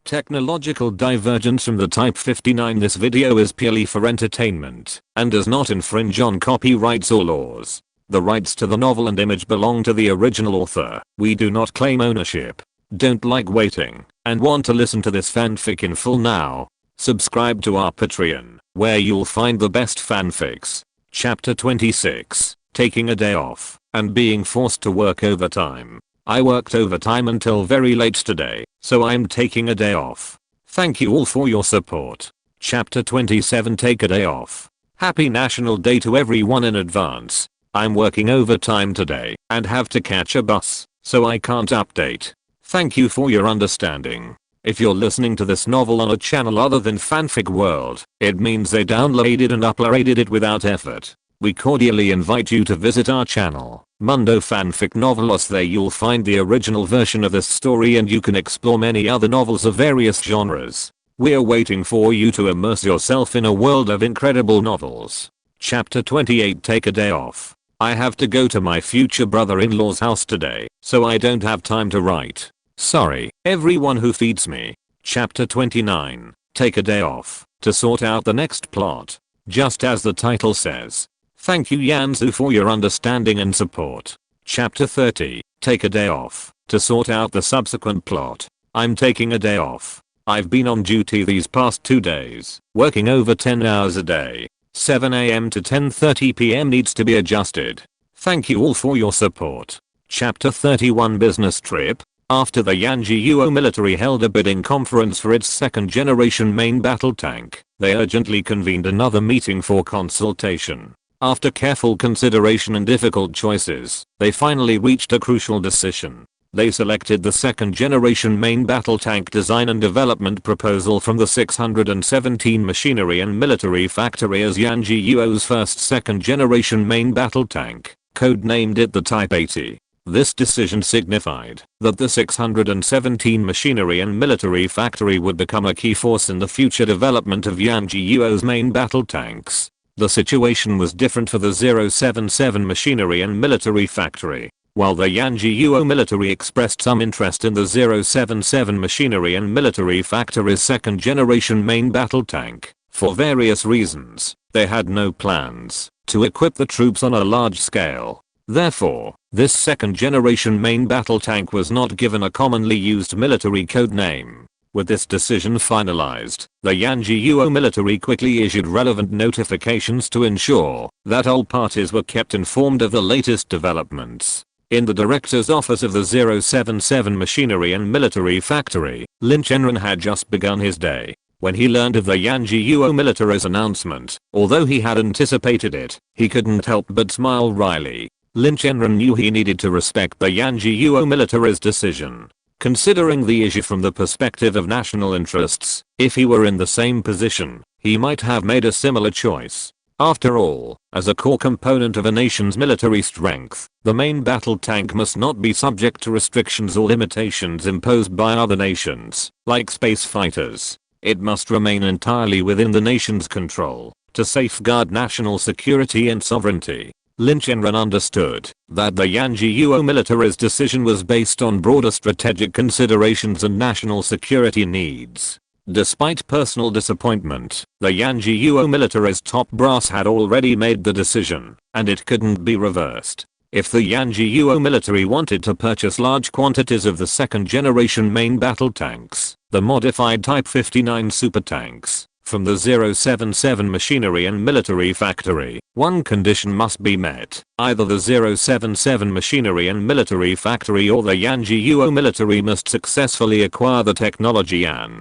Technological divergence from the Type 59. This video is purely for entertainment and does not infringe on copyrights or laws. The rights to the novel and image belong to the original author. We do not claim ownership. Don't like waiting and want to listen to this fanfic in full now? Subscribe to our Patreon, where you'll find the best fanfics. Chapter 26, Taking a Day Off and Being Forced to Work Overtime. I worked overtime until very late today, so I'm taking a day off. Thank you all for your support. Chapter 27, Take a Day Off. Happy National Day to everyone in advance. I'm working overtime today and have to catch a bus, so I can't update. Thank you for your understanding. If you're listening to this novel on a channel other than Fanfic World, it means they downloaded and uploaded it without effort. We cordially invite you to visit our channel, Mundo Fanfic Novelos. There you'll find the original version of this story and you can explore many other novels of various genres. We're waiting for you to immerse yourself in a world of incredible novels. Chapter 28, Take a Day Off. I have to go to my future brother-in-law's house today, so I don't have time to write. Sorry, everyone who feeds me. Chapter 29, Take a Day Off, to sort out the next plot. Just as the title says. Thank you Yanzu for your understanding and support. Chapter 30, Take a Day Off, to sort out the subsequent plot. I'm taking a day off. I've been on duty these past 2 days, working over 10 hours a day. 7 AM to 10:30 PM needs to be adjusted. Thank you all for your support. Chapter 31, Business Trip. After the Yanji military held a bidding conference for its second generation main battle tank, they urgently convened another meeting for consultation. After careful consideration and difficult choices, they finally reached a crucial decision. They selected the second generation main battle tank design and development proposal from the 617 Machinery and Military Factory as Yanji first second generation main battle tank, codenamed it the Type 80. This decision signified that the 617 Machinery and Military Factory would become a key force in the future development of Yanji main battle tanks. The situation was different for the 077 Machinery and Military Factory. While the Yanji military expressed some interest in the 077 Machinery and Military Factory's second generation main battle tank, for various reasons, they had no plans to equip the troops on a large scale. Therefore, this second generation main battle tank was not given a commonly used military code name. With this decision finalized, the Yanji military quickly issued relevant notifications to ensure that all parties were kept informed of the latest developments. In the director's office of the 077 Machinery and Military Factory, Lin Chenran had just begun his day. When he learned of the Yanji military's announcement, although he had anticipated it, he couldn't help but smile wryly. Lin Chenran knew he needed to respect the Yanji military's decision. Considering the issue from the perspective of national interests, if he were in the same position, he might have made a similar choice. After all, as a core component of a nation's military strength, the main battle tank must not be subject to restrictions or limitations imposed by other nations, like space fighters. It must remain entirely within the nation's control, to safeguard national security and sovereignty. Lin Chenran understood that the Yanji military's decision was based on broader strategic considerations and national security needs. Despite personal disappointment, the Yanji military's top brass had already made the decision, and it couldn't be reversed. If the Yanji military wanted to purchase large quantities of the second generation main battle tanks, the modified Type 59 super tanks, from the 077 Machinery and Military Factory, one condition must be met. Either the 077 Machinery and Military Factory or the Yanji military must successfully acquire the technology and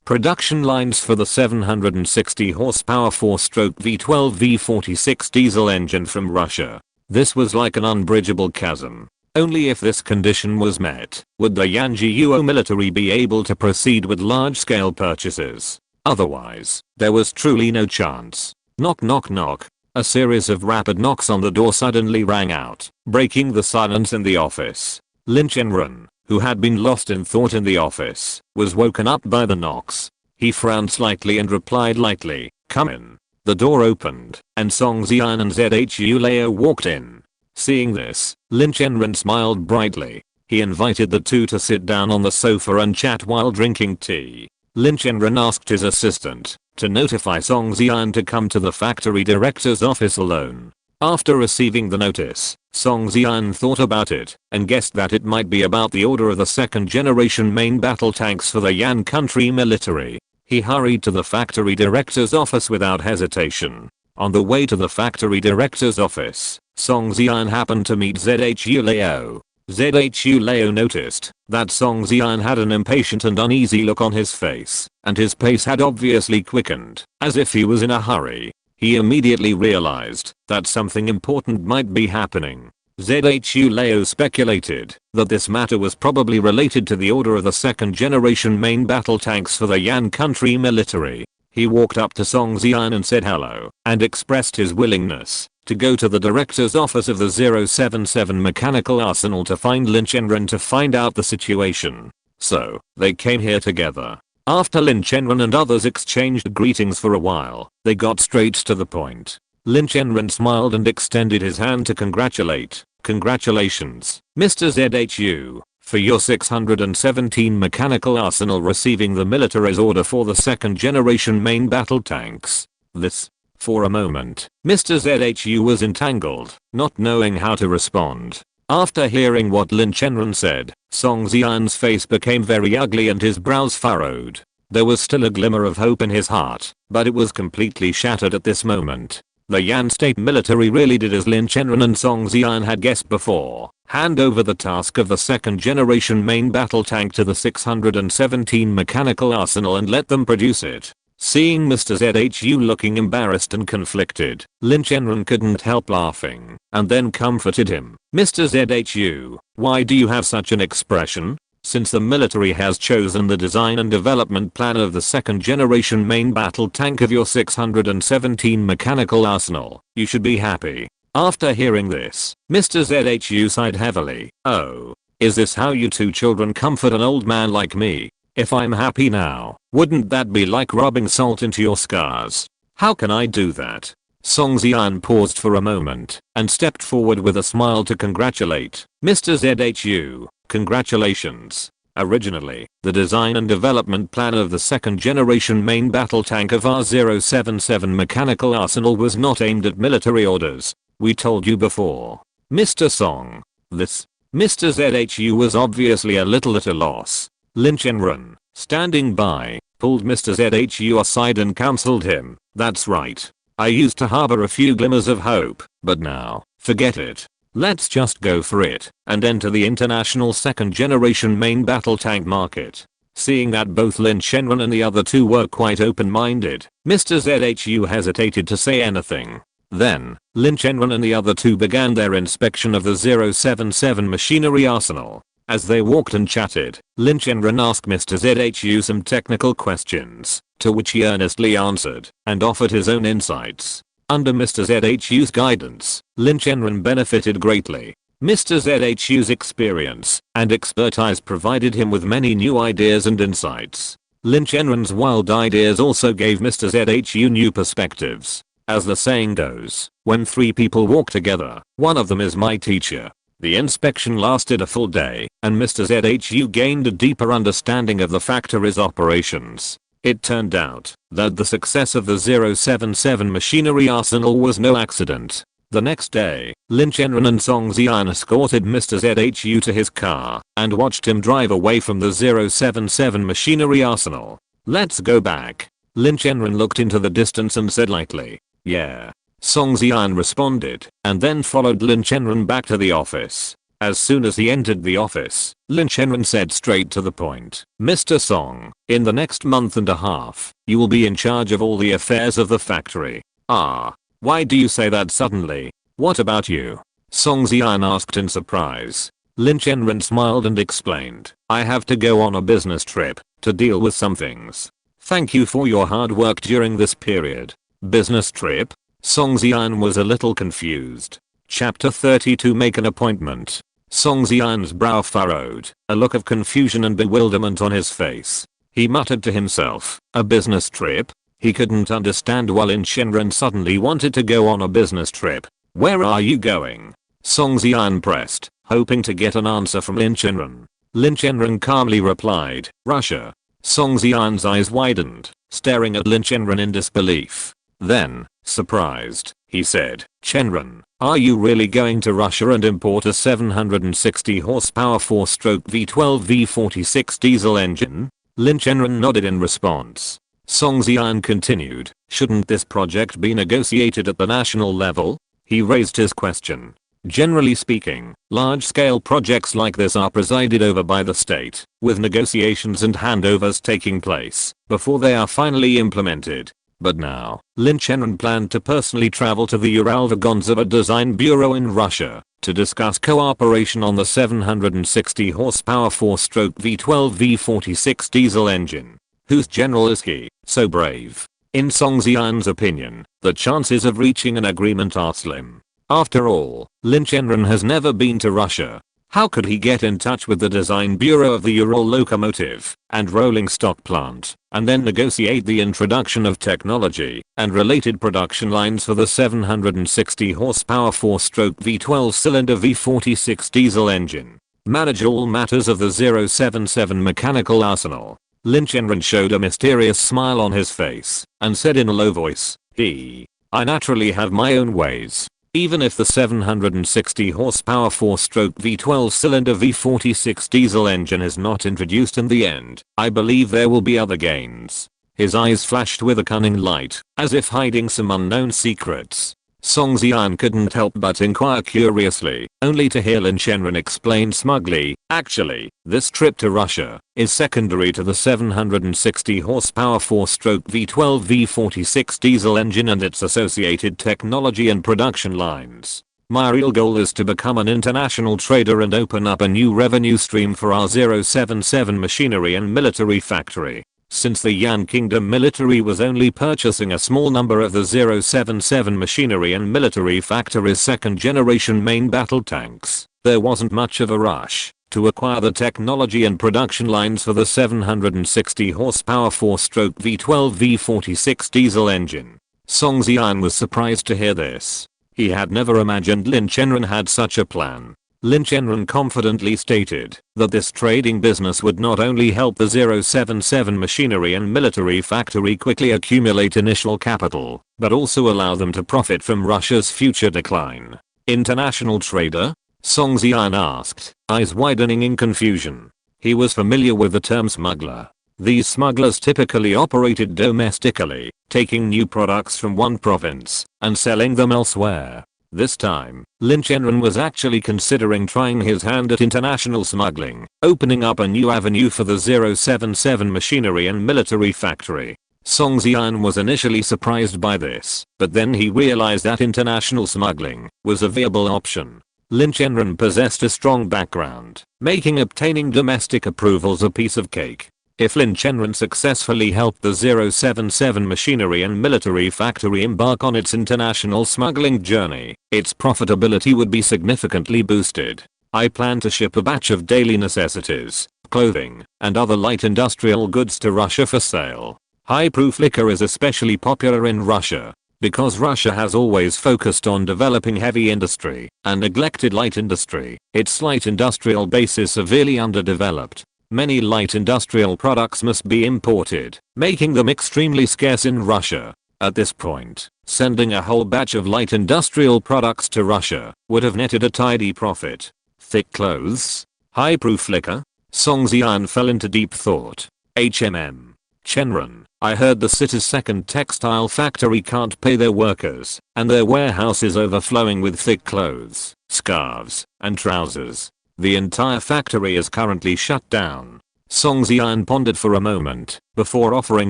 production lines for the 760 horsepower 4-stroke V12 V46 diesel engine from Russia. This was like an unbridgeable chasm. Only if this condition was met would the Yanji military be able to proceed with large-scale purchases. Otherwise, there was truly no chance. Knock knock knock. A series of rapid knocks on the door suddenly rang out, breaking the silence in the office. Lin Chenran, who had been lost in thought in the office, was woken up by the knocks. He frowned slightly and replied lightly, "Come in." The door opened, and Song Zian and Zhu Leo walked in. Seeing this, Lin Chenran smiled brightly. He invited the two to sit down on the sofa and chat while drinking tea. Lin Chenran asked his assistant to notify Song Xian to come to the factory director's office alone. After receiving the notice, Song Xian thought about it and guessed that it might be about the order of the second generation main battle tanks for the Yan country military. He hurried to the factory director's office without hesitation. On the way to the factory director's office, Song Xian happened to meet Zhu Leo. Zhu Leo noticed that Song Xian had an impatient and uneasy look on his face, and his pace had obviously quickened, as if he was in a hurry. He immediately realized that something important might be happening. Zhu Leo speculated that this matter was probably related to the order of the second generation main battle tanks for the Yan country military. He walked up to Song Xian and said hello, and expressed his willingness to go to the director's office of the 077 mechanical arsenal to find Lin Chenran to find out the situation. So, they came here together. After Lin Chenran and others exchanged greetings for a while, they got straight to the point. Lin Chenran smiled and extended his hand to congratulate. Congratulations, Mr. Zhu, for your 617 mechanical arsenal receiving the military's order for the second generation main battle tanks. This. For a moment, Mr. Zhu was entangled, not knowing how to respond. After hearing what Lin Chenran said, Song Xian's face became very ugly and his brows furrowed. There was still a glimmer of hope in his heart, but it was completely shattered at this moment. The Yan state military really did as Lin Chenran and Song Xian had guessed before. Hand over the task of the second generation main battle tank to the 617 mechanical arsenal and let them produce it. Seeing Mr. Zhu looking embarrassed and conflicted, Lin Chenran couldn't help laughing, and then comforted him. Mr. Zhu, why do you have such an expression? Since the military has chosen the design and development plan of the second generation main battle tank of your 617 mechanical arsenal, you should be happy. After hearing this, Mr. Zhu sighed heavily. Oh, is this how you two children comfort an old man like me? If I'm happy now, wouldn't that be like rubbing salt into your scars? How can I do that? Song Xian paused for a moment and stepped forward with a smile to congratulate Mr. Zhu. Congratulations. Originally, the design and development plan of the second generation main battle tank of our 077 mechanical arsenal was not aimed at military orders. We told you before. Mr. Song. This. Mr. Zhu was obviously a little at a loss. Lin Chenran, standing by, pulled Mr. Zhu aside and counseled him. That's right. I used to harbor a few glimmers of hope, but now, forget it. Let's just go for it and enter the international second generation main battle tank market. Seeing that both Lin Chenran and the other two were quite open-minded, Mr. Zhu hesitated to say anything. Then, Lin Chenran and the other two began their inspection of the 077 machinery arsenal. As they walked and chatted, Lin Chenran asked Mr. Zhu some technical questions, to which he earnestly answered and offered his own insights. Under Mr. Zhu's guidance, Lin Chenran benefited greatly. Mr. Zhu's experience and expertise provided him with many new ideas and insights. Lin Chenran's wild ideas also gave Mr. Zhu new perspectives. As the saying goes, when three people walk together, one of them is my teacher. The inspection lasted a full day, and Mr. Zhu gained a deeper understanding of the factory's operations. It turned out that the success of the 077 machinery arsenal was no accident. The next day, Lin Chenran and Song Xian escorted Mr. Zhu to his car and watched him drive away from the 077 machinery arsenal. Let's go back. Lin Chenran looked into the distance and said lightly, yeah. Song Xian responded and then followed Lin Chenran back to the office. As soon as he entered the office, Lin Chenran said straight to the point, Mr. Song, in the next month and a half, you will be in charge of all the affairs of the factory. Ah, why do you say that suddenly? What about you? Song Xian asked in surprise. Lin Chenran smiled and explained, I have to go on a business trip to deal with some things. Thank you for your hard work during this period. Business trip? Song Xian was a little confused. Chapter 32 Make an appointment. Song Xian's brow furrowed, a look of confusion and bewilderment on his face. He muttered to himself, a business trip? He couldn't understand why Lin Chenran suddenly wanted to go on a business trip. Where are you going? Song Xian pressed hoping to get an answer from Lin Chenran. Lin Chenran calmly replied, "Russia." Song Xian's eyes widened, staring at Lin Chenran in disbelief. Then, surprised, he said, "Chenran, are you really going to Russia and import a 760 horsepower 4-stroke V12 V46 diesel engine?" Lin Chenran nodded in response. Song Xian continued, "Shouldn't this project be negotiated at the national level?" He raised his question. Generally speaking, large-scale projects like this are presided over by the state, with negotiations and handovers taking place before they are finally implemented. But now, Lin Chenran planned to personally travel to the Uralvagonzava Design Bureau in Russia to discuss cooperation on the 760 horsepower 4-stroke V12 V46 diesel engine. Whose general is he, so brave? In Song Xian's opinion, the chances of reaching an agreement are slim. After all, Lin Chenran has never been to Russia. How could he get in touch with the design bureau of the Ural locomotive and rolling stock plant, and then negotiate the introduction of technology and related production lines for the 760 horsepower 4-stroke V12 cylinder V46 diesel engine? Manage all matters of the 077 mechanical arsenal. Lin Chenran showed a mysterious smile on his face and said in a low voice, I naturally have my own ways. Even if the 760 horsepower 4-stroke V12 cylinder V46 diesel engine is not introduced in the end, I believe there will be other gains." His eyes flashed with a cunning light, as if hiding some unknown secrets. Song Xian couldn't help but inquire curiously, only to hear Lin Chenran explain smugly, "Actually, this trip to Russia is secondary to the 760 horsepower 4-stroke V12 V46 diesel engine and its associated technology and production lines. My real goal is to become an international trader and open up a new revenue stream for our 077 machinery and military factory." Since the Yan Kingdom military was only purchasing a small number of the 077 machinery and military factory's second-generation main battle tanks, there wasn't much of a rush to acquire the technology and production lines for the 760 horsepower 4-stroke V12 V46 diesel engine. Song Xian was surprised to hear this. He had never imagined Lin Chenran had such a plan. Lin Chenran confidently stated that this trading business would not only help the 077 machinery and military factory quickly accumulate initial capital, but also allow them to profit from Russia's future decline. "International trader?" Song Xian asked, eyes widening in confusion. He was familiar with the term smuggler. These smugglers typically operated domestically, taking new products from one province and selling them elsewhere. This time, Lin Chenran was actually considering trying his hand at international smuggling, opening up a new avenue for the 077 machinery and military factory. Song Xian was initially surprised by this, but then he realized that international smuggling was a viable option. Lin Chenran possessed a strong background, making obtaining domestic approvals a piece of cake. If Lin Chenran successfully helped the 077 machinery and military factory embark on its international smuggling journey, its profitability would be significantly boosted. "I plan to ship a batch of daily necessities, clothing, and other light industrial goods to Russia for sale. High-proof liquor is especially popular in Russia because Russia has always focused on developing heavy industry and neglected light industry. Its light industrial base is severely underdeveloped. Many light industrial products must be imported, making them extremely scarce in Russia. At this point, sending a whole batch of light industrial products to Russia would have netted a tidy profit." Thick clothes? High-proof liquor? Song Xian fell into deep thought. Chenran, I heard the city's second textile factory can't pay their workers, and their warehouse is overflowing with thick clothes, scarves, and trousers. The entire factory is currently shut down. Song Xian pondered for a moment before offering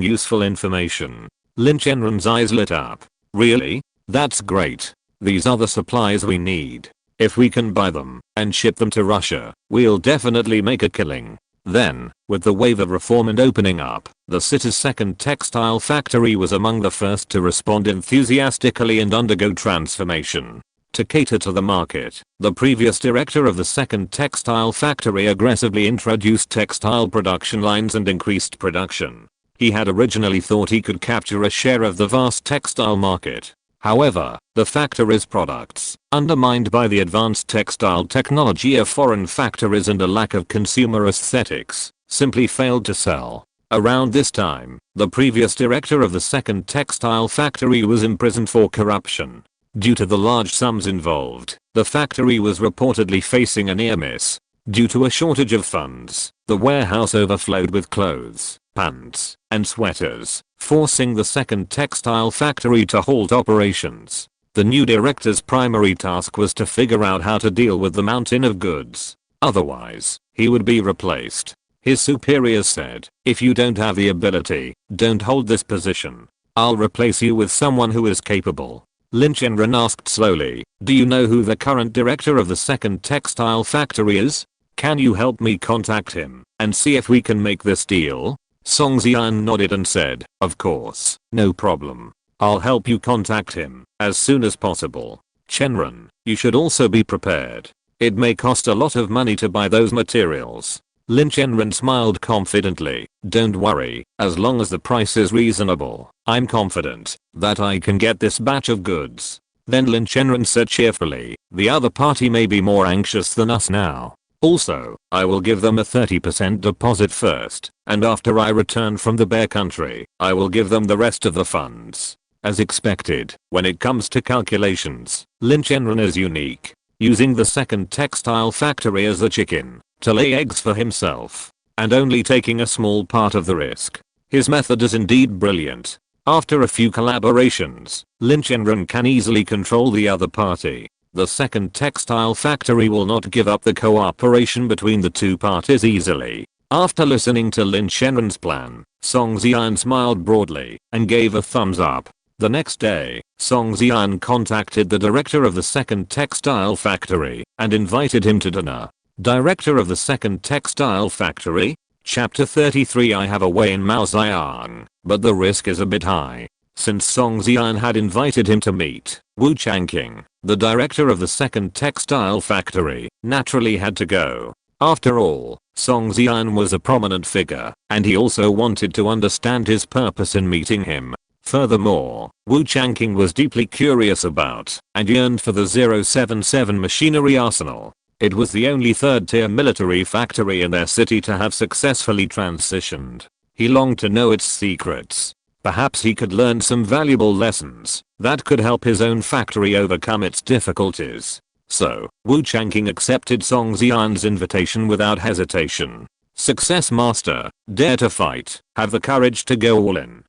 useful information. Lin Chenran's eyes lit up. "Really? That's great. These are the supplies we need. If we can buy them and ship them to Russia, we'll definitely make a killing." Then, with the wave of reform and opening up, the city's second textile factory was among the first to respond enthusiastically and undergo transformation. To cater to the market, the previous director of the second textile factory aggressively introduced textile production lines and increased production. He had originally thought he could capture a share of the vast textile market. However, the factory's products, undermined by the advanced textile technology of foreign factories and a lack of consumer aesthetics, simply failed to sell. Around this time, the previous director of the second textile factory was imprisoned for corruption. Due to the large sums involved, the factory was reportedly facing a near miss. Due to a shortage of funds, the warehouse overflowed with clothes, pants, and sweaters, forcing the second textile factory to halt operations. The new director's primary task was to figure out how to deal with the mountain of goods. Otherwise, he would be replaced. His superiors said, "If you don't have the ability, don't hold this position. I'll replace you with someone who is capable." Lin Chenran asked slowly, "Do you know who the current director of the second textile factory is? Can you help me contact him and see if we can make this deal?" Song Xian nodded and said, "Of course, no problem. I'll help you contact him as soon as possible. Chenran, you should also be prepared. It may cost a lot of money to buy those materials." Lin Chenran smiled confidently, "Don't worry, as long as the price is reasonable, I'm confident that I can get this batch of goods." Then Lin Chenran said cheerfully, "The other party may be more anxious than us now. Also, I will give them a 30% deposit first, and after I return from the bear country, I will give them the rest of the funds." As expected, when it comes to calculations, Lin Chenran is unique, using the second textile factory as a chicken to lay eggs for himself, and only taking a small part of the risk. His method is indeed brilliant. After a few collaborations, Lin Chenran can easily control the other party. The second textile factory will not give up the cooperation between the two parties easily. After listening to Lin Chenran's plan, Song Xian smiled broadly and gave a thumbs up. The next day, Song Xian contacted the director of the second textile factory and invited him to dinner. Director of the second textile factory? Chapter 33. I have a way in Mao Zedong, but the risk is a bit high. Since Song Xian had invited him to meet Wu Changqing, the director of the second textile factory, naturally had to go. After all, Song Xian was a prominent figure, and he also wanted to understand his purpose in meeting him. Furthermore, Wu Changqing was deeply curious about and yearned for the 077 machinery arsenal. It was the only third-tier military factory in their city to have successfully transitioned. He longed to know its secrets. Perhaps he could learn some valuable lessons that could help his own factory overcome its difficulties. So, Wu Changqing accepted Song Xian's invitation without hesitation. Success master, dare to fight, have the courage to go all in.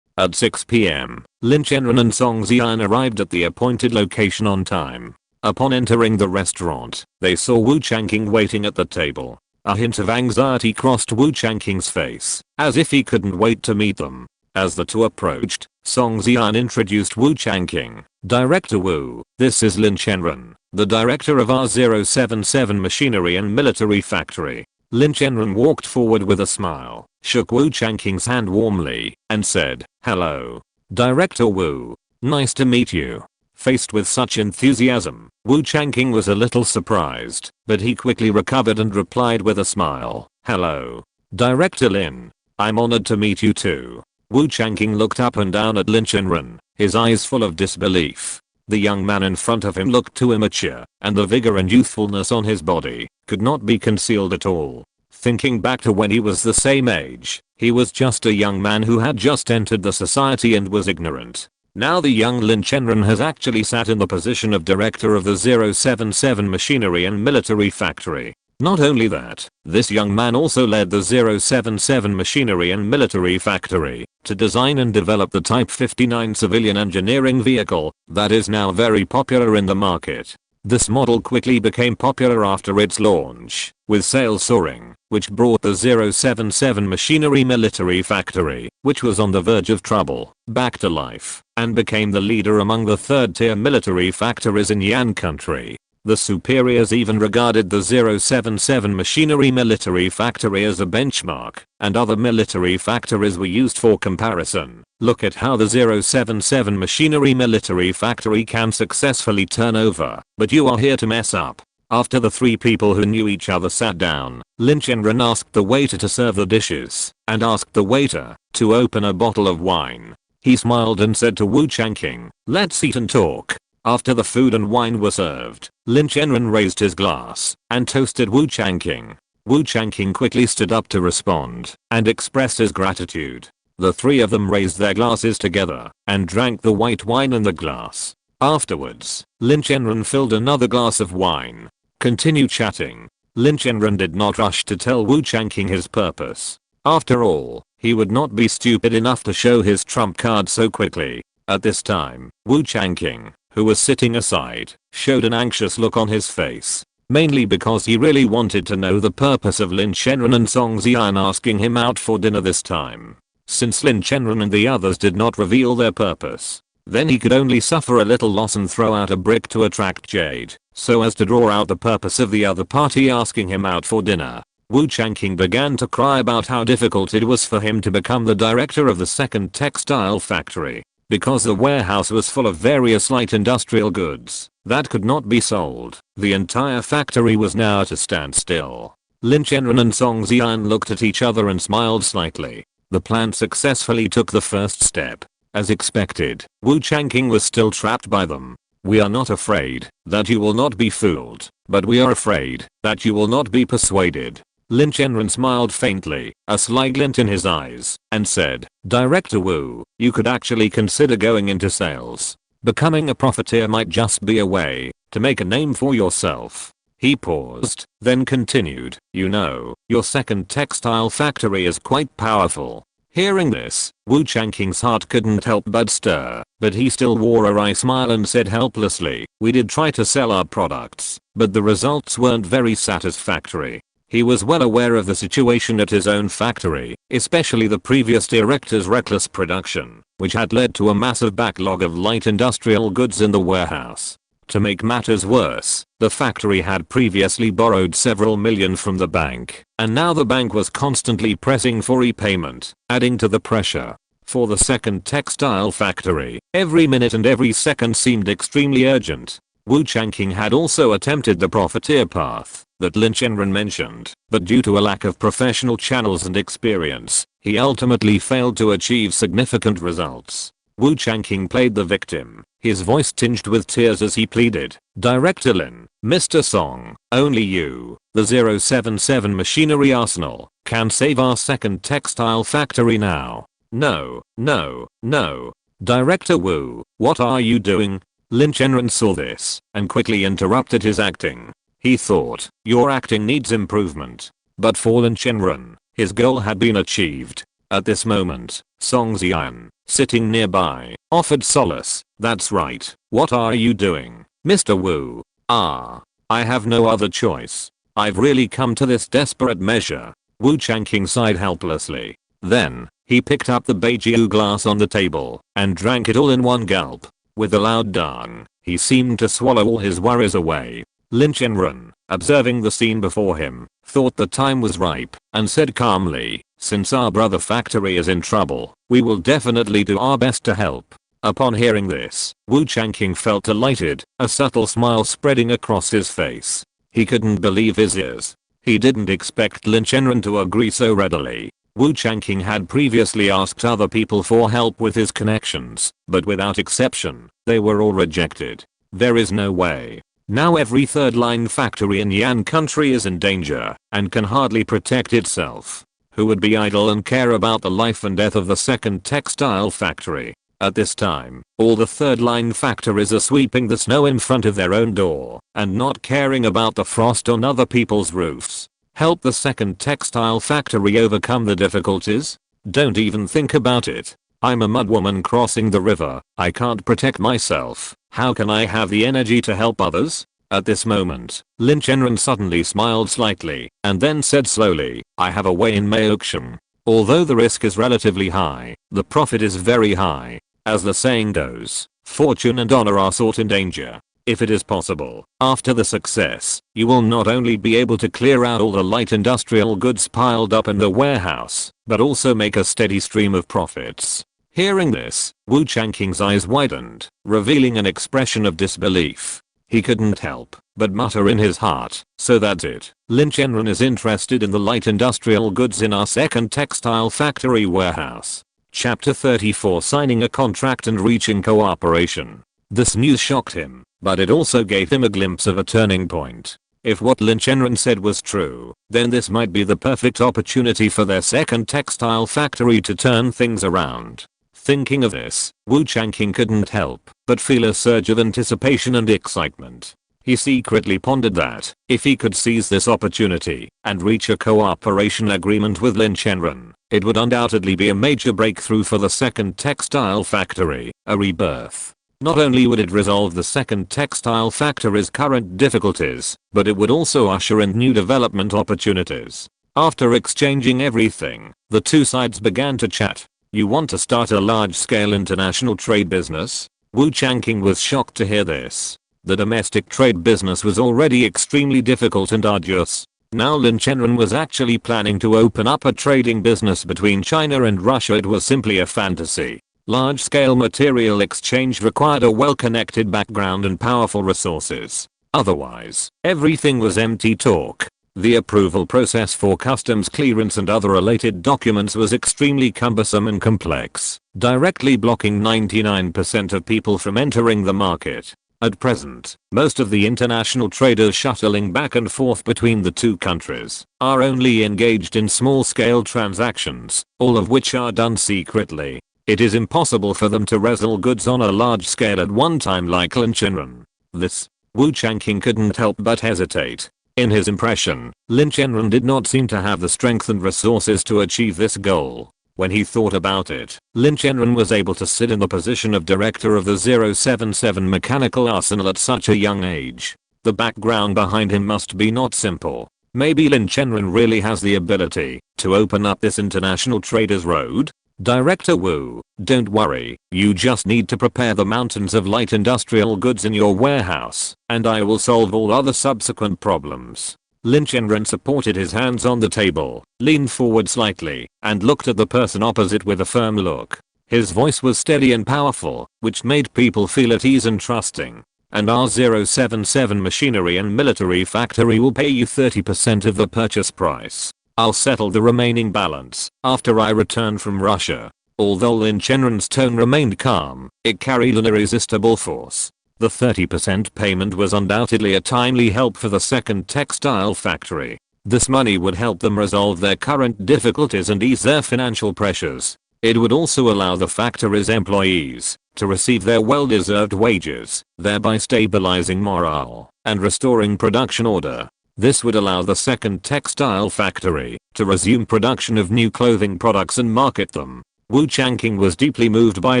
At 6 p.m., Lin Chenran and Song Xian arrived at the appointed location on time. Upon entering the restaurant, they saw Wu Changqing waiting at the table. A hint of anxiety crossed Wu Changqing's face, as if he couldn't wait to meet them. As the two approached, Song Xian introduced Wu Changqing. "Director Wu, this is Lin Chenran, the director of our 077 machinery and military factory." Lin Chenran walked forward with a smile, shook Wu Changqing's hand warmly, and said, "Hello. Director Wu. Nice to meet you." Faced with such enthusiasm, Wu Changqing was a little surprised, but he quickly recovered and replied with a smile, "Hello. Director Lin. I'm honored to meet you too." Wu Changqing looked up and down at Lin Chenran, his eyes full of disbelief. The young man in front of him looked too immature, and the vigor and youthfulness on his body could not be concealed at all. Thinking back to when he was the same age, he was just a young man who had just entered the society and was ignorant. Now the young Lin Chenran has actually sat in the position of director of the 077 machinery and military factory. Not only that, this young man also led the 077 machinery and military factory to design and develop the Type 59 civilian engineering vehicle that is now very popular in the market. This model quickly became popular after its launch, with sales soaring, which brought the 077 machinery military factory, which was on the verge of trouble, back to life, and became the leader among the third-tier military factories in Yan country. The superiors even regarded the 077 machinery military factory as a benchmark, and other military factories were used for comparison. Look at how the 077 machinery military factory can successfully turn over, but you are here to mess up. After the three people who knew each other sat down, Lin Chenran asked the waiter to serve the dishes, and asked the waiter to open a bottle of wine. He smiled and said to Wu Changqing, "Let's eat and talk." After the food and wine were served, Lin Chenran raised his glass and toasted Wu Changqing. Wu Changqing quickly stood up to respond and expressed his gratitude. The three of them raised their glasses together and drank the white wine in the glass. Afterwards, Lin Chenran filled another glass of wine. Continue chatting. Lin Chenran did not rush to tell Wu Changqing his purpose. After all, he would not be stupid enough to show his trump card so quickly. At this time, Wu Changqing, who was sitting aside, showed an anxious look on his face. Mainly because he really wanted to know the purpose of Lin Chenran and Song Xian asking him out for dinner this time. Since Lin Chenran and the others did not reveal their purpose, then he could only suffer a little loss and throw out a brick to attract Jade, so as to draw out the purpose of the other party asking him out for dinner. Wu Changqing began to cry about how difficult it was for him to become the director of the second textile factory, because the warehouse was full of various light industrial goods that could not be sold. The entire factory was now at a standstill. Lin Chenran and Song Xian looked at each other and smiled slightly. The plan successfully took the first step. As expected, Wu Changqing was still trapped by them. "We are not afraid that you will not be fooled, but we are afraid that you will not be persuaded." Lin Chenran smiled faintly, a sly glint in his eyes, and said, "Director Wu, you could actually consider going into sales. Becoming a profiteer might just be a way to make a name for yourself." He paused, then continued, "You know, your second textile factory is quite powerful." Hearing this, Wu Changqing's heart couldn't help but stir, but he still wore a wry smile and said helplessly, "We did try to sell our products, but the results weren't very satisfactory." He was well aware of the situation at his own factory, especially the previous director's reckless production, which had led to a massive backlog of light industrial goods in the warehouse. To make matters worse, the factory had previously borrowed several million from the bank, and now the bank was constantly pressing for repayment, adding to the pressure. For the second textile factory, every minute and every second seemed extremely urgent. Wu Changqing had also attempted the profiteer path that Lin Chenran mentioned, but due to a lack of professional channels and experience, he ultimately failed to achieve significant results. Wu Changqing played the victim, his voice tinged with tears as he pleaded, "Director Lin, Mr. Song, only you, the 077 machinery arsenal, can save our second textile factory now. No, no, no. Director Wu, what are you doing?" Lin Chenran saw this and quickly interrupted his acting. He thought, "Your acting needs improvement." But for Lin Chenran, his goal had been achieved. At this moment, Song Xian, sitting nearby, offered solace. "That's right. What are you doing, Mr. Wu?" "I have no other choice. I've really come to this desperate measure." Wu Changqing sighed helplessly. Then, he picked up the beijiu glass on the table and drank it all in one gulp. With a loud dong, he seemed to swallow all his worries away. Lin Chenran, observing the scene before him, thought the time was ripe and said calmly, "Since our brother factory is in trouble, we will definitely do our best to help." Upon hearing this, Wu Changqing felt delighted, a subtle smile spreading across his face. He couldn't believe his ears. He didn't expect Lin Chenran to agree so readily. Wu Changqing had previously asked other people for help with his connections, but without exception, they were all rejected. There is no way. Now every third-line factory in Yan country is in danger and can hardly protect itself. Who would be idle and care about the life and death of the second textile factory? At this time, all the third-line factories are sweeping the snow in front of their own door and not caring about the frost on other people's roofs. Help the second textile factory overcome the difficulties? Don't even think about it. I'm a mudwoman crossing the river. I can't protect myself. How can I have the energy to help others? At this moment, Lin Chenran suddenly smiled slightly and then said slowly, "I have a way in my auction. Although the risk is relatively high, the profit is very high. As the saying goes, fortune and honor are sought in danger. If it is possible, after the success, you will not only be able to clear out all the light industrial goods piled up in the warehouse, but also make a steady stream of profits." Hearing this, Wu Changqing's eyes widened, revealing an expression of disbelief. He couldn't help but mutter in his heart, "So that's it. Lin Chenran is interested in the light industrial goods in our second textile factory warehouse." Chapter 34 Signing a contract and reaching cooperation. This news shocked him, but it also gave him a glimpse of a turning point. If what Lin Chenran said was true, then this might be the perfect opportunity for their second textile factory to turn things around. Thinking of this, Wu Changqing couldn't help but feel a surge of anticipation and excitement. He secretly pondered that, if he could seize this opportunity and reach a cooperation agreement with Lin Chenran, it would undoubtedly be a major breakthrough for the second textile factory, a rebirth. Not only would it resolve the second textile factory's current difficulties, but it would also usher in new development opportunities. After exchanging everything, the two sides began to chat. You want to start a large-scale international trade business? Wu Changqing was shocked to hear this. The domestic trade business was already extremely difficult and arduous. Now Lin Chenran was actually planning to open up a trading business between China and Russia. It was simply a fantasy. Large-scale material exchange required a well-connected background and powerful resources. Otherwise, everything was empty talk. The approval process for customs clearance and other related documents was extremely cumbersome and complex, directly blocking 99% of people from entering the market. At present, most of the international traders shuttling back and forth between the two countries are only engaged in small-scale transactions, all of which are done secretly. It is impossible for them to wrestle goods on a large scale at one time like Lin Chenran. Wu Changqing couldn't help but hesitate. In his impression, Lin Chenran did not seem to have the strength and resources to achieve this goal. When he thought about it, Lin Chenran was able to sit in the position of director of the 077 mechanical arsenal at such a young age. The background behind him must be not simple. Maybe Lin Chenran really has the ability to open up this international traders road? Director Wu, don't worry, you just need to prepare the mountains of light industrial goods in your warehouse, and I will solve all other subsequent problems. Lin Chenran supported his hands on the table, leaned forward slightly, and looked at the person opposite with a firm look. His voice was steady and powerful, which made people feel at ease and trusting. And our 077 machinery and military factory will pay you 30% of the purchase price. I'll settle the remaining balance after I return from Russia. Although Lin Chenran's tone remained calm, it carried an irresistible force. The 30% payment was undoubtedly a timely help for the second textile factory. This money would help them resolve their current difficulties and ease their financial pressures. It would also allow the factory's employees to receive their well-deserved wages, thereby stabilizing morale and restoring production order. This would allow the second textile factory to resume production of new clothing products and market them. Wu Changqing was deeply moved by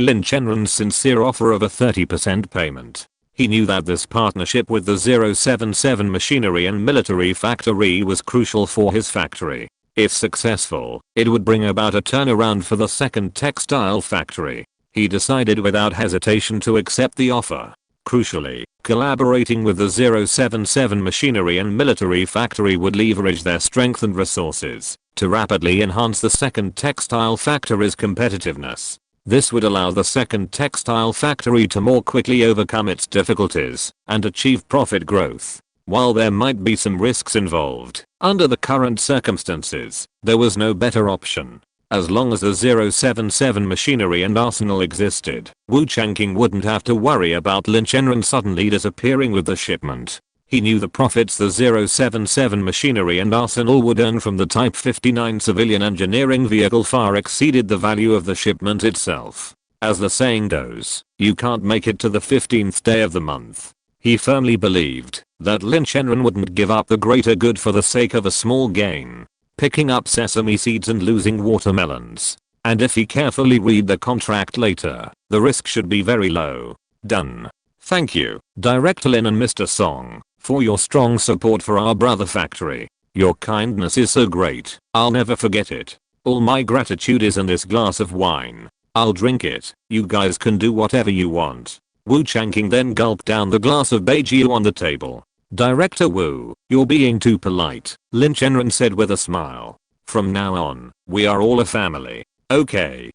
Lin Chenran's sincere offer of a 30% payment. He knew that this partnership with the 077 machinery and military factory was crucial for his factory. If successful, it would bring about a turnaround for the second textile factory. He decided without hesitation to accept the offer. Crucially, collaborating with the 077 machinery and military factory would leverage their strength and resources to rapidly enhance the second textile factory's competitiveness. This would allow the second textile factory to more quickly overcome its difficulties and achieve profit growth. While there might be some risks involved, under the current circumstances, there was no better option. As long as the 077 machinery and arsenal existed, Wu Changqing wouldn't have to worry about Lin Chenran suddenly disappearing with the shipment. He knew the profits the 077 machinery and arsenal would earn from the Type 59 civilian engineering vehicle far exceeded the value of the shipment itself. As the saying goes, you can't make it to the 15th day of the month. He firmly believed that Lin Chenran wouldn't give up the greater good for the sake of a small gain. Picking up sesame seeds and losing watermelons. And if he carefully read the contract later, the risk should be very low. Done. Thank you, Director Lin and Mr. Song, for your strong support for our brother factory. Your kindness is so great, I'll never forget it. All my gratitude is in this glass of wine. I'll drink it. You guys can do whatever you want. Wu Changqing then gulped down the glass of baijiu on the table. Director Wu, you're being too polite, Lin Chenran said with a smile. From now on, we are all a family. Okay.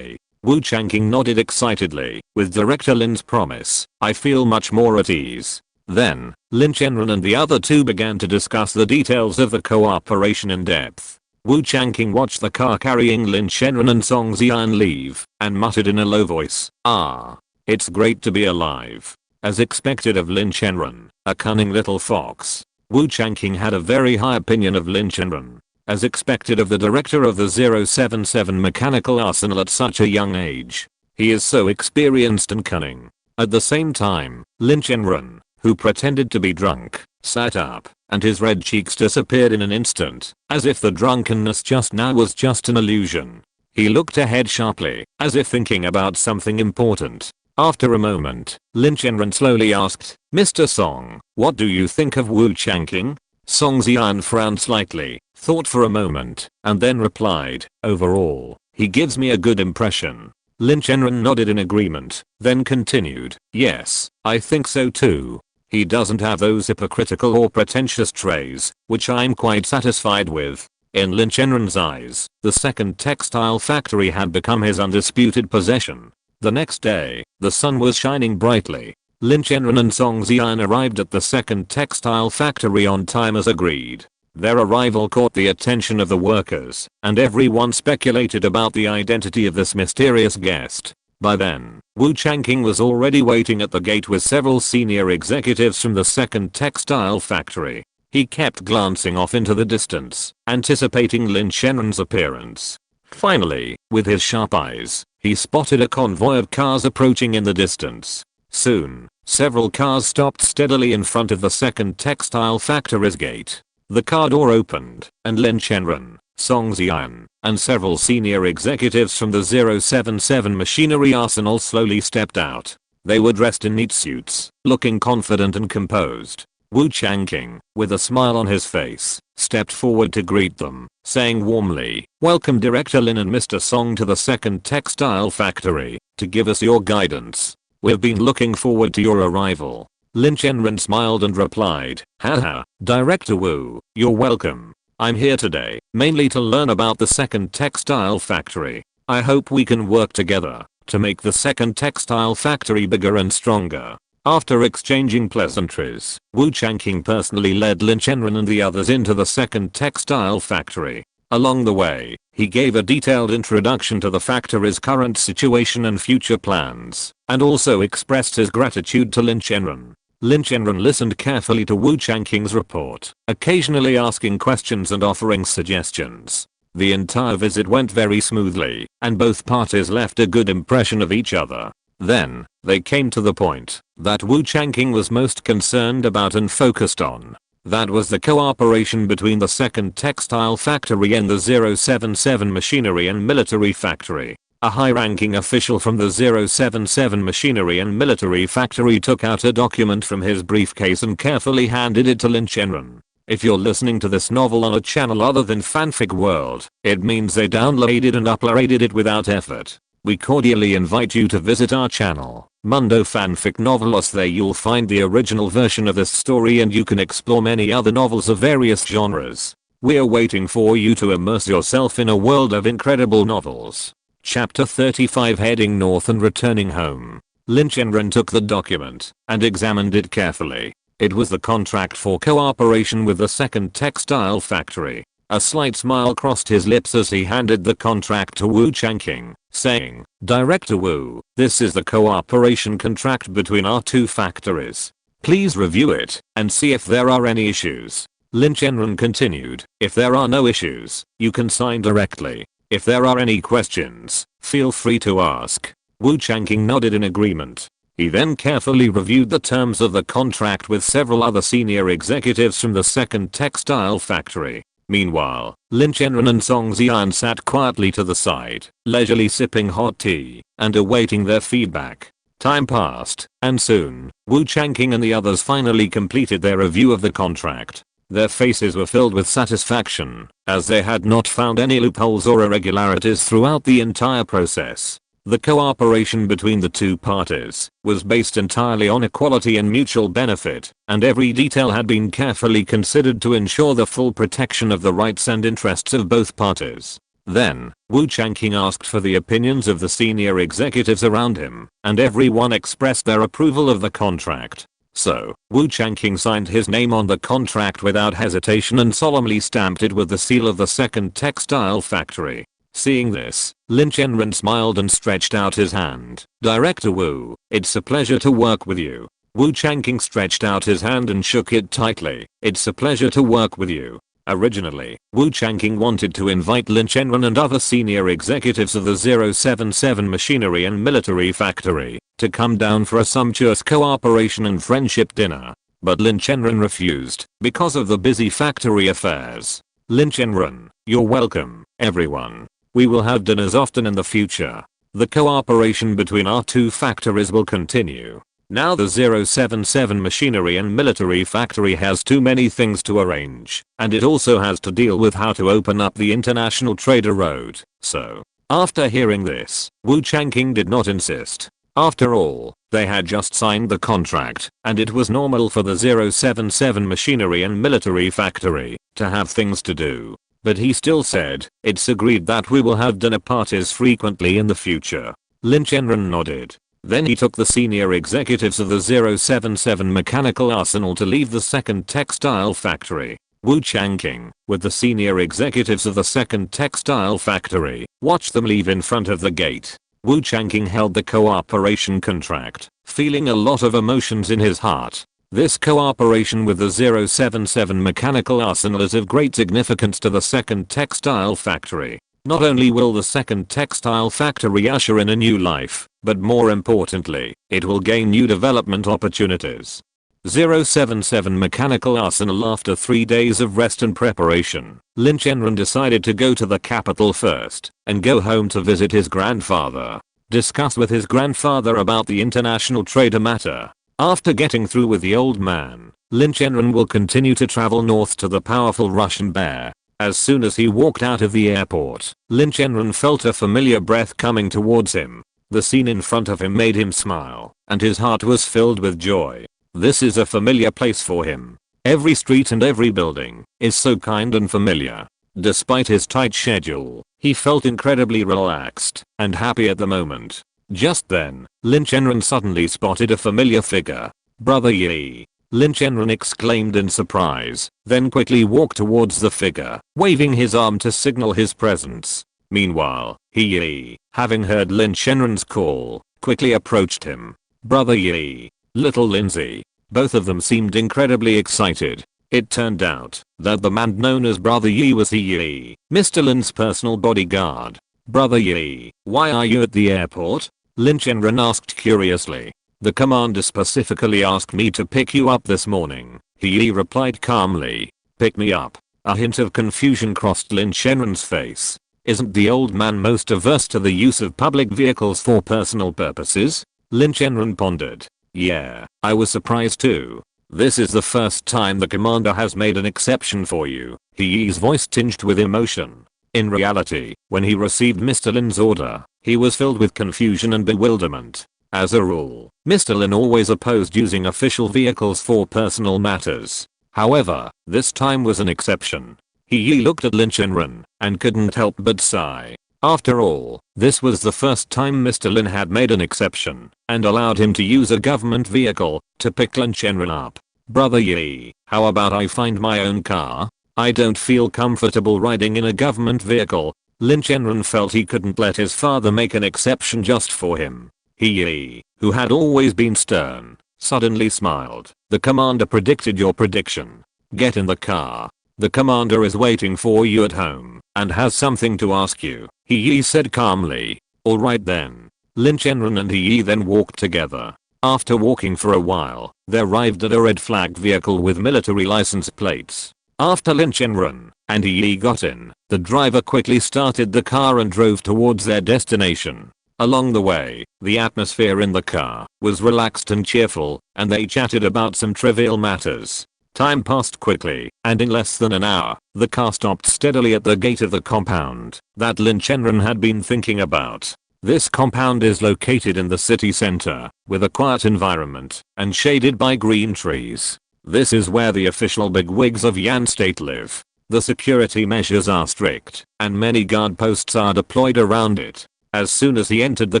Wu Changqing nodded excitedly. With Director Lin's promise, I feel much more at ease. Then, Lin Chenran and the other two began to discuss the details of the cooperation in depth. Wu Changqing watched the car carrying Lin Chenran and Song Xian leave and muttered in a low voice, "Ah. It's great to be alive." As expected of Lin Chenran, a cunning little fox, Wu Changqing had a very high opinion of Lin Chenran. As expected of the director of the 077 mechanical arsenal at such a young age. He is so experienced and cunning. At the same time, Lin Chenran, who pretended to be drunk, sat up, and his red cheeks disappeared in an instant, as if the drunkenness just now was just an illusion. He looked ahead sharply, as if thinking about something important. After a moment, Lin Chenran slowly asked, "Mr. Song, what do you think of Wu Changqing?" Song Xian frowned slightly, thought for a moment, and then replied, "Overall, he gives me a good impression." Lin Chenran nodded in agreement, then continued, "Yes, I think so too. He doesn't have those hypocritical or pretentious traits, which I'm quite satisfied with." In Lin Chenran's eyes, the second textile factory had become his undisputed possession. The next day, the sun was shining brightly. Lin Chenran and Song Xian arrived at the second textile factory on time as agreed. Their arrival caught the attention of the workers, and everyone speculated about the identity of this mysterious guest. By then, Wu Changqing was already waiting at the gate with several senior executives from the second textile factory. He kept glancing off into the distance, anticipating Lin Chenran's appearance. Finally, with his sharp eyes, he spotted a convoy of cars approaching in the distance. Soon, several cars stopped steadily in front of the second textile factory's gate. The car door opened, and Lin Chenran, Song Xian, and several senior executives from the 077 machinery arsenal slowly stepped out. They were dressed in neat suits, looking confident and composed. Wu Changqing, with a smile on his face, stepped forward to greet them, saying warmly, "Welcome Director Lin and Mr. Song to the second textile factory, to give us your guidance. We've been looking forward to your arrival." Lin Chenran smiled and replied, "Haha, Director Wu, you're welcome. I'm here today, mainly to learn about the second textile factory. I hope we can work together to make the second textile factory bigger and stronger." After exchanging pleasantries, Wu Changqing personally led Lin Chenran and the others into the second textile factory. Along the way, he gave a detailed introduction to the factory's current situation and future plans, and also expressed his gratitude to Lin Chenran. Lin Chenran listened carefully to Wu Changqing's report, occasionally asking questions and offering suggestions. The entire visit went very smoothly, and both parties left a good impression of each other. Then, they came to the point that Wu Changqing was most concerned about and focused on. That was the cooperation between the second textile factory and the 077 machinery and military factory. A high-ranking official from the 077 machinery and military factory took out a document from his briefcase and carefully handed it to Lin Chenran. If you're listening to this novel on a channel other than Fanfic World, it means they downloaded and uploaded it without effort. We cordially invite you to visit our channel, Mundo Fanfic Novelos. There you'll find the original version of this story and you can explore many other novels of various genres. We're waiting for you to immerse yourself in a world of incredible novels. Chapter 35 Heading North and Returning Home. Lin Chenran took the document and examined it carefully. It was the contract for cooperation with the second textile factory. A slight smile crossed his lips as he handed the contract to Wu Changqing, saying, "Director Wu, this is the cooperation contract between our two factories. Please review it and see if there are any issues." Lin Chenran continued, "If there are no issues, you can sign directly. If there are any questions, feel free to ask." Wu Changqing nodded in agreement. He then carefully reviewed the terms of the contract with several other senior executives from the second textile factory. Meanwhile, Lin Chenran and Song Xian sat quietly to the side, leisurely sipping hot tea and awaiting their feedback. Time passed, and soon, Wu Changqing and the others finally completed their review of the contract. Their faces were filled with satisfaction, as they had not found any loopholes or irregularities throughout the entire process. The cooperation between the two parties was based entirely on equality and mutual benefit, and every detail had been carefully considered to ensure the full protection of the rights and interests of both parties. Then, Wu Changqing asked for the opinions of the senior executives around him, and everyone expressed their approval of the contract. So, Wu Changqing signed his name on the contract without hesitation and solemnly stamped it with the seal of the second textile factory. Seeing this, Lin Chenran smiled and stretched out his hand. Director Wu, it's a pleasure to work with you. Wu Changqing stretched out his hand and shook it tightly. It's a pleasure to work with you. Originally, Wu Changqing wanted to invite Lin Chenran and other senior executives of the 077 Machinery and Military Factory to come down for a sumptuous cooperation and friendship dinner. But Lin Chenran refused because of the busy factory affairs. Lin Chenran, you're welcome, everyone. We will have dinners often in the future. The cooperation between our two factories will continue. Now the 077 Machinery and Military Factory has too many things to arrange, and it also has to deal with how to open up the International Trader Road. So, after hearing this, Wu Changqing did not insist. After all, they had just signed the contract, and it was normal for the 077 Machinery and Military Factory to have things to do. But he still said, it's agreed that we will have dinner parties frequently in the future. Lin Chenran nodded. Then he took the senior executives of the 077 Mechanical Arsenal to leave the second textile factory. Wu Changqing, with the senior executives of the second textile factory, watched them leave in front of the gate. Wu Changqing held the cooperation contract, feeling a lot of emotions in his heart. This cooperation with the 077 Mechanical Arsenal is of great significance to the second textile factory. Not only will the second textile factory usher in a new life, but more importantly, it will gain new development opportunities. 077 Mechanical Arsenal. After 3 days of rest and preparation, Lin Chenran decided to go to the capital first and go home to visit his grandfather. Discuss with his grandfather about the international trader matter. After getting through with the old man, Lin Chenran will continue to travel north to the powerful Russian bear. As soon as he walked out of the airport, Lin Chenran felt a familiar breath coming towards him. The scene in front of him made him smile, and his heart was filled with joy. This is a familiar place for him. Every street and every building is so kind and familiar. Despite his tight schedule, he felt incredibly relaxed and happy at the moment. Just then, Lin Chenran suddenly spotted a familiar figure. Brother Yi! Lin Chenran exclaimed in surprise, then quickly walked towards the figure, waving his arm to signal his presence. Meanwhile, Yi, having heard Lin Chenran's call, quickly approached him. Brother Yi, little Lindsay. Both of them seemed incredibly excited. It turned out that the man known as Brother Yi was Yi, Mr. Lin's personal bodyguard. Brother Yi, why are you at the airport? Lin Chenran asked curiously. The commander specifically asked me to pick you up this morning, Yi replied calmly. Pick me up? A hint of confusion crossed Lin Chenran's face. Isn't the old man most averse to the use of public vehicles for personal purposes? Lin Chenran pondered. Yeah, I was surprised too. This is the first time the commander has made an exception for you, Yi's voice tinged with emotion. In reality, when he received Mr. Lin's order, he was filled with confusion and bewilderment. As a rule, Mr. Lin always opposed using official vehicles for personal matters. However, this time was an exception. Yi looked at Lin Chenran and couldn't help but sigh. After all, this was the first time Mr. Lin had made an exception and allowed him to use a government vehicle to pick Lin Chenran up. Brother Yi, how about I find my own car? I don't feel comfortable riding in a government vehicle. Lin Chenran felt he couldn't let his father make an exception just for him. Yi, who had always been stern, suddenly smiled. The commander predicted your prediction. Get in the car. The commander is waiting for you at home and has something to ask you, Yi said calmly. Alright then. Lin Chenran and Yi then walked together. After walking for a while, they arrived at a red flagged vehicle with military license plates. After Lin Chenran and Yi got in, the driver quickly started the car and drove towards their destination. Along the way, the atmosphere in the car was relaxed and cheerful, and they chatted about some trivial matters. Time passed quickly, and in less than an hour, the car stopped steadily at the gate of the compound that Lin Chenran had been thinking about. This compound is located in the city center, with a quiet environment, and shaded by green trees. This is where the official bigwigs of Yan State live. The security measures are strict, and many guard posts are deployed around it. As soon as he entered the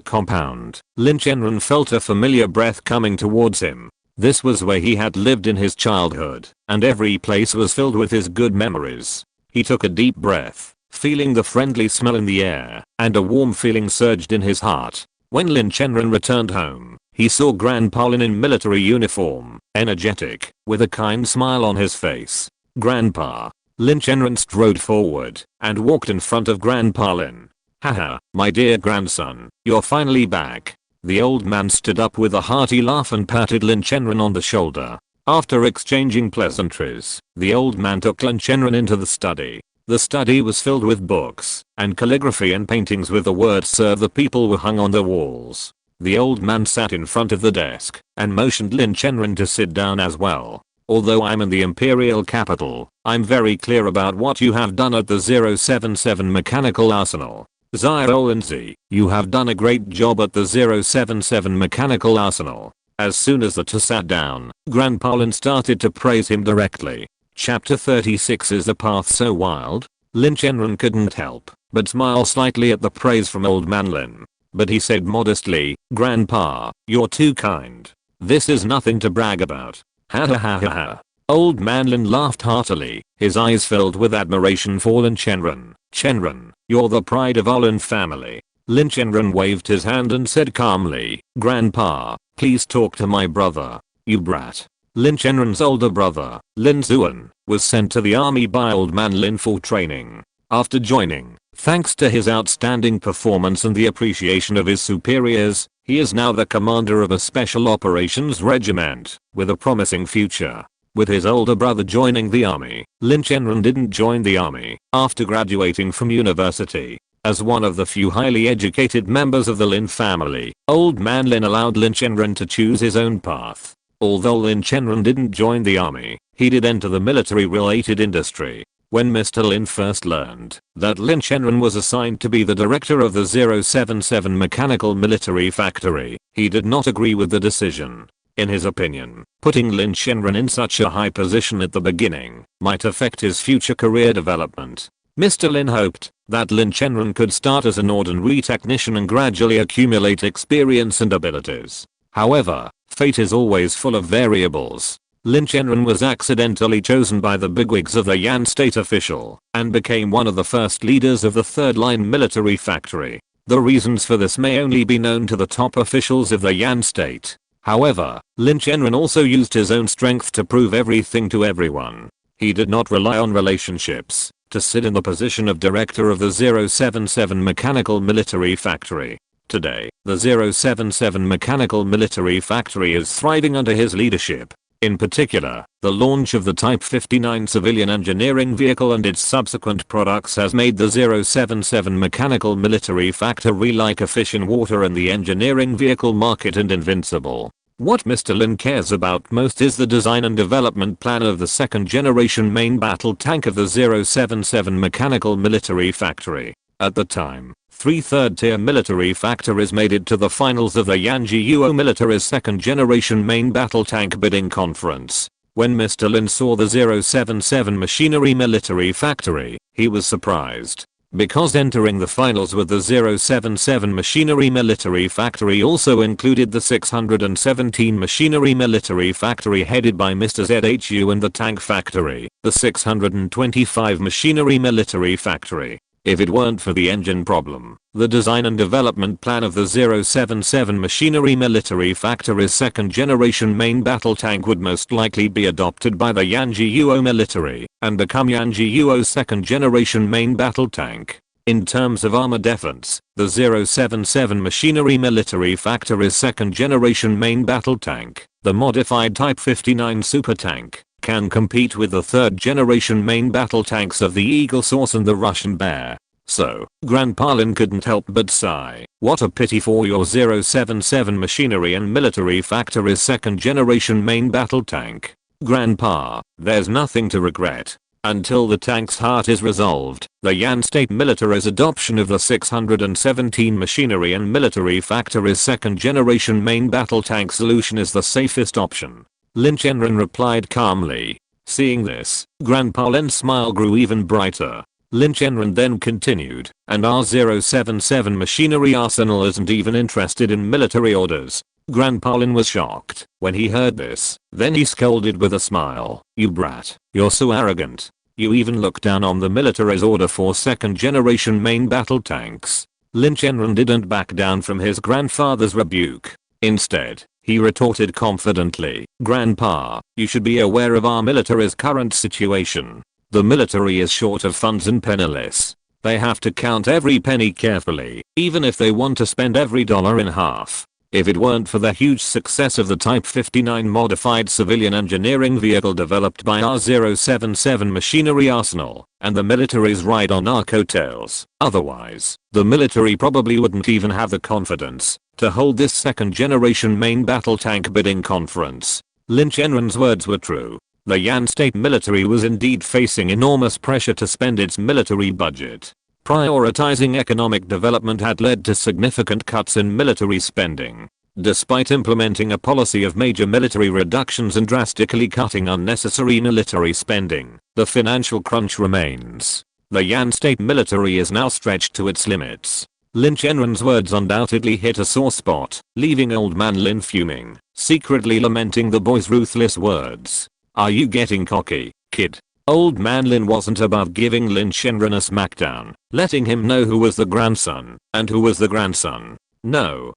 compound, Lin Chenran felt a familiar breath coming towards him. This was where he had lived in his childhood, and every place was filled with his good memories. He took a deep breath, feeling the friendly smell in the air, and a warm feeling surged in his heart. When Lin Chenran returned home, he saw Grandpa Lin in military uniform, energetic, with a kind smile on his face. "Grandpa." Lin Chenran strode forward and walked in front of Grandpa Lin. "Haha, my dear grandson, you're finally back." The old man stood up with a hearty laugh and patted Lin Chenran on the shoulder. After exchanging pleasantries, the old man took Lin Chenran into the study. The study was filled with books and calligraphy and paintings with the words "Serve the People" were hung on the walls. The old man sat in front of the desk and motioned Lin Chenran to sit down as well. "Although I'm in the Imperial capital, I'm very clear about what you have done at the 077 Mechanical Arsenal. Ziolinzi, you have done a great job at the 077 Mechanical Arsenal." As soon as the two sat down, Grandpa Lin started to praise him directly. Chapter 36 Is the path so wild? Lin Chenran couldn't help but smile slightly at the praise from old man Lin. But he said modestly, "Grandpa, you're too kind. This is nothing to brag about." Ha ha ha ha ha. Old man Lin laughed heartily, his eyes filled with admiration for Lin Chenran. "Chenran, you're the pride of our Lin family." Lin Chenran waved his hand and said calmly, "Grandpa, please talk to my brother." "You brat." Lin Chenran's older brother, Lin Zuan, was sent to the army by old man Lin for training. After joining, thanks to his outstanding performance and the appreciation of his superiors, he is now the commander of a special operations regiment with a promising future. With his older brother joining the army, Lin Chenran didn't join the army after graduating from university. As one of the few highly educated members of the Lin family, old man Lin allowed Lin Chenran to choose his own path. Although Lin Chenran didn't join the army, he did enter the military-related industry. When Mr. Lin first learned that Lin Chenran was assigned to be the director of the 077 Mechanical Military Factory, he did not agree with the decision. In his opinion, putting Lin Chenran in such a high position at the beginning might affect his future career development. Mr. Lin hoped that Lin Chenran could start as an ordinary technician and gradually accumulate experience and abilities. However, fate is always full of variables. Lin Chenran was accidentally chosen by the bigwigs of the Yan state official and became one of the first leaders of the third-line military factory. The reasons for this may only be known to the top officials of the Yan state. However, Lin Chenran also used his own strength to prove everything to everyone. He did not rely on relationships to sit in the position of director of the 077 Mechanical Military Factory. Today, the 077 Mechanical Military Factory is thriving under his leadership. In particular, the launch of the Type 59 civilian engineering vehicle and its subsequent products has made the 077 Mechanical Military Factory like a fish in water in the engineering vehicle market and invincible. What Mr. Lin cares about most is the design and development plan of the second generation main battle tank of the 077 Mechanical Military Factory. At the time, 3 third-tier military factories made it to the finals of the Yanjiuo Military's second generation main battle tank bidding conference. When Mr. Lin saw the 077 Machinery Military Factory, he was surprised. Because entering the finals with the 077 Machinery Military Factory also included the 617 Machinery Military Factory headed by Mr. ZHU and the Tank Factory, the 625 Machinery Military Factory. If it weren't for the engine problem, the design and development plan of the 077 Machinery Military Factory's second generation main battle tank would most likely be adopted by the Yanjiuo military and become Yanjiuo's second generation main battle tank. In terms of armor defense, the 077 Machinery Military Factory's second generation main battle tank, the modified Type 59 super tank, can compete with the third generation main battle tanks of the Eagle Source and the Russian Bear. So, Grandpa Lin couldn't help but sigh. What a pity for your 077 Machinery and Military Factory's second generation main battle tank. Grandpa, there's nothing to regret. Until the tank's heart is resolved, the Yan State military's adoption of the 617 Machinery and Military Factory's second generation main battle tank solution is the safest option. Lin Chenran replied calmly. Seeing this, Grandpa Lin's smile grew even brighter. Lin Chenran then continued, and our 077 Machinery Arsenal isn't even interested in military orders. Grandpa Lin was shocked when he heard this. Then he scolded with a smile. "You brat, you're so arrogant. You even look down on the military's order for second generation main battle tanks." Lin Chenran didn't back down from his grandfather's rebuke. Instead, he retorted confidently, "Grandpa, you should be aware of our military's current situation. The military is short of funds and penniless. They have to count every penny carefully, even if they want to spend every dollar in half. If it weren't for the huge success of the Type 59 modified civilian engineering vehicle developed by our 077 machinery arsenal, and the military's ride on our coattails, otherwise, the military probably wouldn't even have the confidence to hold this second generation main battle tank bidding conference." Lin Chenran's words were true. The Yan state military was indeed facing enormous pressure to spend its military budget. Prioritizing economic development had led to significant cuts in military spending. Despite implementing a policy of major military reductions and drastically cutting unnecessary military spending, the financial crunch remains. The Yan state military is now stretched to its limits. Lin Chenran's words undoubtedly hit a sore spot, leaving old man Lin fuming, secretly lamenting the boy's ruthless words. "Are you getting cocky, kid?" Old man Lin wasn't above giving Lin Chenran a smackdown, letting him know who was the grandson and who was the grandson. No,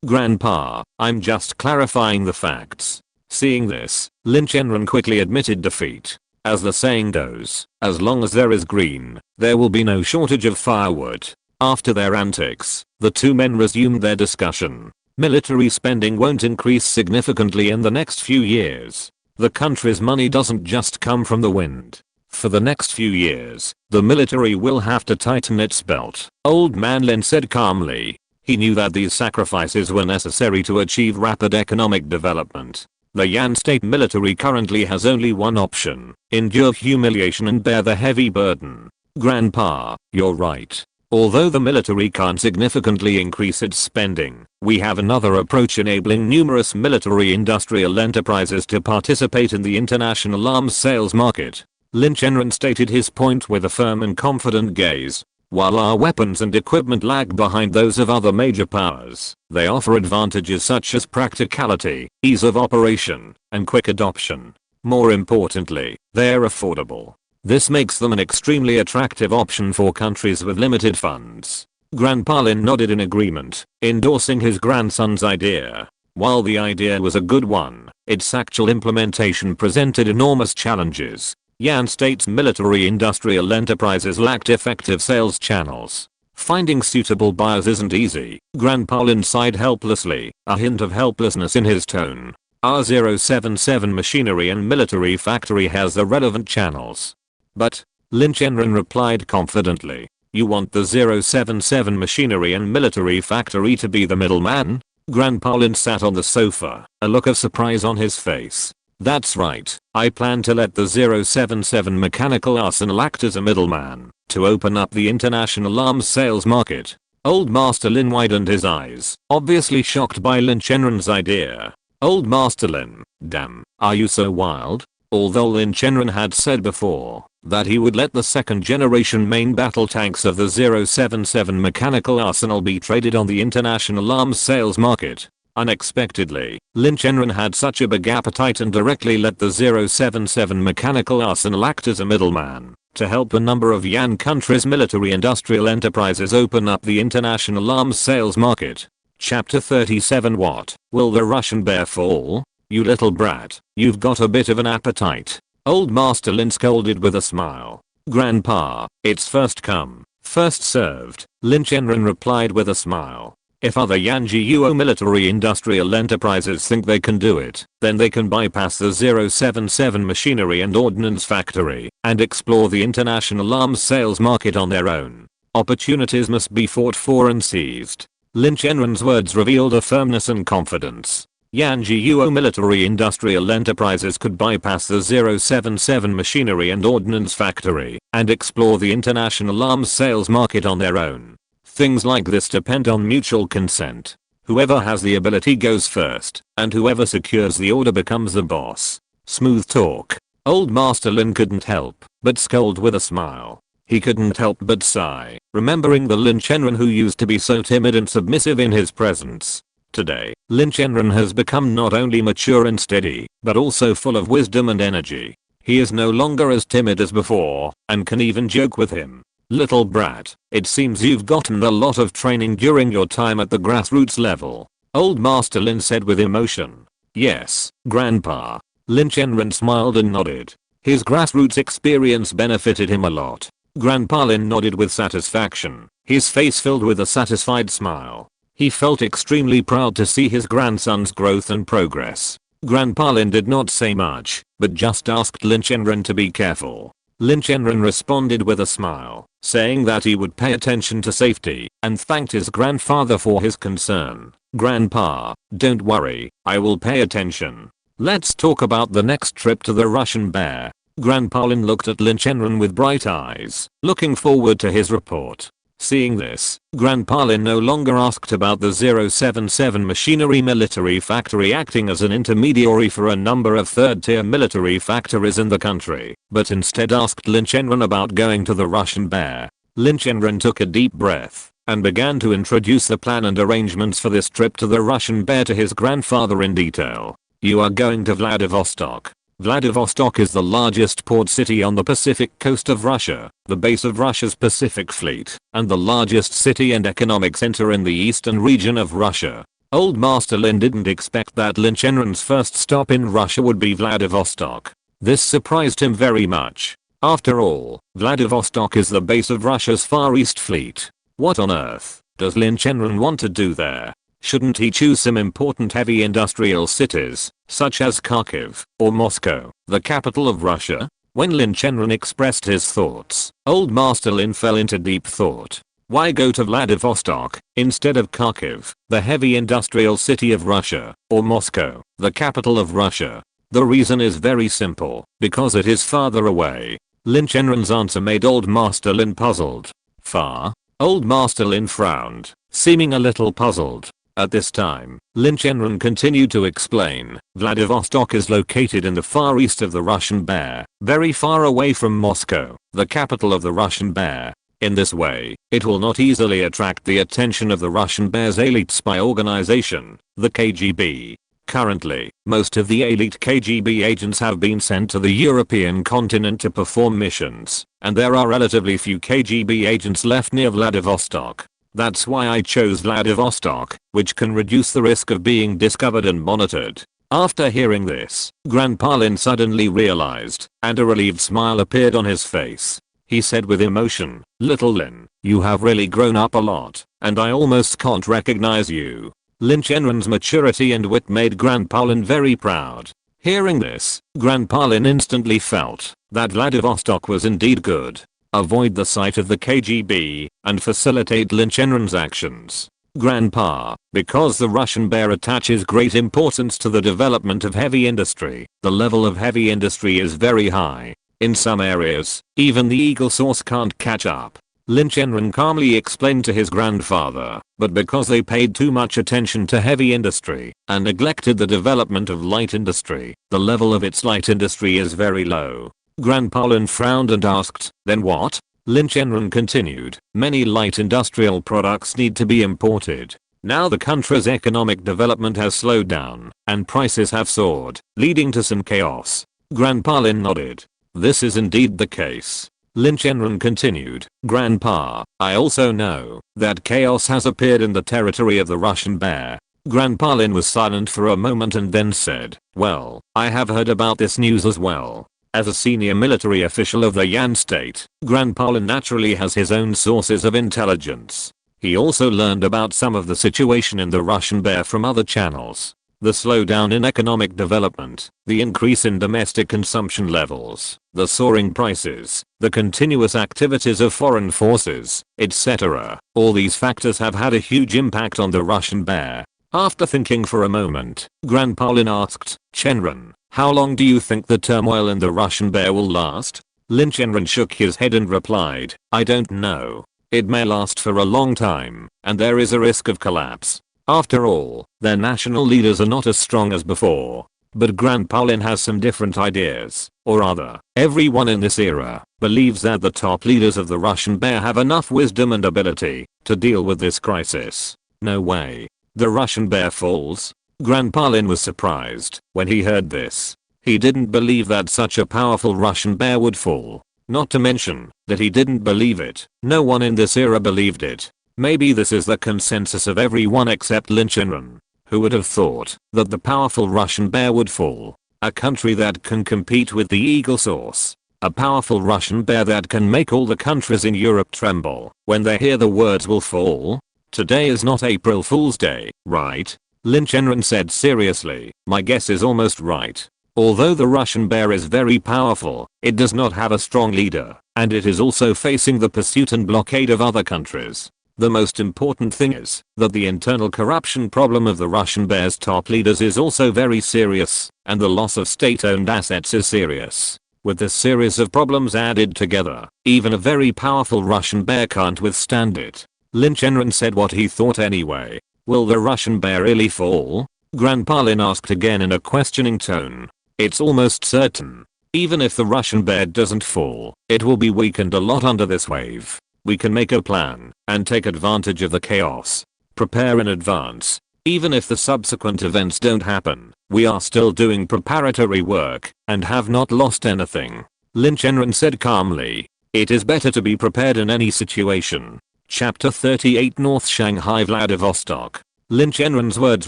Grandpa, I'm just clarifying the facts." Seeing this, Lin Chenran quickly admitted defeat. As the saying goes, as long as there is green, there will be no shortage of firewood. After their antics, the two men resumed their discussion. Military spending won't increase significantly in the next few years. The country's money doesn't just come from the wind. For the next few years, the military will have to tighten its belt, old man Lin said calmly. He knew that these sacrifices were necessary to achieve rapid economic development. The Yan state military currently has only one option: endure humiliation and bear the heavy burden. Grandpa, you're right. Although the military can't significantly increase its spending, we have another approach enabling numerous military industrial enterprises to participate in the international arms sales market. Lin Chenran stated his point with a firm and confident gaze. While our weapons and equipment lag behind those of other major powers, they offer advantages such as practicality, ease of operation, and quick adoption. More importantly, they are affordable. This makes them an extremely attractive option for countries with limited funds. Grandpa Lin nodded in agreement, endorsing his grandson's idea. While the idea was a good one, its actual implementation presented enormous challenges. Yan state's military industrial enterprises lacked effective sales channels. Finding suitable buyers isn't easy. Grandpa Lin sighed helplessly, a hint of helplessness in his tone. Our 077 machinery and military factory has the relevant channels. But, Lin Chenran replied confidently, you want the 077 machinery and military factory to be the middleman? Grandpa Lin sat on the sofa, a look of surprise on his face. That's right, I plan to let the 077 mechanical arsenal act as a middleman to open up the international arms sales market. Old Master Lin widened his eyes, obviously shocked by Lin Chenran's idea. Old Master Lin, damn, are you so wild? Although Lin Chenran had said before that he would let the second generation main battle tanks of the 077 mechanical arsenal be traded on the international arms sales market, unexpectedly, Lin Chenran had such a big appetite and directly let the 077 mechanical arsenal act as a middleman to help a number of Yan countries' military industrial enterprises open up the international arms sales market. Chapter 37. What? Will the Russian bear fall? You little brat, you've got a bit of an appetite. Old Master Lin scolded with a smile. Grandpa, it's first come, first served, Lin Chenran replied with a smile. If other Yanjiuo military industrial enterprises think they can do it, then they can bypass the 077 machinery and ordnance factory and explore the international arms sales market on their own. Opportunities must be fought for and seized. Lin Chenran's words revealed a firmness and confidence. Yanjiuo military industrial enterprises could bypass the 077 machinery and ordnance factory and explore the international arms sales market on their own. Things like this depend on mutual consent. Whoever has the ability goes first, and whoever secures the order becomes the boss. Smooth talk. Old Master Lin couldn't help but scold with a smile. He couldn't help but sigh, remembering the Lin Chenran who used to be so timid and submissive in his presence. Today, Lin Chenran has become not only mature and steady, but also full of wisdom and energy. He is no longer as timid as before, and can even joke with him. Little brat, it seems you've gotten a lot of training during your time at the grassroots level. Old Master Lin said with emotion. Yes, Grandpa. Lin Chenran smiled and nodded. His grassroots experience benefited him a lot. Grandpa Lin nodded with satisfaction, his face filled with a satisfied smile. He felt extremely proud to see his grandson's growth and progress. Grandpa Lin did not say much, but just asked Lin Chenran to be careful. Lin Chenran responded with a smile, saying that he would pay attention to safety, and thanked his grandfather for his concern. Grandpa, don't worry, I will pay attention. Let's talk about the next trip to the Russian bear. Grandpa Lin looked at Lin Chenran with bright eyes, looking forward to his report. Seeing this, Grandpa Lin no longer asked about the 077 machinery military factory acting as an intermediary for a number of third-tier military factories in the country, but instead asked Lin Chenran about going to the Russian bear. Lin Chenran took a deep breath and began to introduce the plan and arrangements for this trip to the Russian bear to his grandfather in detail. You are going to Vladivostok. Vladivostok is the largest port city on the Pacific coast of Russia, the base of Russia's Pacific Fleet, and the largest city and economic center in the eastern region of Russia. Old Master Lin didn't expect that Lin Chenran's first stop in Russia would be Vladivostok. This surprised him very much. After all, Vladivostok is the base of Russia's Far East Fleet. What on earth does Lin Chenran want to do there? Shouldn't he choose some important heavy industrial cities, such as Kharkiv or Moscow, the capital of Russia? When Lin Chenran expressed his thoughts, Old Master Lin fell into deep thought. Why go to Vladivostok instead of Kharkiv, the heavy industrial city of Russia, or Moscow, the capital of Russia? The reason is very simple, because it is farther away. Lin Chenran's answer made Old Master Lin puzzled. Far? Old Master Lin frowned, seeming a little puzzled. At this time, Lin Chenran continued to explain, Vladivostok is located in the far east of the Russian bear, very far away from Moscow, the capital of the Russian bear. In this way, it will not easily attract the attention of the Russian bear's elite spy organization, the KGB. Currently, most of the elite KGB agents have been sent to the European continent to perform missions, and there are relatively few KGB agents left near Vladivostok. That's why I chose Vladivostok, which can reduce the risk of being discovered and monitored. After hearing this, Grandpa Lin suddenly realized, and a relieved smile appeared on his face. He said with emotion, Little Lin, you have really grown up a lot, and I almost can't recognize you. Lin Chenran's maturity and wit made Grandpa Lin very proud. Hearing this, Grandpa Lin instantly felt that Vladivostok was indeed good. Avoid the sight of the KGB, and facilitate Lin Chenran's actions. Grandpa, because the Russian bear attaches great importance to the development of heavy industry, the level of heavy industry is very high. In some areas, even the Eagle Source can't catch up. Lin Chenran calmly explained to his grandfather, but because they paid too much attention to heavy industry, and neglected the development of light industry, the level of its light industry is very low. Grandpa Lin frowned and asked, then what? Lin Chenran continued, many light industrial products need to be imported. Now the country's economic development has slowed down, and prices have soared, leading to some chaos. Grandpa Lin nodded. This is indeed the case. Lin Chenran continued, Grandpa, I also know that chaos has appeared in the territory of the Russian bear. Grandpa Lin was silent for a moment and then said, well, I have heard about this news as well. As a senior military official of the Yan state, Grandpa Lin naturally has his own sources of intelligence. He also learned about some of the situation in the Russian bear from other channels. The slowdown in economic development, the increase in domestic consumption levels, the soaring prices, the continuous activities of foreign forces, etc. All these factors have had a huge impact on the Russian bear. After thinking for a moment, Grandpa Lin asked, Chenran, how long do you think the turmoil in the Russian bear will last? Lin Chenran shook his head and replied, I don't know. It may last for a long time, and there is a risk of collapse. After all, their national leaders are not as strong as before. But Grandpa Lin has some different ideas, or rather, everyone in this era believes that the top leaders of the Russian bear have enough wisdom and ability to deal with this crisis. No way. The Russian bear falls? Grandpa Lin was surprised when he heard this. He didn't believe that such a powerful Russian bear would fall. Not to mention that he didn't believe it. No one in this era believed it. Maybe this is the consensus of everyone except Lin Chenran. Who would have thought that the powerful Russian bear would fall? A country that can compete with the eagle source. A powerful Russian bear that can make all the countries in Europe tremble when they hear the words will fall? Today is not April Fool's Day, right? Lin Chenran said seriously. My guess is almost right. Although the Russian bear is very powerful, it does not have a strong leader, and it is also facing the pursuit and blockade of other countries. The most important thing is that the internal corruption problem of the Russian bear's top leaders is also very serious, and the loss of state-owned assets is serious. With this series of problems added together, even a very powerful Russian bear can't withstand it. Lin Chenran said what he thought anyway. Will the Russian bear really fall? Grandpa Lin asked again in a questioning tone. It's almost certain. Even if the Russian bear doesn't fall, it will be weakened a lot under this wave. We can make a plan and take advantage of the chaos. Prepare in advance. Even if the subsequent events don't happen, we are still doing preparatory work and have not lost anything. Lin Chenran said calmly. It is better to be prepared in any situation. Chapter 38 North Shanghai Vladivostok. Lin Chenran's words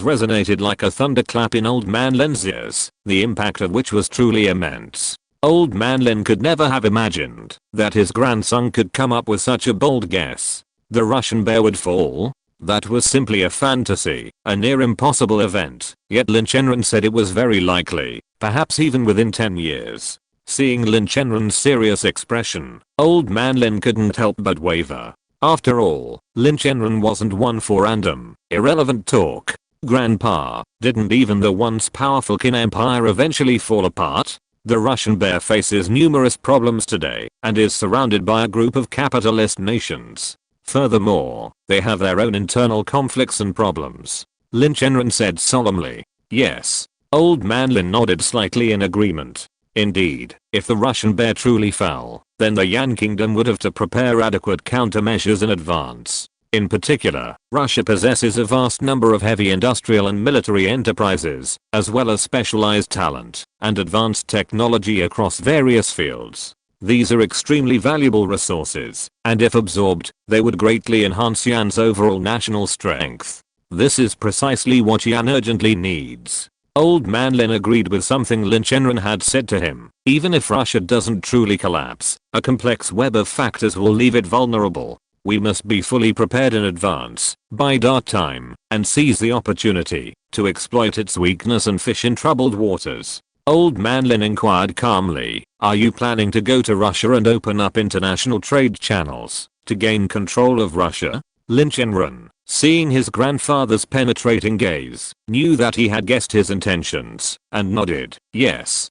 resonated like a thunderclap in Old Man Lin's ears, the impact of which was truly immense. Old Man Lin could never have imagined that his grandson could come up with such a bold guess. The Russian bear would fall? That was simply a fantasy, a near impossible event, yet Lin Chenran said it was very likely, perhaps even within 10 years. Seeing Lin Chenran's serious expression, Old Man Lin couldn't help but waver. After all, Lin Chenran wasn't one for random, irrelevant talk. Grandpa, didn't even the once powerful Qin Empire eventually fall apart? The Russian bear faces numerous problems today and is surrounded by a group of capitalist nations. Furthermore, they have their own internal conflicts and problems. Lin Chenran said solemnly. Yes. Old Man Lin nodded slightly in agreement. Indeed, if the Russian bear truly fell, then the Yan Kingdom would have to prepare adequate countermeasures in advance. In particular, Russia possesses a vast number of heavy industrial and military enterprises, as well as specialized talent and advanced technology across various fields. These are extremely valuable resources, and if absorbed, they would greatly enhance Yan's overall national strength. This is precisely what Yan urgently needs. Old Man Lin agreed with something Lin Chenran had said to him. Even if Russia doesn't truly collapse, a complex web of factors will leave it vulnerable. We must be fully prepared in advance, bide our time, and seize the opportunity to exploit its weakness and fish in troubled waters. Old Man Lin inquired calmly, are you planning to go to Russia and open up international trade channels to gain control of Russia? Lin Chenran, seeing his grandfather's penetrating gaze, knew that he had guessed his intentions, and nodded. Yes,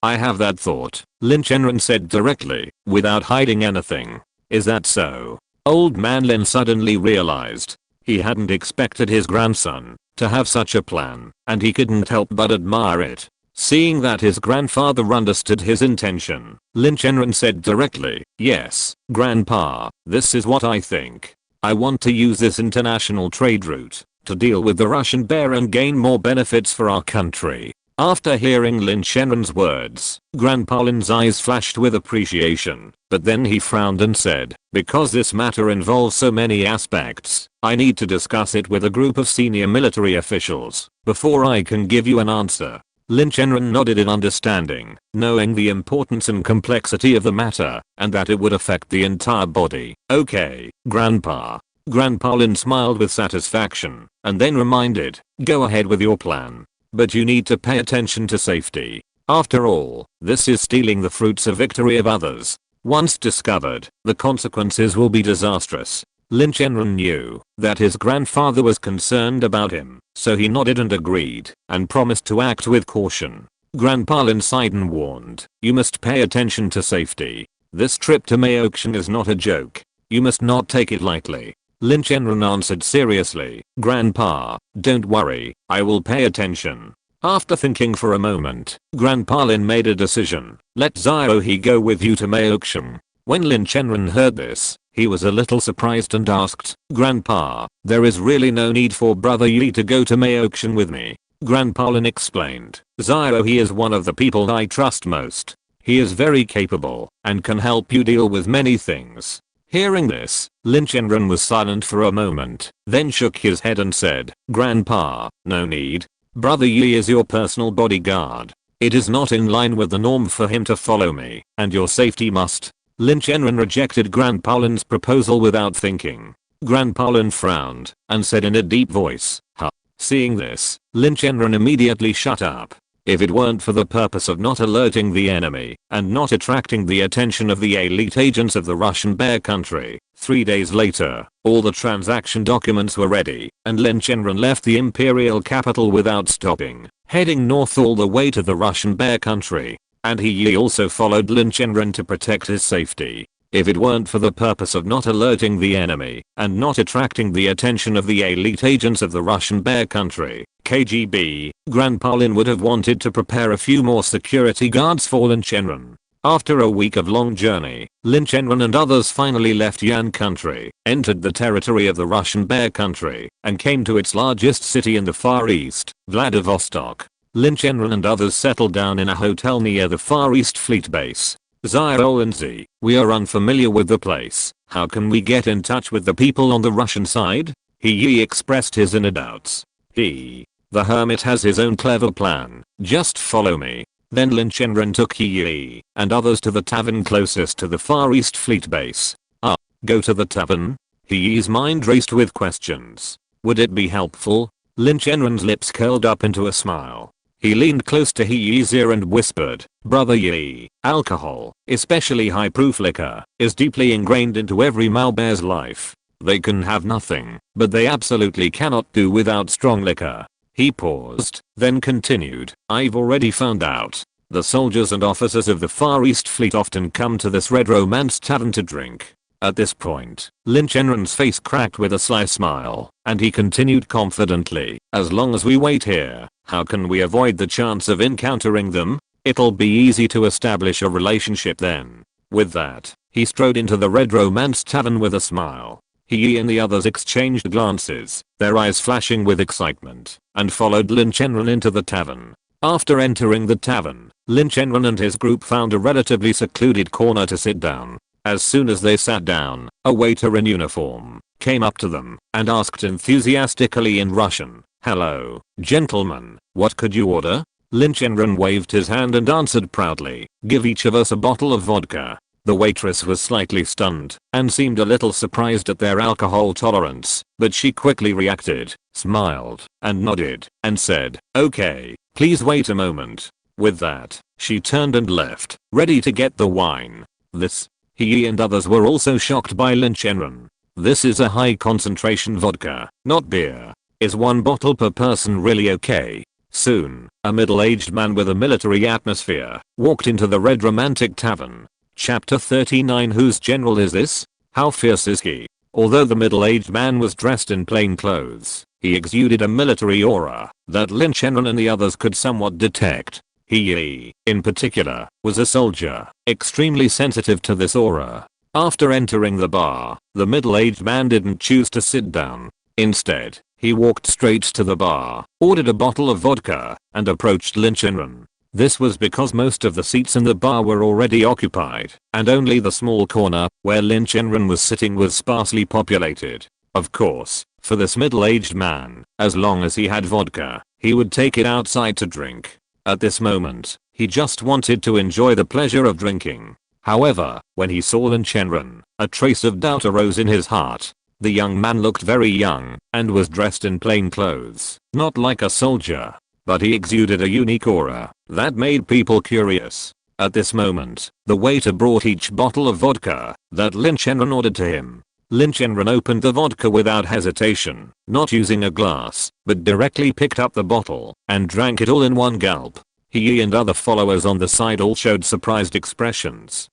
I have that thought, Lin Chenran said directly, without hiding anything. Is that so? Old Man Lin suddenly realized. He hadn't expected his grandson to have such a plan, and he couldn't help but admire it. Seeing that his grandfather understood his intention, Lin Chenran said directly, yes, Grandpa, this is what I think. I want to use this international trade route to deal with the Russian bear and gain more benefits for our country. After hearing Lin Chenran's words, Grandpa Lin's eyes flashed with appreciation, but then he frowned and said, because this matter involves so many aspects, I need to discuss it with a group of senior military officials before I can give you an answer. Lin Chenran nodded in understanding, knowing the importance and complexity of the matter, and that it would affect the entire body. Okay, Grandpa. Grandpa Lin smiled with satisfaction, and then reminded, go ahead with your plan. But you need to pay attention to safety. After all, this is stealing the fruits of victory of others. Once discovered, the consequences will be disastrous. Lin Chenran knew that his grandfather was concerned about him, so he nodded and agreed, and promised to act with caution. Grandpa Lin sighed and warned, you must pay attention to safety. This trip to Maokshan is not a joke. You must not take it lightly. Lin Chenran answered seriously, Grandpa, don't worry, I will pay attention. After thinking for a moment, Grandpa Lin made a decision. Let Xiaohe go with you to Maokshan. When Lin Chenran heard this, He was a little surprised and asked, "Grandpa, there is really no need for Brother Yi to go to May auction with me." Grandpa Lin explained, "Zio, he is one of the people I trust most. He is very capable and can help you deal with many things." Hearing this, Lin Chenran was silent for a moment, then shook his head and said, "Grandpa, no need. Brother Yi is your personal bodyguard. It is not in line with the norm for him to follow me, and your safety must." Lin Chenran rejected Grandpa Lin's proposal without thinking. Grandpa Lin frowned and said in a deep voice, "Huh." Seeing this, Lin Chenran immediately shut up. If it weren't for the purpose of not alerting the enemy and not attracting the attention of the elite agents of the Russian Bear Country, 3 days later, all the transaction documents were ready, and Lin Chenran left the imperial capital without stopping, heading north all the way to the Russian Bear Country. And he also followed Lin Chenran to protect his safety. If it weren't for the purpose of not alerting the enemy and not attracting the attention of the elite agents of the Russian Bear Country, KGB, Grandpa Lin would have wanted to prepare a few more security guards for Lin Chenran. After a week of long journey, Lin Chenran and others finally left Yan Country, entered the territory of the Russian Bear Country, and came to its largest city in the Far East, Vladivostok. Lin Chenran and others settled down in a hotel near the Far East Fleet Base. Zio and Z, we are unfamiliar with the place. How can we get in touch with the people on the Russian side? He expressed his inner doubts. The hermit has his own clever plan. Just follow me. Then Lin Chenran took He and others to the tavern closest to the Far East Fleet Base. Go to the tavern? He's mind raced with questions. Would it be helpful? Lin Chenran's lips curled up into a smile. He leaned close to He's ear and whispered, "Brother Yi, alcohol, especially high-proof liquor, is deeply ingrained into every Malbear's life. They can have nothing, but they absolutely cannot do without strong liquor." He paused, then continued, "I've already found out. The soldiers and officers of the Far East Fleet often come to this Red Romance Tavern to drink." At this point, Lin Chenran's face cracked with a sly smile, and he continued confidently, "As long as we wait here, how can we avoid the chance of encountering them? It'll be easy to establish a relationship then." With that, he strode into the Red Romance Tavern with a smile. He and the others exchanged glances, their eyes flashing with excitement, and followed Lin Chenran into the tavern. After entering the tavern, Lin Chenran and his group found a relatively secluded corner to sit down. As soon as they sat down, a waiter in uniform came up to them and asked enthusiastically in Russian, "Hello, gentlemen, what could you order?" Lin Chenran waved his hand and answered proudly, "Give each of us a bottle of vodka." The waitress was slightly stunned and seemed a little surprised at their alcohol tolerance, but she quickly reacted, smiled, and nodded, and said, "Okay, please wait a moment." With that, she turned and left, ready to get the wine. He and others were also shocked by Lin Chenran. "This is a high concentration vodka, not beer. Is one bottle per person really okay?" Soon, a middle-aged man with a military atmosphere walked into the Red Romantic Tavern. Chapter 39. Whose general is this? How fierce is he? Although the middle-aged man was dressed in plain clothes, he exuded a military aura that Lin Chenran and the others could somewhat detect. He, in particular, was a soldier, extremely sensitive to this aura. After entering the bar, the middle-aged man didn't choose to sit down. Instead, he walked straight to the bar, ordered a bottle of vodka, and approached Lin Chenran. This was because most of the seats in the bar were already occupied, and only the small corner where Lin Chenran was sitting was sparsely populated. Of course, for this middle-aged man, as long as he had vodka, he would take it outside to drink. At this moment, he just wanted to enjoy the pleasure of drinking. However, when he saw Lin Chenran, a trace of doubt arose in his heart. The young man looked very young and was dressed in plain clothes, not like a soldier, but he exuded a unique aura that made people curious. At this moment, the waiter brought each bottle of vodka that Lin Chenran ordered to him. Lin Chenran opened the vodka without hesitation, not using a glass, but directly picked up the bottle and drank it all in one gulp. He and other followers on the side all showed surprised expressions.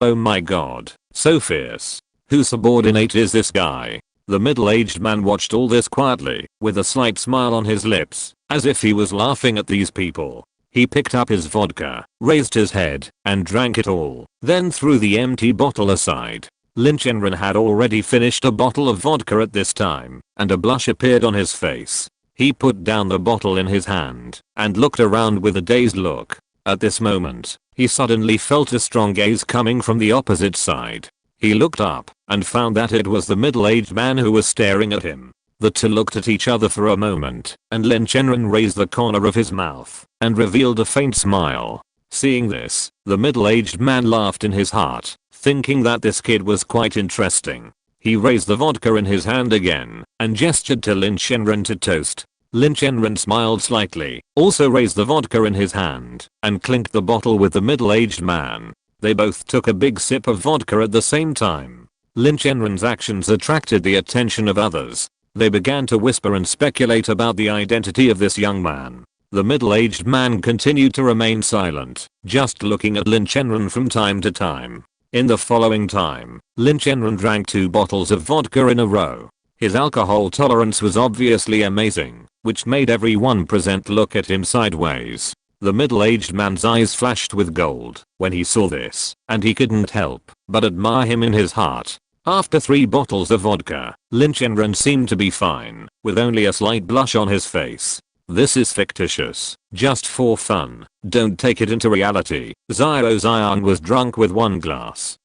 Oh my god, so fierce. Whose subordinate is this guy? The middle-aged man watched all this quietly, with a slight smile on his lips, as if he was laughing at these people. He picked up his vodka, raised his head, and drank it all, then threw the empty bottle aside. Lin Chenran had already finished a bottle of vodka at this time, and a blush appeared on his face. He put down the bottle in his hand and looked around with a dazed look. At this moment, he suddenly felt a strong gaze coming from the opposite side. He looked up and found that it was the middle-aged man who was staring at him. The two looked at each other for a moment, and Lin Chenran raised the corner of his mouth and revealed a faint smile. Seeing this, the middle-aged man laughed in his heart, thinking that this kid was quite interesting. He raised the vodka in his hand again and gestured to Lin Chenran to toast. Lin Chenran smiled slightly, also raised the vodka in his hand and clinked the bottle with the middle-aged man. They both took a big sip of vodka at the same time. Lin Chenran's actions attracted the attention of others. They began to whisper and speculate about the identity of this young man. The middle-aged man continued to remain silent, just looking at Lin Chenran from time to time. In the following time, Lin Chenran drank 2 bottles of vodka in a row. His alcohol tolerance was obviously amazing, which made everyone present look at him sideways. The middle-aged man's eyes flashed with gold when he saw this, and he couldn't help but admire him in his heart. After 3 bottles of vodka, Lin Chenran seemed to be fine, with only a slight blush on his face. This is fictitious, just for fun, don't take it into reality. Zion was drunk with 1 glass.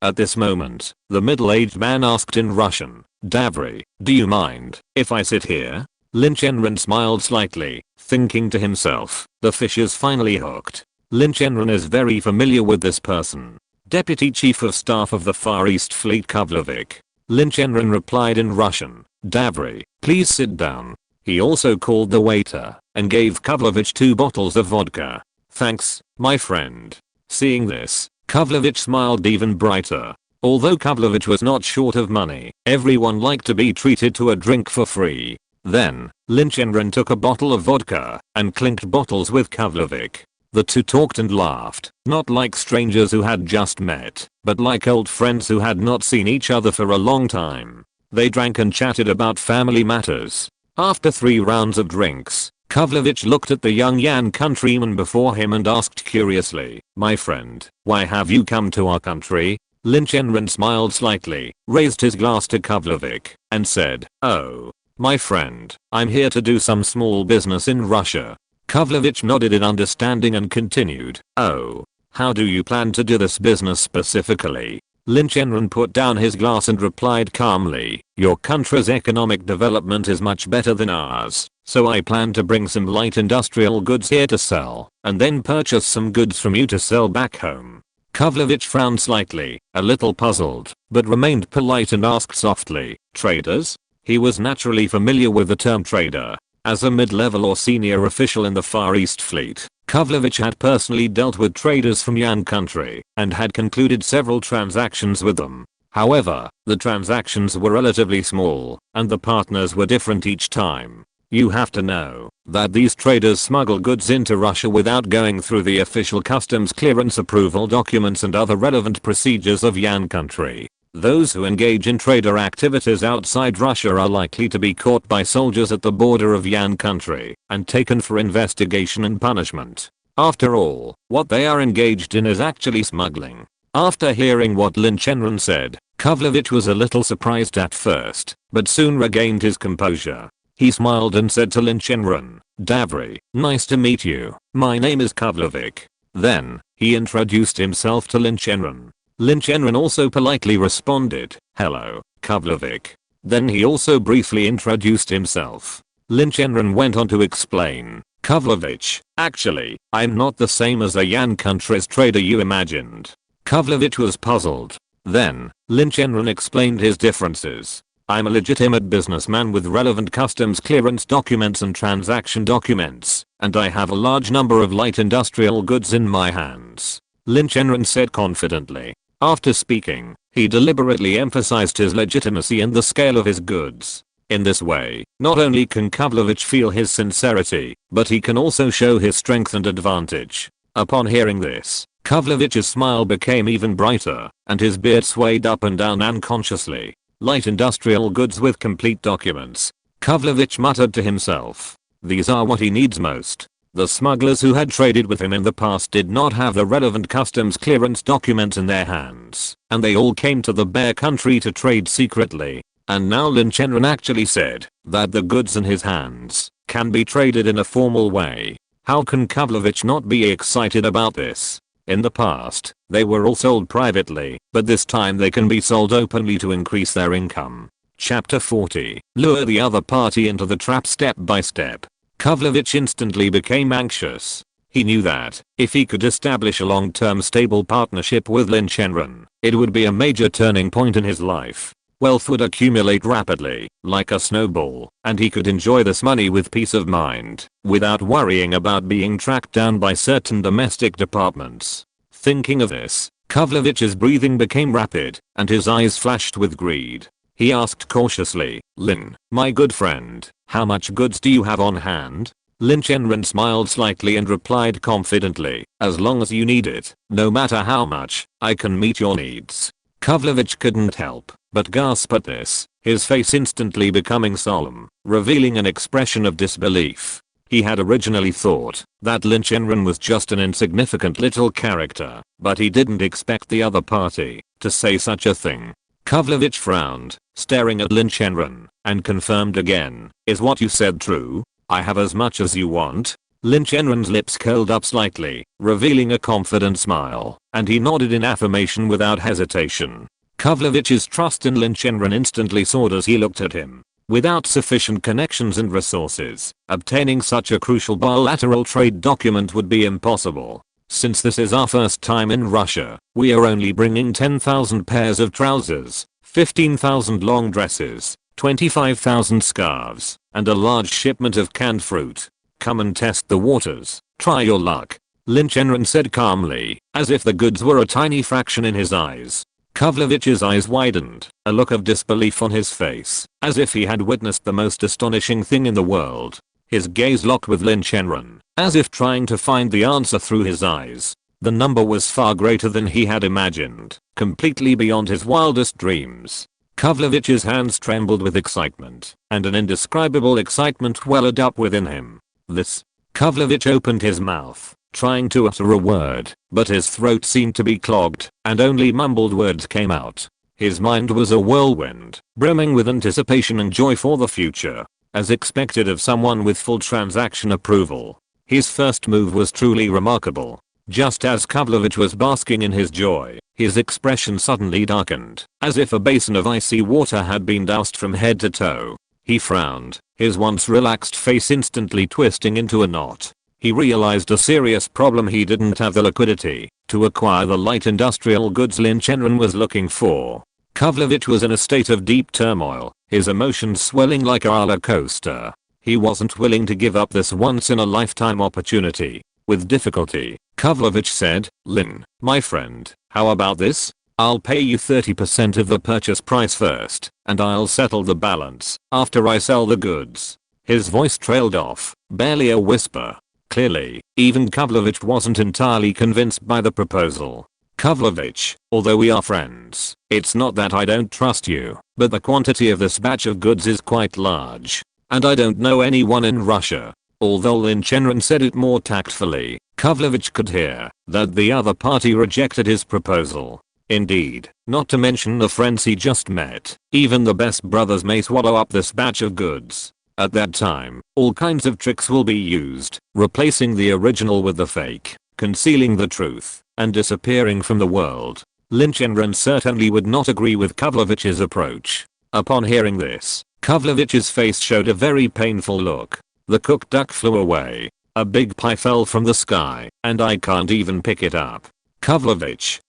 At this moment, the middle-aged man asked in Russian, "Davry, do you mind if I sit here?" Lin Chenran smiled slightly, thinking to himself, the fish is finally hooked. Lin Chenran is very familiar with this person. Deputy Chief of Staff of the Far East Fleet Kavlovik. Lin Chenran replied in Russian, "Davry, please sit down." He also called the waiter and gave Kavlovich 2 bottles of vodka. "Thanks, my friend." Seeing this, Kavlovich smiled even brighter. Although Kavlovich was not short of money, everyone liked to be treated to a drink for free. Then, Lin Chenran took a bottle of vodka and clinked bottles with Kavlovich. The two talked and laughed, not like strangers who had just met, but like old friends who had not seen each other for a long time. They drank and chatted about family matters. After 3 rounds of drinks, Kavlovich looked at the young Yan countryman before him and asked curiously, "My friend, why have you come to our country?" Lin Chenran smiled slightly, raised his glass to Kavlovich, and said, "Oh, my friend, I'm here to do some small business in Russia." Kavlovich nodded in understanding and continued, "Oh, how do you plan to do this business specifically?" Lin Chenran put down his glass and replied calmly, "Your country's economic development is much better than ours, so I plan to bring some light industrial goods here to sell, and then purchase some goods from you to sell back home." Kavlovich frowned slightly, a little puzzled, but remained polite and asked softly, "Traders?" He was naturally familiar with the term trader. As a mid-level or senior official in the Far East Fleet, Kavlovich had personally dealt with traders from Yan country and had concluded several transactions with them. However, the transactions were relatively small and the partners were different each time. You have to know that these traders smuggle goods into Russia without going through the official customs clearance approval documents and other relevant procedures of Yan country. Those who engage in trader activities outside Russia are likely to be caught by soldiers at the border of Yan country and taken for investigation and punishment. After all, what they are engaged in is actually smuggling. After hearing what Lin Chenran said, Kavlovich was a little surprised at first, but soon regained his composure. He smiled and said to Lin Chenran, "Davry, nice to meet you. My name is Kavlovich." Then, he introduced himself to Lin Chenran. Lin Chenran also politely responded, "Hello, Kavlovich." Then he also briefly introduced himself. Lin Chenran went on to explain, "Kavlovich, actually, I'm not the same as a Yan country's trader you imagined." Kavlovich was puzzled. Then, Lin Chenran explained his differences. "I'm a legitimate businessman with relevant customs clearance documents and transaction documents, and I have a large number of light industrial goods in my hands," Lin Chenran said confidently. After speaking, he deliberately emphasized his legitimacy and the scale of his goods. In this way, not only can Kavlovich feel his sincerity, but he can also show his strength and advantage. Upon hearing this, Kavlovich's smile became even brighter, and his beard swayed up and down unconsciously. Light industrial goods with complete documents. Kavlovich muttered to himself. These are what he needs most. The smugglers who had traded with him in the past did not have the relevant customs clearance documents in their hands, and they all came to the Bear Country to trade secretly. And now Lin Chenran actually said that the goods in his hands can be traded in a formal way. How can Kavlovich not be excited about this? In the past, they were all sold privately, but this time they can be sold openly to increase their income. Chapter 40. Lure the other party into the trap step by step. Kavlovich instantly became anxious. He knew that if he could establish a long-term stable partnership with Lin Chenran, it would be a major turning point in his life. Wealth would accumulate rapidly, like a snowball, and he could enjoy this money with peace of mind, without worrying about being tracked down by certain domestic departments. Thinking of this, Kavlovich's breathing became rapid, and his eyes flashed with greed. He asked cautiously, "Lin, my good friend, how much goods do you have on hand?" Lin Chenran smiled slightly and replied confidently, "As long as you need it, no matter how much, I can meet your needs." Kavlovich couldn't help but gasp at this, his face instantly becoming solemn, revealing an expression of disbelief. He had originally thought that Lin Chenran was just an insignificant little character, but he didn't expect the other party to say such a thing. Kavlovich frowned, staring at Lin Chenran, and confirmed again, "Is what you said true? I have as much as you want?" Lin Chenran's lips curled up slightly, revealing a confident smile, and he nodded in affirmation without hesitation. Kavlovich's trust in Lin Chenran instantly soared as he looked at him. Without sufficient connections and resources, obtaining such a crucial bilateral trade document would be impossible. "Since this is our first time in Russia, we are only bringing 10,000 pairs of trousers, 15,000 long dresses, 25,000 scarves, and a large shipment of canned fruit. Come and test the waters, try your luck," Lin Chenran said calmly, as if the goods were a tiny fraction in his eyes. Kavlovich's eyes widened, a look of disbelief on his face, as if he had witnessed the most astonishing thing in the world. His gaze locked with Lin Chenran, as if trying to find the answer through his eyes. The number was far greater than he had imagined, completely beyond his wildest dreams. Kavlovich's hands trembled with excitement, and an indescribable excitement welled up within him. "This." Kavlovich opened his mouth, trying to utter a word, but his throat seemed to be clogged, and only mumbled words came out. His mind was a whirlwind, brimming with anticipation and joy for the future, as expected of someone with full transaction approval. His first move was truly remarkable. Just as Kavlovich was basking in his joy, his expression suddenly darkened, as if a basin of icy water had been doused from head to toe. He frowned, his once relaxed face instantly twisting into a knot. He realized a serious problem: he didn't have the liquidity to acquire the light industrial goods Lin Chenran was looking for. Kavlovich was in a state of deep turmoil, his emotions swelling like a roller coaster. He wasn't willing to give up this once-in-a-lifetime opportunity. With difficulty, Kavlovich said, "Lin, my friend, how about this? I'll pay you 30% of the purchase price first, and I'll settle the balance after I sell the goods." His voice trailed off, barely a whisper. Clearly, even Kavlovich wasn't entirely convinced by the proposal. "Kavlovich, although we are friends, it's not that I don't trust you, but the quantity of this batch of goods is quite large, and I don't know anyone in Russia." Although Lin Chenran said it more tactfully, Kavlovich could hear that the other party rejected his proposal. Indeed, not to mention the friends he just met, even the best brothers may swallow up this batch of goods. At that time, all kinds of tricks will be used, replacing the original with the fake, concealing the truth, and disappearing from the world. Lin Chenran certainly would not agree with Kavlovich's approach. Upon hearing this, Kavlovich's face showed a very painful look. The cooked duck flew away. A big pie fell from the sky, and I can't even pick it up. Kavlovich,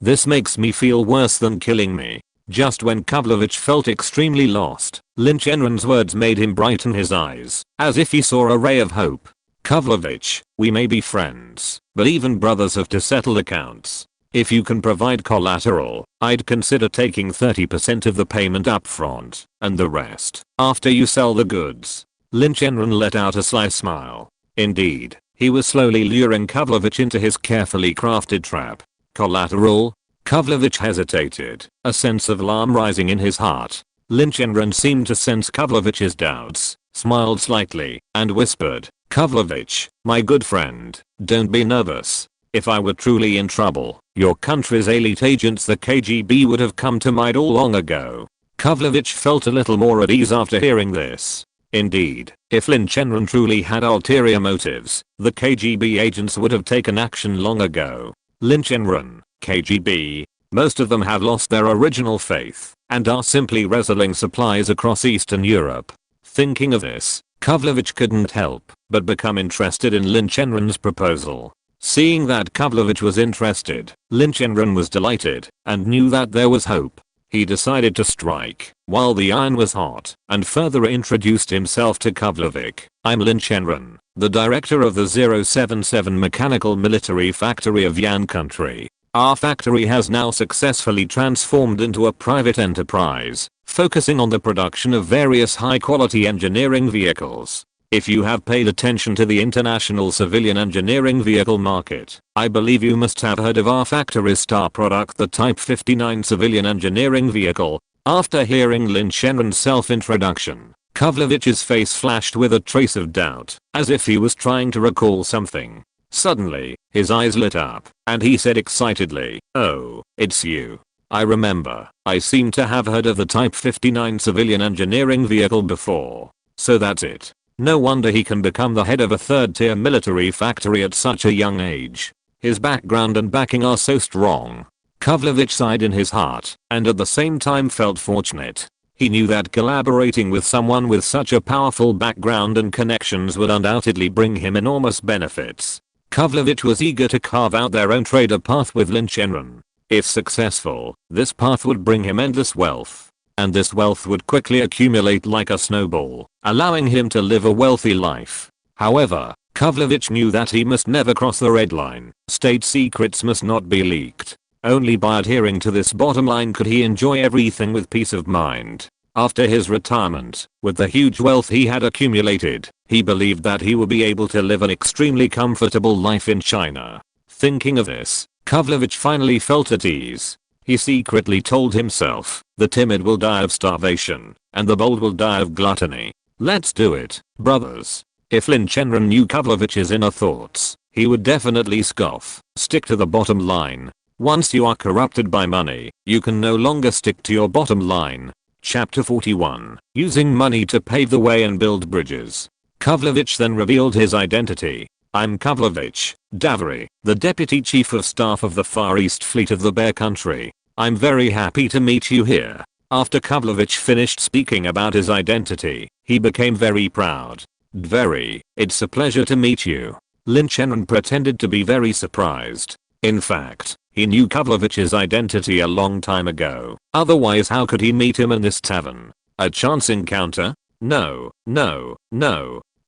this makes me feel worse than killing me. Just when Kavlovich felt extremely lost, Lin Chenran's words made him brighten his eyes, as if he saw a ray of hope. "Kavlovich, we may be friends, but even brothers have to settle accounts. If you can provide collateral, I'd consider taking 30% of the payment up front, and the rest after you sell the goods." Lin Chenran let out a sly smile. Indeed, he was slowly luring Kavlovich into his carefully crafted trap. "Collateral?" Kavlovich hesitated, a sense of alarm rising in his heart. Lin Chenran seemed to sense Kavlovich's doubts, smiled slightly, and whispered, Kavlovich, my good friend, don't be nervous. If I were truly in trouble, your country's elite agents the KGB would have come to mind all long ago. Kavlovich felt a little more at ease after hearing this. Indeed, if Lin Chenran truly had ulterior motives, the KGB agents would have taken action long ago. Lin Chenran, KGB, most of them have lost their original faith and are simply reselling supplies across Eastern Europe. Thinking of this, Kavlovich couldn't help but become interested in Lin Chenran's proposal. Seeing that Kavlovich was interested, Lin Chenran was delighted and knew that there was hope. He decided to strike while the iron was hot and further introduced himself to Kavlovich. I'm Lin Chenran, the director of the 077 Mechanical Military Factory of Yan Country. Our factory has now successfully transformed into a private enterprise, focusing on the production of various high-quality engineering vehicles. If you have paid attention to the international civilian engineering vehicle market, I believe you must have heard of our factory's star product, the Type 59 civilian engineering vehicle. After hearing Lin Chenran's self-introduction, Kavlovich's face flashed with a trace of doubt, as if he was trying to recall something. Suddenly, his eyes lit up, and he said excitedly, "Oh, it's you. I remember. I seem to have heard of the Type 59 civilian engineering vehicle before. So that's it. No wonder he can become the head of a third-tier military factory at such a young age. His background and backing are so strong." Kavlovich sighed in his heart, and at the same time felt fortunate. He knew that collaborating with someone with such a powerful background and connections would undoubtedly bring him enormous benefits. Kavlovich was eager to carve out their own trader path with Lin Chenran. If successful, this path would bring him endless wealth. And this wealth would quickly accumulate like a snowball, allowing him to live a wealthy life. However, Kavlovich knew that he must never cross the red line. State secrets must not be leaked. Only by adhering to this bottom line could he enjoy everything with peace of mind. After his retirement, with the huge wealth he had accumulated, he believed that he would be able to live an extremely comfortable life in China. Thinking of this, Kavlovich finally felt at ease. He secretly told himself, the timid will die of starvation, and the bold will die of gluttony. Let's do it, brothers. If Lin Chenran knew Kavlovich's inner thoughts, he would definitely scoff. Stick to the bottom line. Once you are corrupted by money, you can no longer stick to your bottom line. Chapter 41. Using money to pave the way and build bridges. Kavlovich then revealed his identity. I'm Kavlovich Davary, the Deputy Chief of Staff of the Far East Fleet of the Bear Country. I'm very happy to meet you here. After Kavlovich finished speaking about his identity, he became very proud. Davary, it's a pleasure to meet you. Lin Chenran pretended to be very surprised. In fact, he knew Kavlovich's identity a long time ago. Otherwise how could he meet him in this tavern? A chance encounter? No.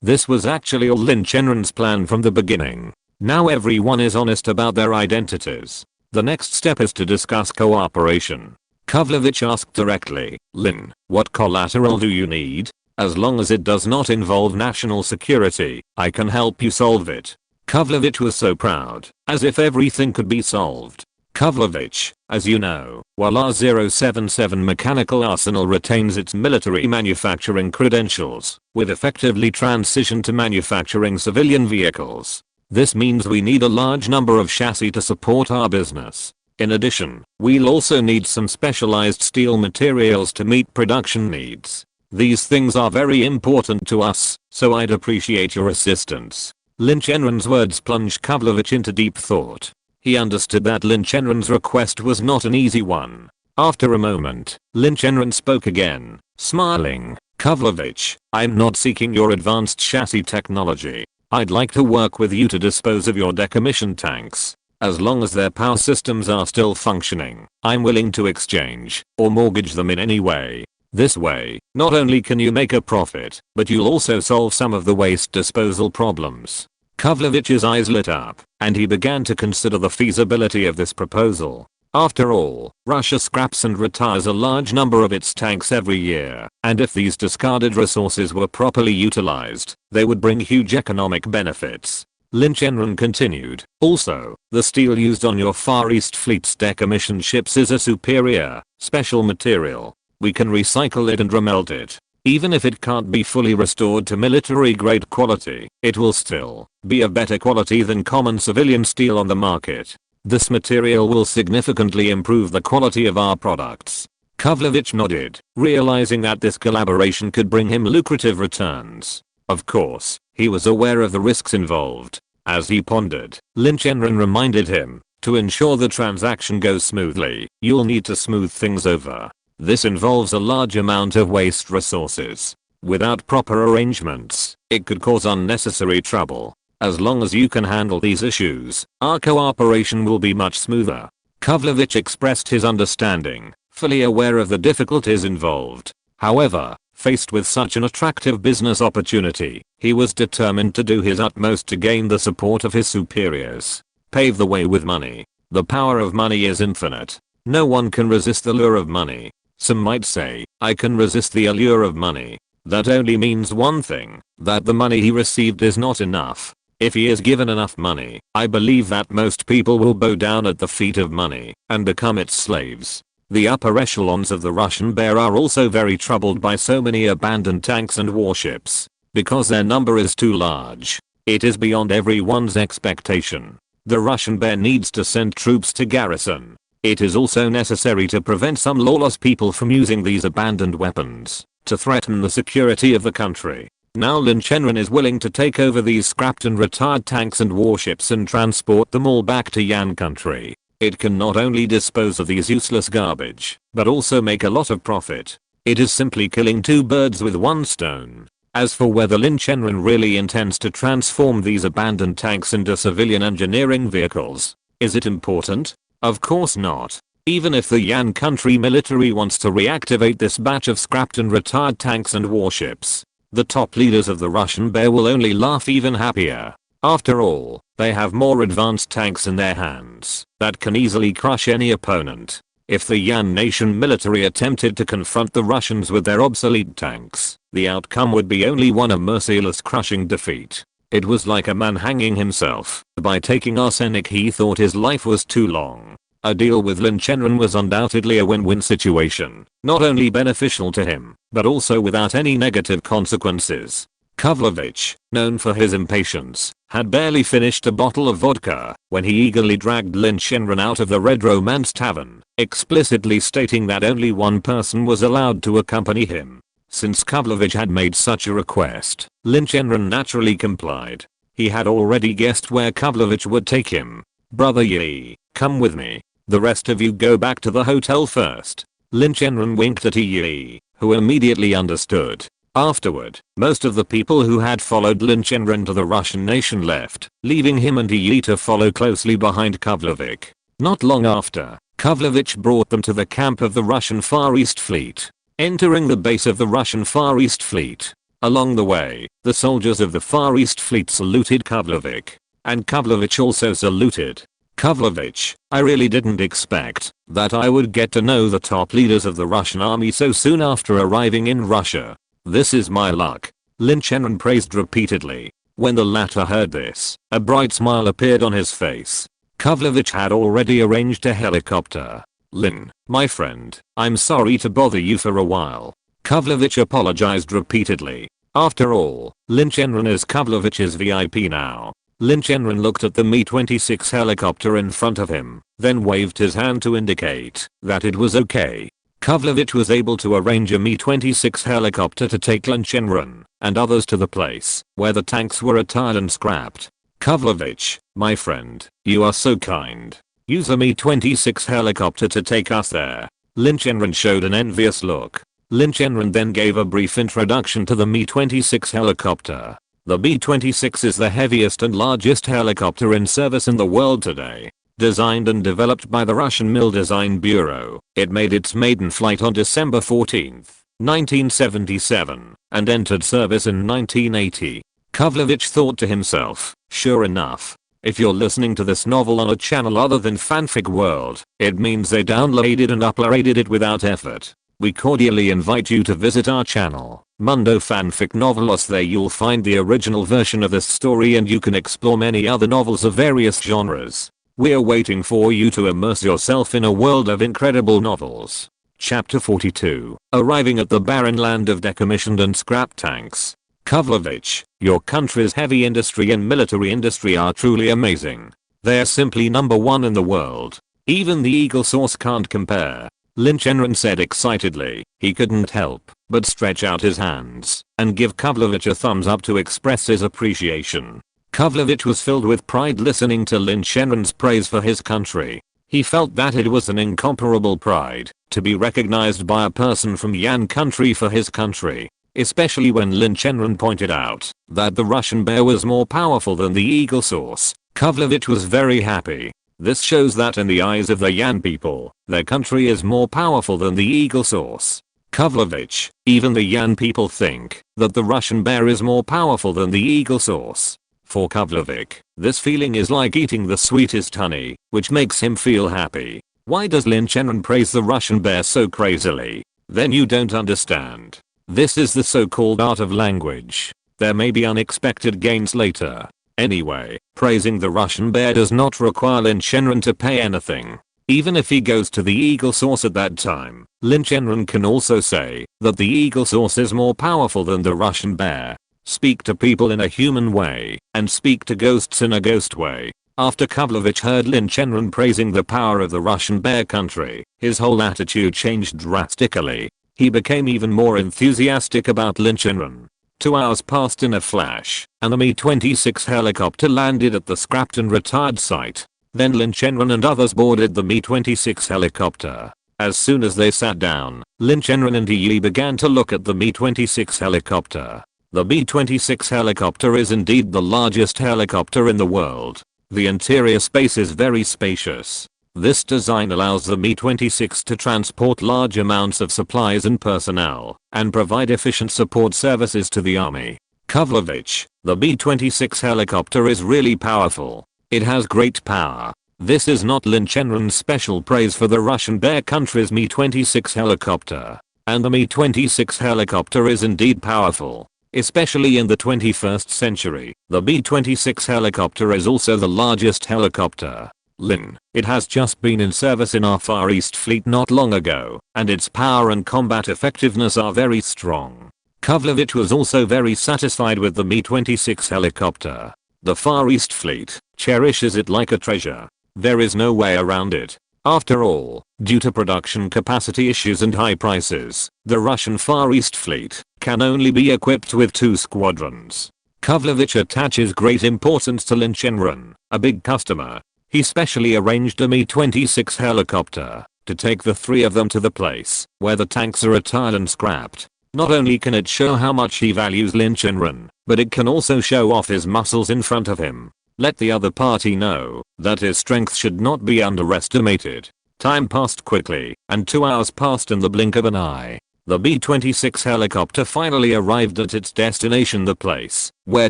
This was actually all Lin Chenran's plan from the beginning. Now everyone is honest about their identities. The next step is to discuss cooperation. Kavlovich asked directly, Lin, what collateral do you need? As long as it does not involve national security, I can help you solve it. Kavlovich was so proud, as if everything could be solved. Kavlovich, as you know, while our 077 mechanical arsenal retains its military manufacturing credentials, we've effectively transitioned to manufacturing civilian vehicles. This means we need a large number of chassis to support our business. In addition, we'll also need some specialized steel materials to meet production needs. These things are very important to us, so I'd appreciate your assistance. Lin Chenran's words plunged Kavlovich into deep thought. He understood that Lin Chenran's request was not an easy one. After a moment, Lin Chenran spoke again, smiling. Kavlovich, I'm not seeking your advanced chassis technology. I'd like to work with you to dispose of your decommissioned tanks. As long as their power systems are still functioning, I'm willing to exchange or mortgage them in any way. This way, not only can you make a profit, but you'll also solve some of the waste disposal problems. Kavlovich's eyes lit up, and he began to consider the feasibility of this proposal. After all, Russia scraps and retires a large number of its tanks every year, and if these discarded resources were properly utilized, they would bring huge economic benefits. Lin Chenran continued, also, the steel used on your Far East Fleet's decommissioned ships is a superior, special material. We can recycle it and remelt it. Even if it can't be fully restored to military grade quality, it will still be of better quality than common civilian steel on the market. This material will significantly improve the quality of our products. Kavlovich nodded, realizing that this collaboration could bring him lucrative returns. Of course, he was aware of the risks involved. As he pondered, Lin Chenran reminded him, to ensure the transaction goes smoothly, you'll need to smooth things over. This involves a large amount of waste resources. Without proper arrangements, it could cause unnecessary trouble. As long as you can handle these issues, our cooperation will be much smoother. Kavlovich expressed his understanding, fully aware of the difficulties involved. However, faced with such an attractive business opportunity, he was determined to do his utmost to gain the support of his superiors. Pave the way with money. The power of money is infinite. No one can resist the lure of money. Some might say, I can resist the allure of money. That only means one thing, that the money he received is not enough. If he is given enough money, I believe that most people will bow down at the feet of money and become its slaves. The upper echelons of the Russian Bear are also very troubled by so many abandoned tanks and warships. Because their number is too large, it is beyond everyone's expectation. The Russian Bear needs to send troops to garrison. It is also necessary to prevent some lawless people from using these abandoned weapons to threaten the security of the country. Now Lin Chenran is willing to take over these scrapped and retired tanks and warships and transport them all back to Yan country. It can not only dispose of these useless garbage, but also make a lot of profit. It is simply killing two birds with one stone. As for whether Lin Chenran really intends to transform these abandoned tanks into civilian engineering vehicles, is it important? Of course not. Even if the Yan country military wants to reactivate this batch of scrapped and retired tanks and warships, the top leaders of the Russian Bear will only laugh even happier. After all, they have more advanced tanks in their hands that can easily crush any opponent. If the Yan nation military attempted to confront the Russians with their obsolete tanks, the outcome would be only one of merciless crushing defeat. It was like a man hanging himself. By taking arsenic he thought his life was too long. A deal with Lin Chenran was undoubtedly a win-win situation, not only beneficial to him, but also without any negative consequences. Kavlovich, known for his impatience, had barely finished a bottle of vodka when he eagerly dragged Lin Chenran out of the Red Romance Tavern, explicitly stating that only one person was allowed to accompany him. Since Kavlovich had made such a request, Lin Chenran naturally complied. He had already guessed where Kavlovich would take him. Brother Yi, come with me. The rest of you go back to the hotel first. Lin Chenran winked at Yi, who immediately understood. Afterward, most of the people who had followed Lin Chenran to the Russian nation left, leaving him and Yi to follow closely behind Kavlovich. Not long after, Kavlovich brought them to the camp of the Russian Far East Fleet. Entering the base of the Russian Far East Fleet. Along the way, the soldiers of the Far East Fleet saluted Kavlovich. And Kavlovich also saluted. Kavlovich, I really didn't expect that I would get to know the top leaders of the Russian army so soon after arriving in Russia. This is my luck. Lin Chenran praised repeatedly. When the latter heard this, a bright smile appeared on his face. Kavlovich had already arranged a helicopter. Lin, my friend, I'm sorry to bother you for a while. Kavlovich apologized repeatedly. After all, Lin Chenran is Kavlovich's VIP now. Lin Chenran looked at the Mi-26 helicopter in front of him, then waved his hand to indicate that it was okay. Kavlovich was able to arrange a Mi-26 helicopter to take Lin Chenran and others to the place where the tanks were retired and scrapped. Kavlovich, my friend, you are so kind. Use a Mi-26 helicopter to take us there. Lin Chenran showed an envious look. Lin Chenran then gave a brief introduction to the Mi-26 helicopter. The Mi-26 is the heaviest and largest helicopter in service in the world today. Designed and developed by the Russian Mil Design Bureau, it made its maiden flight on December 14, 1977, and entered service in 1980. Kavlovich thought to himself, sure enough, if you're listening to this novel on a channel other than Fanfic World, it means they downloaded and uploaded it without effort. We cordially invite you to visit our channel, Mundo Fanfic Novelos. There you'll find the original version of this story and you can explore many other novels of various genres. We're waiting for you to immerse yourself in a world of incredible novels. Chapter 42. Arriving at the barren land of decommissioned and scrap tanks. Kavlovich, your country's heavy industry and military industry are truly amazing. They're simply number one in the world. Even the Eagle source can't compare. Lin Chenran said excitedly. He couldn't help but stretch out his hands and give Kavlovich a thumbs up to express his appreciation. Kavlovich was filled with pride listening to Lin Chenran's praise for his country. He felt that it was an incomparable pride to be recognized by a person from Yan country for his country. Especially when Lin Chenran pointed out that the Russian bear was more powerful than the Eagle source. Kavlovich was very happy. This shows that in the eyes of the Yan people, their country is more powerful than the Eagle source. Kavlovich, even the Yan people think that the Russian bear is more powerful than the Eagle source. For Kavlovich, this feeling is like eating the sweetest honey, which makes him feel happy. Why does Lin Chenran praise the Russian bear so crazily? Then you don't understand. This is the so-called art of language. There may be unexpected gains later. Anyway, praising the Russian bear does not require Lin Chenran to pay anything. Even if he goes to the Eagle source at that time, Lin Chenran can also say that the Eagle source is more powerful than the Russian bear. Speak to people in a human way, and speak to ghosts in a ghost way. After Kavlovich heard Lin Chenran praising the power of the Russian bear country, his whole attitude changed drastically. He became even more enthusiastic about Lin Chenran. 2 hours passed in a flash, and the Mi-26 helicopter landed at the scrapped and retired site. Then Lin Chenran and others boarded the Mi-26 helicopter. As soon as they sat down, Lin Chenran and Yi began to look at the Mi-26 helicopter. The Mi-26 helicopter is indeed the largest helicopter in the world. The interior space is very spacious. This design allows the Mi-26 to transport large amounts of supplies and personnel, and provide efficient support services to the army. Kavlovich, the Mi-26 helicopter is really powerful. It has great power. This is not Lin Chenran's special praise for the Russian bear country's Mi-26 helicopter. And the Mi-26 helicopter is indeed powerful. Especially in the 21st century, the Mi-26 helicopter is also the largest helicopter. Lin, it has just been in service in our Far East fleet not long ago, and its power and combat effectiveness are very strong. Kavlovich was also very satisfied with the Mi-26 helicopter. The Far East fleet cherishes it like a treasure. There is no way around it. After all, due to production capacity issues and high prices, the Russian Far East fleet can only be equipped with 2 squadrons. Kavlovich attaches great importance to Lin Chenran, a big customer. He specially arranged a Mi-26 helicopter to take the 3 of them to the place where the tanks are retired and scrapped. Not only can it show how much he values Lin Chenran, but it can also show off his muscles in front of him. Let the other party know that his strength should not be underestimated. Time passed quickly, and 2 hours passed in the blink of an eye. The Mi-26 helicopter finally arrived at its destination, the place where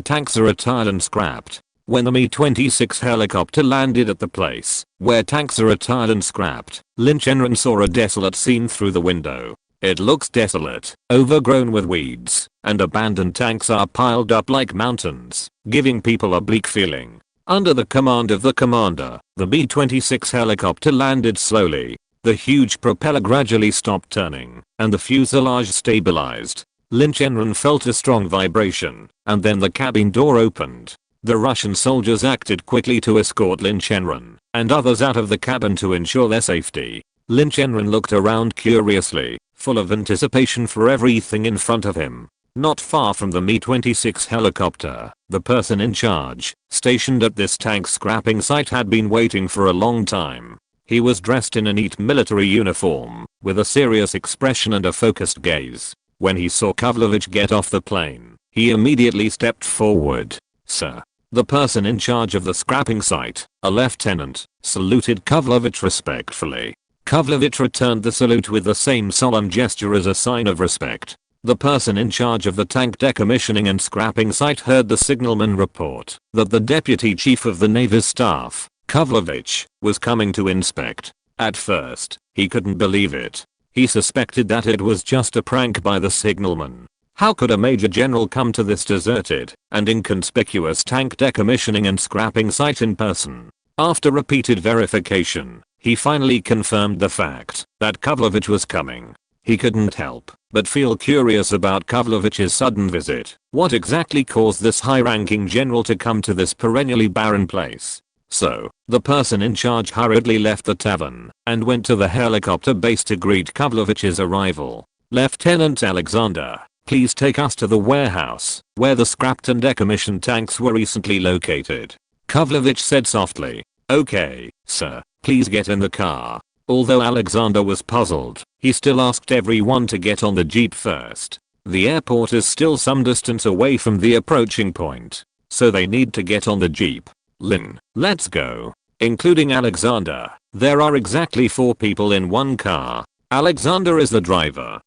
tanks are retired and scrapped. When the Mi-26 helicopter landed at the place where tanks are retired and scrapped, Lin Chenran saw a desolate scene through the window. It looks desolate, overgrown with weeds, and abandoned tanks are piled up like mountains, giving people a bleak feeling. Under the command of the commander, the Mi-26 helicopter landed slowly. The huge propeller gradually stopped turning, and the fuselage stabilized. Lin Chenran felt a strong vibration, and then the cabin door opened. The Russian soldiers acted quickly to escort Lin Chenran and others out of the cabin to ensure their safety. Lin Chenran looked around curiously, full of anticipation for everything in front of him. Not far from the Mi-26 helicopter, the person in charge, stationed at this tank scrapping site, had been waiting for a long time. He was dressed in a neat military uniform, with a serious expression and a focused gaze. When he saw Kavlovich get off the plane, he immediately stepped forward. "Sir." The person in charge of the scrapping site, a lieutenant, saluted Kavlovich respectfully. Kavlovich returned the salute with the same solemn gesture as a sign of respect. The person in charge of the tank decommissioning and scrapping site heard the signalman report that the deputy chief of the Navy's staff, Kavlovich, was coming to inspect. At first, he couldn't believe it. He suspected that it was just a prank by the signalman. How could a major general come to this deserted and inconspicuous tank decommissioning and scrapping site in person? After repeated verification, He finally confirmed the fact that Kavlovich was coming. He couldn't help but feel curious about Kavlovich's sudden visit. What exactly caused this high-ranking general to come to this perennially barren place? So, the person in charge hurriedly left the tavern and went to the helicopter base to greet Kavlovich's arrival. "Lieutenant Alexander, please take us to the warehouse where the scrapped and decommissioned tanks were recently located," Kavlovich said softly. "Okay, sir, please get in the car." Although Alexander was puzzled, he still asked everyone to get on the jeep first. The airport is still some distance away from the approaching point, so they need to get on the jeep. "Lin, let's go." Including Alexander, there are exactly 4 people in one car. Alexander is the driver.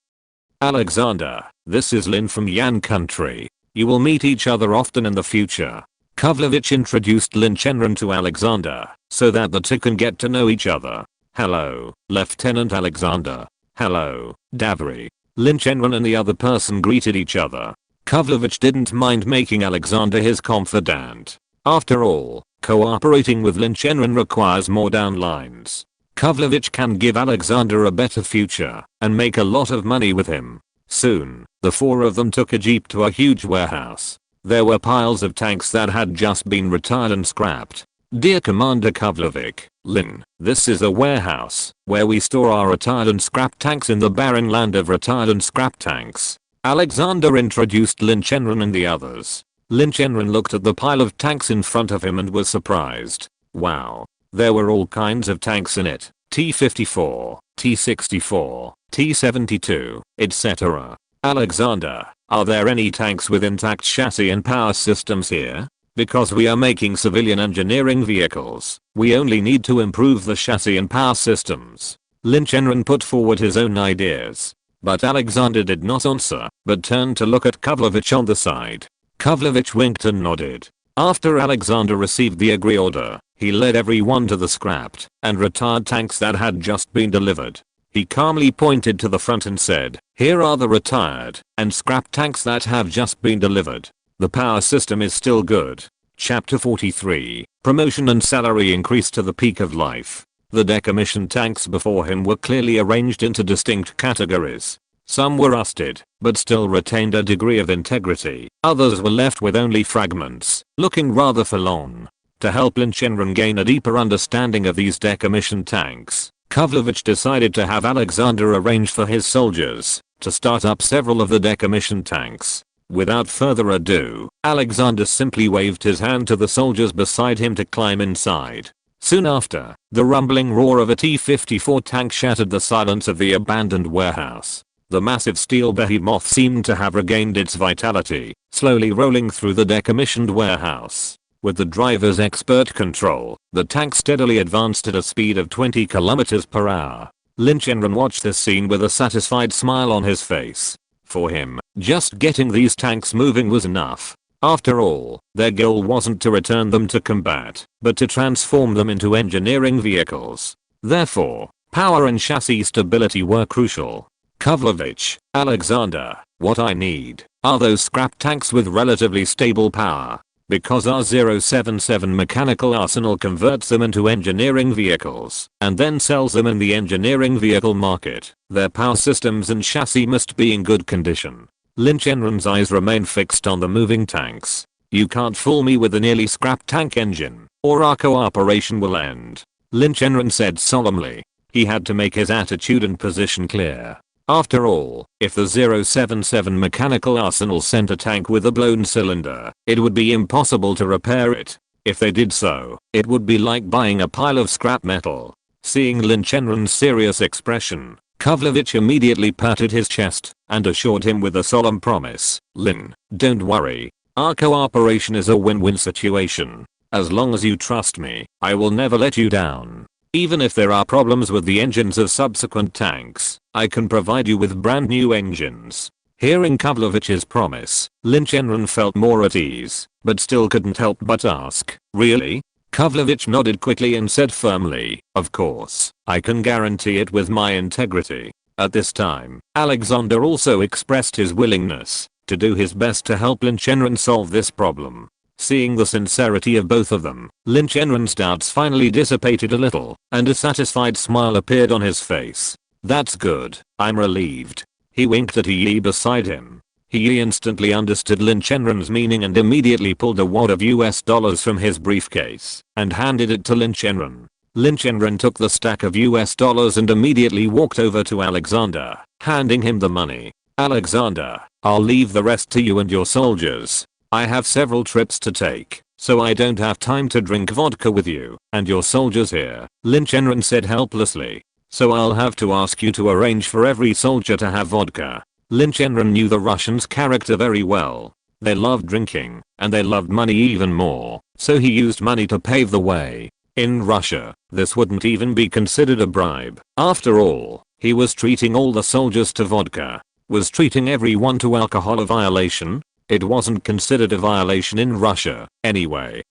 "Alexander, this is Lin from Yan country. You will meet each other often in the future." Kavlovich introduced Lin Chenran to Alexander so that the two can get to know each other. "Hello, Lieutenant Alexander." "Hello, Davri." Lin Chenran and the other person greeted each other. Kavlovich didn't mind making Alexander his confidant. After all, cooperating with Lin Chenran requires more downlines. Kavlovich can give Alexander a better future and make a lot of money with him. Soon, the 4 of them took a jeep to a huge warehouse. There were piles of tanks that had just been retired and scrapped. "Dear Commander Kavlovich, Lin, this is a warehouse where we store our retired and scrapped tanks in the barren land of retired and scrapped tanks." Alexander introduced Lin Chenran and the others. Lin Chenran looked at the pile of tanks in front of him and was surprised. Wow. There were all kinds of tanks in it. T-54, T-64, T-72, etc. "Alexander, are there any tanks with intact chassis and power systems here? Because we are making civilian engineering vehicles, we only need to improve the chassis and power systems." Lin Chenran put forward his own ideas. But Alexander did not answer, but turned to look at Kavlovich on the side. Kavlovich winked and nodded. After Alexander received the agree order, he led everyone to the scrapped and retired tanks that had just been delivered. He calmly pointed to the front and said, "Here are the retired and scrapped tanks that have just been delivered. The power system is still good." Chapter 43, Promotion and Salary Increase to the Peak of Life. The decommissioned tanks before him were clearly arranged into distinct categories. Some were rusted, but still retained a degree of integrity. Others were left with only fragments, looking rather forlorn. To help Lin Chenran gain a deeper understanding of these decommissioned tanks, Kavlovich decided to have Alexander arrange for his soldiers to start up several of the decommissioned tanks. Without further ado, Alexander simply waved his hand to the soldiers beside him to climb inside. Soon after, the rumbling roar of a T-54 tank shattered the silence of the abandoned warehouse. The massive steel behemoth seemed to have regained its vitality, slowly rolling through the decommissioned warehouse. With the driver's expert control, the tank steadily advanced at a speed of 20 km per hour. Lin Chenran watched this scene with a satisfied smile on his face. For him, just getting these tanks moving was enough. After all, their goal wasn't to return them to combat, but to transform them into engineering vehicles. Therefore, power and chassis stability were crucial. "Kavlovich, Alexander, what I need are those scrap tanks with relatively stable power. Because our 077 mechanical arsenal converts them into engineering vehicles and then sells them in the engineering vehicle market, their power systems and chassis must be in good condition." Lin Chenran's eyes remained fixed on the moving tanks. "You can't fool me with a nearly scrapped tank engine, or our cooperation will end," Lin Chenran said solemnly. He had to make his attitude and position clear. After all, if the 077 mechanical arsenal sent a tank with a blown cylinder, it would be impossible to repair it. If they did so, it would be like buying a pile of scrap metal. Seeing Lin Chenran's serious expression, Kavlovich immediately patted his chest and assured him with a solemn promise, "Lin, don't worry. Our cooperation is a win-win situation. As long as you trust me, I will never let you down. Even if there are problems with the engines of subsequent tanks, I can provide you with brand new engines." Hearing Kavlovich's promise, Lin Chenran felt more at ease, but still couldn't help but ask, "Really?" Kavlovich nodded quickly and said firmly, "Of course, I can guarantee it with my integrity." At this time, Alexander also expressed his willingness to do his best to help Lin Chenran solve this problem. Seeing the sincerity of both of them, Lin Chenran's doubts finally dissipated a little, and a satisfied smile appeared on his face. That's good, I'm relieved. He winked at Yi beside him. He instantly understood Lin Chenran's meaning and immediately pulled a wad of US dollars from his briefcase and handed it to Lin Chenran. Lin Chenran took the stack of US dollars and immediately walked over to Alexander, handing him the money. Alexander, I'll leave the rest to you and your soldiers. I have several trips to take, so I don't have time to drink vodka with you and your soldiers here, Lin Chenran said helplessly. So I'll have to ask you to arrange for every soldier to have vodka. Lin Chenran knew the Russians' character very well. They loved drinking, and they loved money even more, so he used money to pave the way. In Russia, this wouldn't even be considered a bribe. After all, he was treating all the soldiers to vodka. Was treating everyone to alcohol a violation? It wasn't considered a violation in Russia, anyway.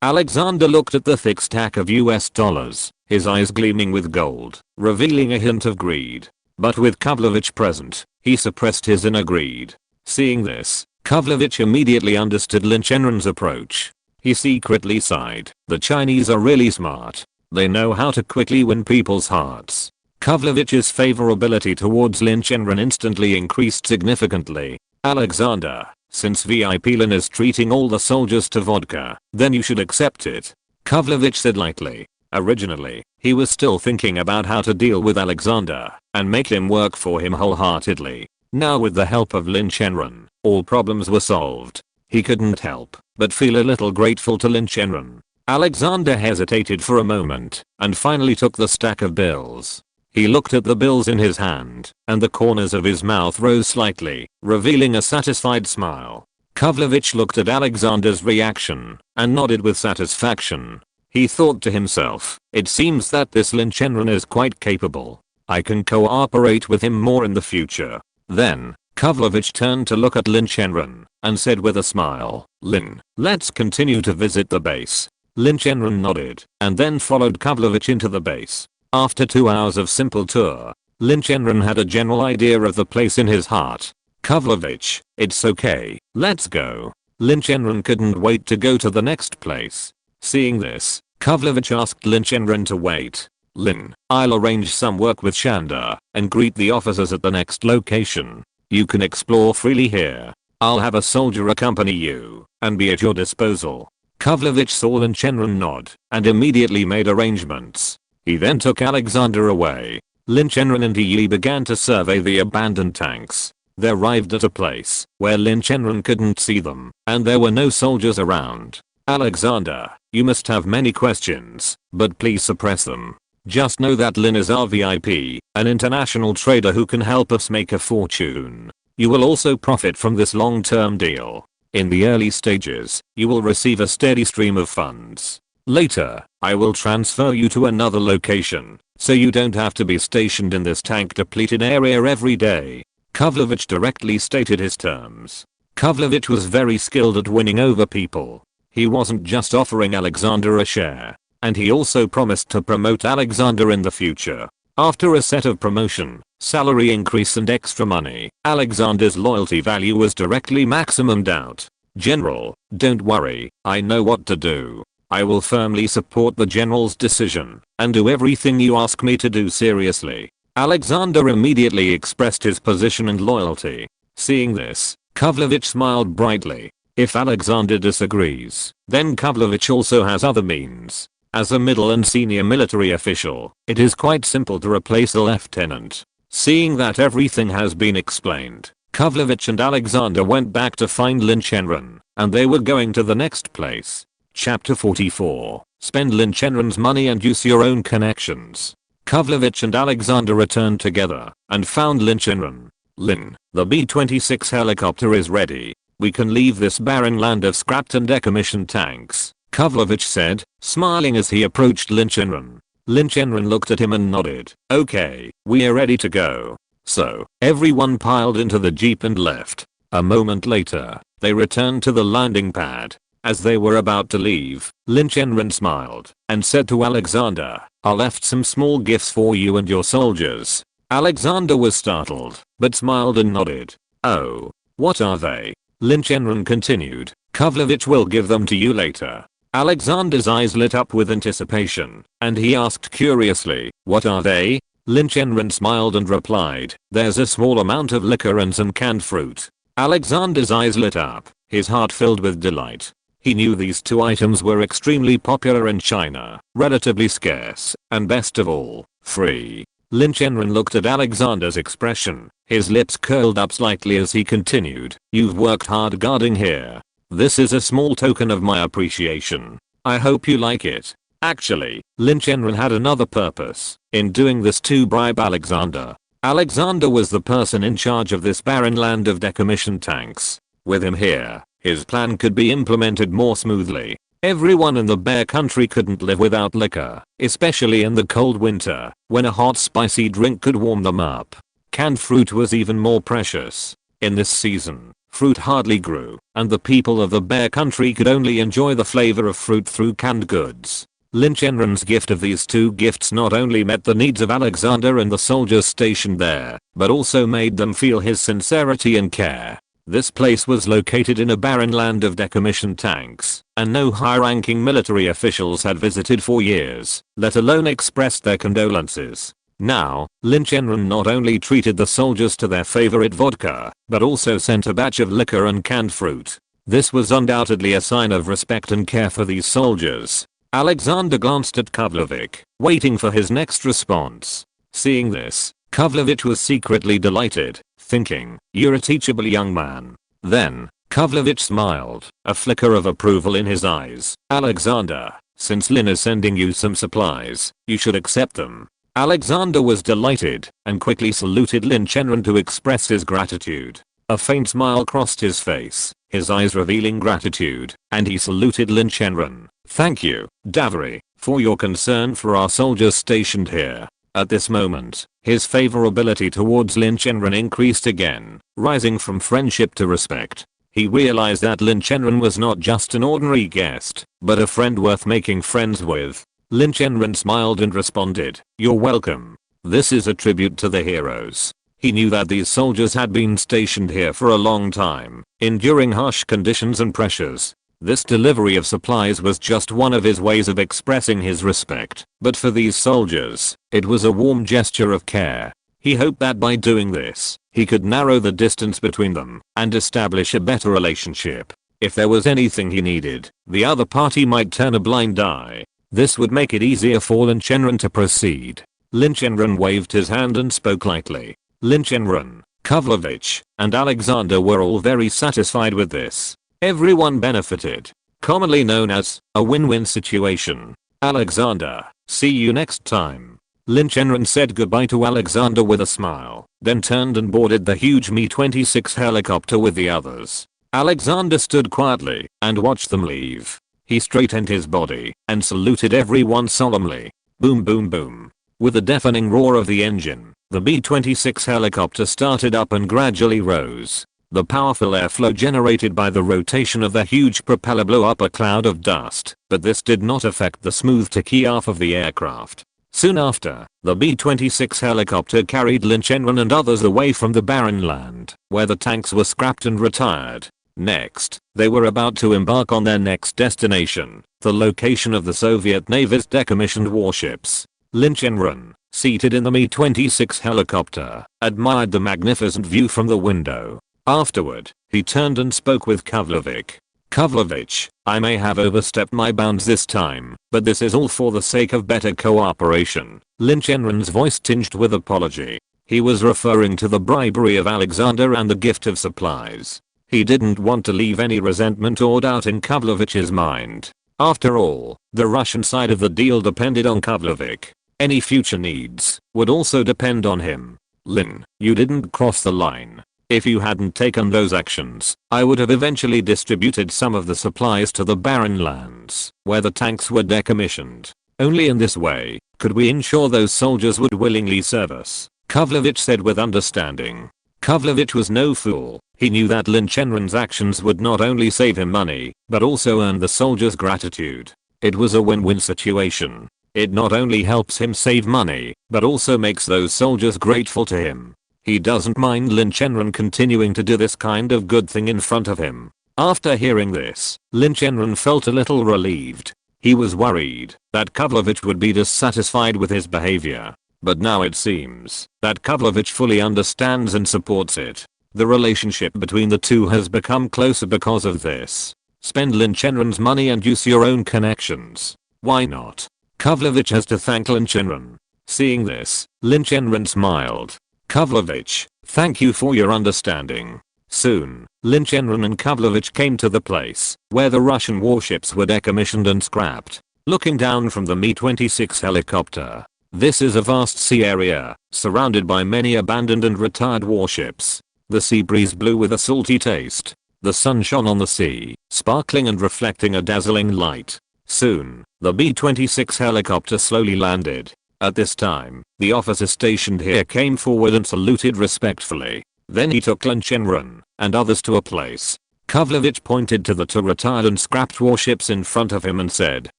Alexander looked at the thick stack of US dollars, his eyes gleaming with gold, revealing a hint of greed. But with Kavlovich present, he suppressed his inner greed. Seeing this, Kavlovich immediately understood Lin Chenran's approach. He secretly sighed. The Chinese are really smart. They know how to quickly win people's hearts. Kavlovich's favorability towards Lin Chenran instantly increased significantly. Alexander, since VIP Lin is treating all the soldiers to vodka, then you should accept it, Kavlovich said lightly. Originally, he was still thinking about how to deal with Alexander and make him work for him wholeheartedly. Now with the help of Lin Chenran, all problems were solved. He couldn't help but feel a little grateful to Lin Chenran. Alexander hesitated for a moment and finally took the stack of bills. He looked at the bills in his hand, and the corners of his mouth rose slightly, revealing a satisfied smile. Kavlovich looked at Alexander's reaction and nodded with satisfaction. He thought to himself, it seems that this Lin Chenran is quite capable. I can cooperate with him more in the future. Then, Kavlovich turned to look at Lin Chenran and said with a smile, Lin, let's continue to visit the base. Lin Chenran nodded and then followed Kavlovich into the base. After 2 hours of simple tour, Lin Chenran had a general idea of the place in his heart. Kavlovich, it's okay, let's go. Lin Chenran couldn't wait to go to the next place. Seeing this, Kavlovich asked Lin Chenran to wait. Lin, I'll arrange some work with Shanda and greet the officers at the next location. You can explore freely here. I'll have a soldier accompany you and be at your disposal. Kavlovich saw Lin Chenran nod and immediately made arrangements. He then took Alexander away. Lin Chenran and Yi began to survey the abandoned tanks. They arrived at a place where Lin Chenran couldn't see them, and there were no soldiers around. Alexander, you must have many questions, but please suppress them. Just know that Lin is our VIP, an international trader who can help us make a fortune. You will also profit from this long-term deal. In the early stages, you will receive a steady stream of funds. Later, I will transfer you to another location, so you don't have to be stationed in this tank-depleted area every day. Kavlovich directly stated his terms. Kavlovich was very skilled at winning over people. He wasn't just offering Alexander a share, and he also promised to promote Alexander in the future. After a set of promotion, salary increase and extra money, Alexander's loyalty value was directly maximumed out. General, don't worry, I know what to do. I will firmly support the general's decision and do everything you ask me to do seriously. Alexander immediately expressed his position and loyalty. Seeing this, Kavlovich smiled brightly. If Alexander disagrees, then Kavlovich also has other means. As a middle and senior military official, it is quite simple to replace a lieutenant. Seeing that everything has been explained, Kavlovich and Alexander went back to find Lin Chenran, and they were going to the next place. Chapter 44. Spend Lin Chenran's money and use your own connections. Kavlovich and Alexander returned together and found Lin Chenran. Lin, the B-26 helicopter is ready. We can leave this barren land of scrapped and decommissioned tanks, Kavlovich said, smiling as he approached Lin Chenran. Lin Chenran looked at him and nodded. Okay, we're ready to go. So, everyone piled into the jeep and left. A moment later, they returned to the landing pad. As they were about to leave, Lin Chenran smiled and said to Alexander, I left some small gifts for you and your soldiers. Alexander was startled, but smiled and nodded. Oh, what are they? Lin Chenran continued. Kavlovich will give them to you later. Alexander's eyes lit up with anticipation, and he asked curiously, what are they? Lin Chenran smiled and replied, there's a small amount of liquor and some canned fruit. Alexander's eyes lit up, his heart filled with delight. He knew these two items were extremely popular in China, relatively scarce, and best of all, free. Lin Chenran looked at Alexander's expression, his lips curled up slightly as he continued, you've worked hard guarding here. This is a small token of my appreciation. I hope you like it. Actually, Lin Chenran had another purpose in doing this to bribe Alexander. Alexander was the person in charge of this barren land of decommissioned tanks. With him here, his plan could be implemented more smoothly. Everyone in the bear country couldn't live without liquor, especially in the cold winter, when a hot spicy drink could warm them up. Canned fruit was even more precious. In this season, fruit hardly grew, and the people of the bear country could only enjoy the flavor of fruit through canned goods. Lin Chenran's gift of these two gifts not only met the needs of Alexander and the soldiers stationed there, but also made them feel his sincerity and care. This place was located in a barren land of decommissioned tanks, and no high-ranking military officials had visited for years, let alone expressed their condolences. Now, Lin Chenran not only treated the soldiers to their favorite vodka, but also sent a batch of liquor and canned fruit. This was undoubtedly a sign of respect and care for these soldiers. Alexander glanced at Kavlovich, waiting for his next response. Seeing this, Kavlovich was secretly delighted, thinking, you're a teachable young man. Then, Kavlovich smiled, a flicker of approval in his eyes. Alexander, since Lin is sending you some supplies, you should accept them. Alexander was delighted, and quickly saluted Lin Chenran to express his gratitude. A faint smile crossed his face, his eyes revealing gratitude, and he saluted Lin Chenran. Thank you, Davary, for your concern for our soldiers stationed here. At this moment, his favorability towards Lin Chenran increased again, rising from friendship to respect. He realized that Lin Chenran was not just an ordinary guest, but a friend worth making friends with. Lin Chenran smiled and responded, you're welcome. This is a tribute to the heroes. He knew that these soldiers had been stationed here for a long time, enduring harsh conditions and pressures. This delivery of supplies was just one of his ways of expressing his respect, but for these soldiers, it was a warm gesture of care. He hoped that by doing this, he could narrow the distance between them and establish a better relationship. If there was anything he needed, the other party might turn a blind eye. This would make it easier for Lin Chenran to proceed. Lin Chenran waved his hand and spoke lightly. Lin Chenran, Kavlovich, and Alexander were all very satisfied with this. Everyone benefited. Commonly known as a win-win situation. Alexander, see you next time. Lin Chenran said goodbye to Alexander with a smile, then turned and boarded the huge Mi-26 helicopter with the others. Alexander stood quietly and watched them leave. He straightened his body and saluted everyone solemnly. Boom boom boom. With the deafening roar of the engine, the Mi-26 helicopter started up and gradually rose. The powerful airflow generated by the rotation of the huge propeller blew up a cloud of dust, but this did not affect the smooth takeoff of the aircraft. Soon after, the Mi-26 helicopter carried Lin Chenran and others away from the barren land, where the tanks were scrapped and retired. Next, they were about to embark on their next destination, the location of the Soviet Navy's decommissioned warships. Lin Chenran, seated in the Mi-26 helicopter, admired the magnificent view from the window. Afterward, he turned and spoke with Kavlovich. Kavlovich, I may have overstepped my bounds this time, but this is all for the sake of better cooperation. Lin Chenran's voice tinged with apology. He was referring to the bribery of Alexander and the gift of supplies. He didn't want to leave any resentment or doubt in Kavlovich's mind. After all, the Russian side of the deal depended on Kavlovich. Any future needs would also depend on him. Lin, you didn't cross the line. If you hadn't taken those actions, I would have eventually distributed some of the supplies to the barren lands, where the tanks were decommissioned. Only in this way could we ensure those soldiers would willingly serve us, Kavlovich said with understanding. Kavlovich was no fool. He knew that Lin Chenran's actions would not only save him money, but also earn the soldiers' gratitude. It was a win-win situation. It not only helps him save money, but also makes those soldiers grateful to him. He doesn't mind Lin Chenran continuing to do this kind of good thing in front of him. After hearing this, Lin Chenran felt a little relieved. He was worried that Kavlovich would be dissatisfied with his behavior. But now it seems that Kavlovich fully understands and supports it. The relationship between the two has become closer because of this. Spend Lin Chenran's money and use your own connections. Why not? Kavlovich has to thank Lin Chenran. Seeing this, Lin Chenran smiled. Kavlovich, thank you for your understanding. Soon, Lin Chenran and Kavlovich came to the place where the Russian warships were decommissioned and scrapped. Looking down from the Mi-26 helicopter, this is a vast sea area, surrounded by many abandoned and retired warships. The sea breeze blew with a salty taste. The sun shone on the sea, sparkling and reflecting a dazzling light. Soon, the Mi-26 helicopter slowly landed. At this time, the officer stationed here came forward and saluted respectfully. Then he took Lin Chenran and others to a place. Kavlovich pointed to the two retired and scrapped warships in front of him and said,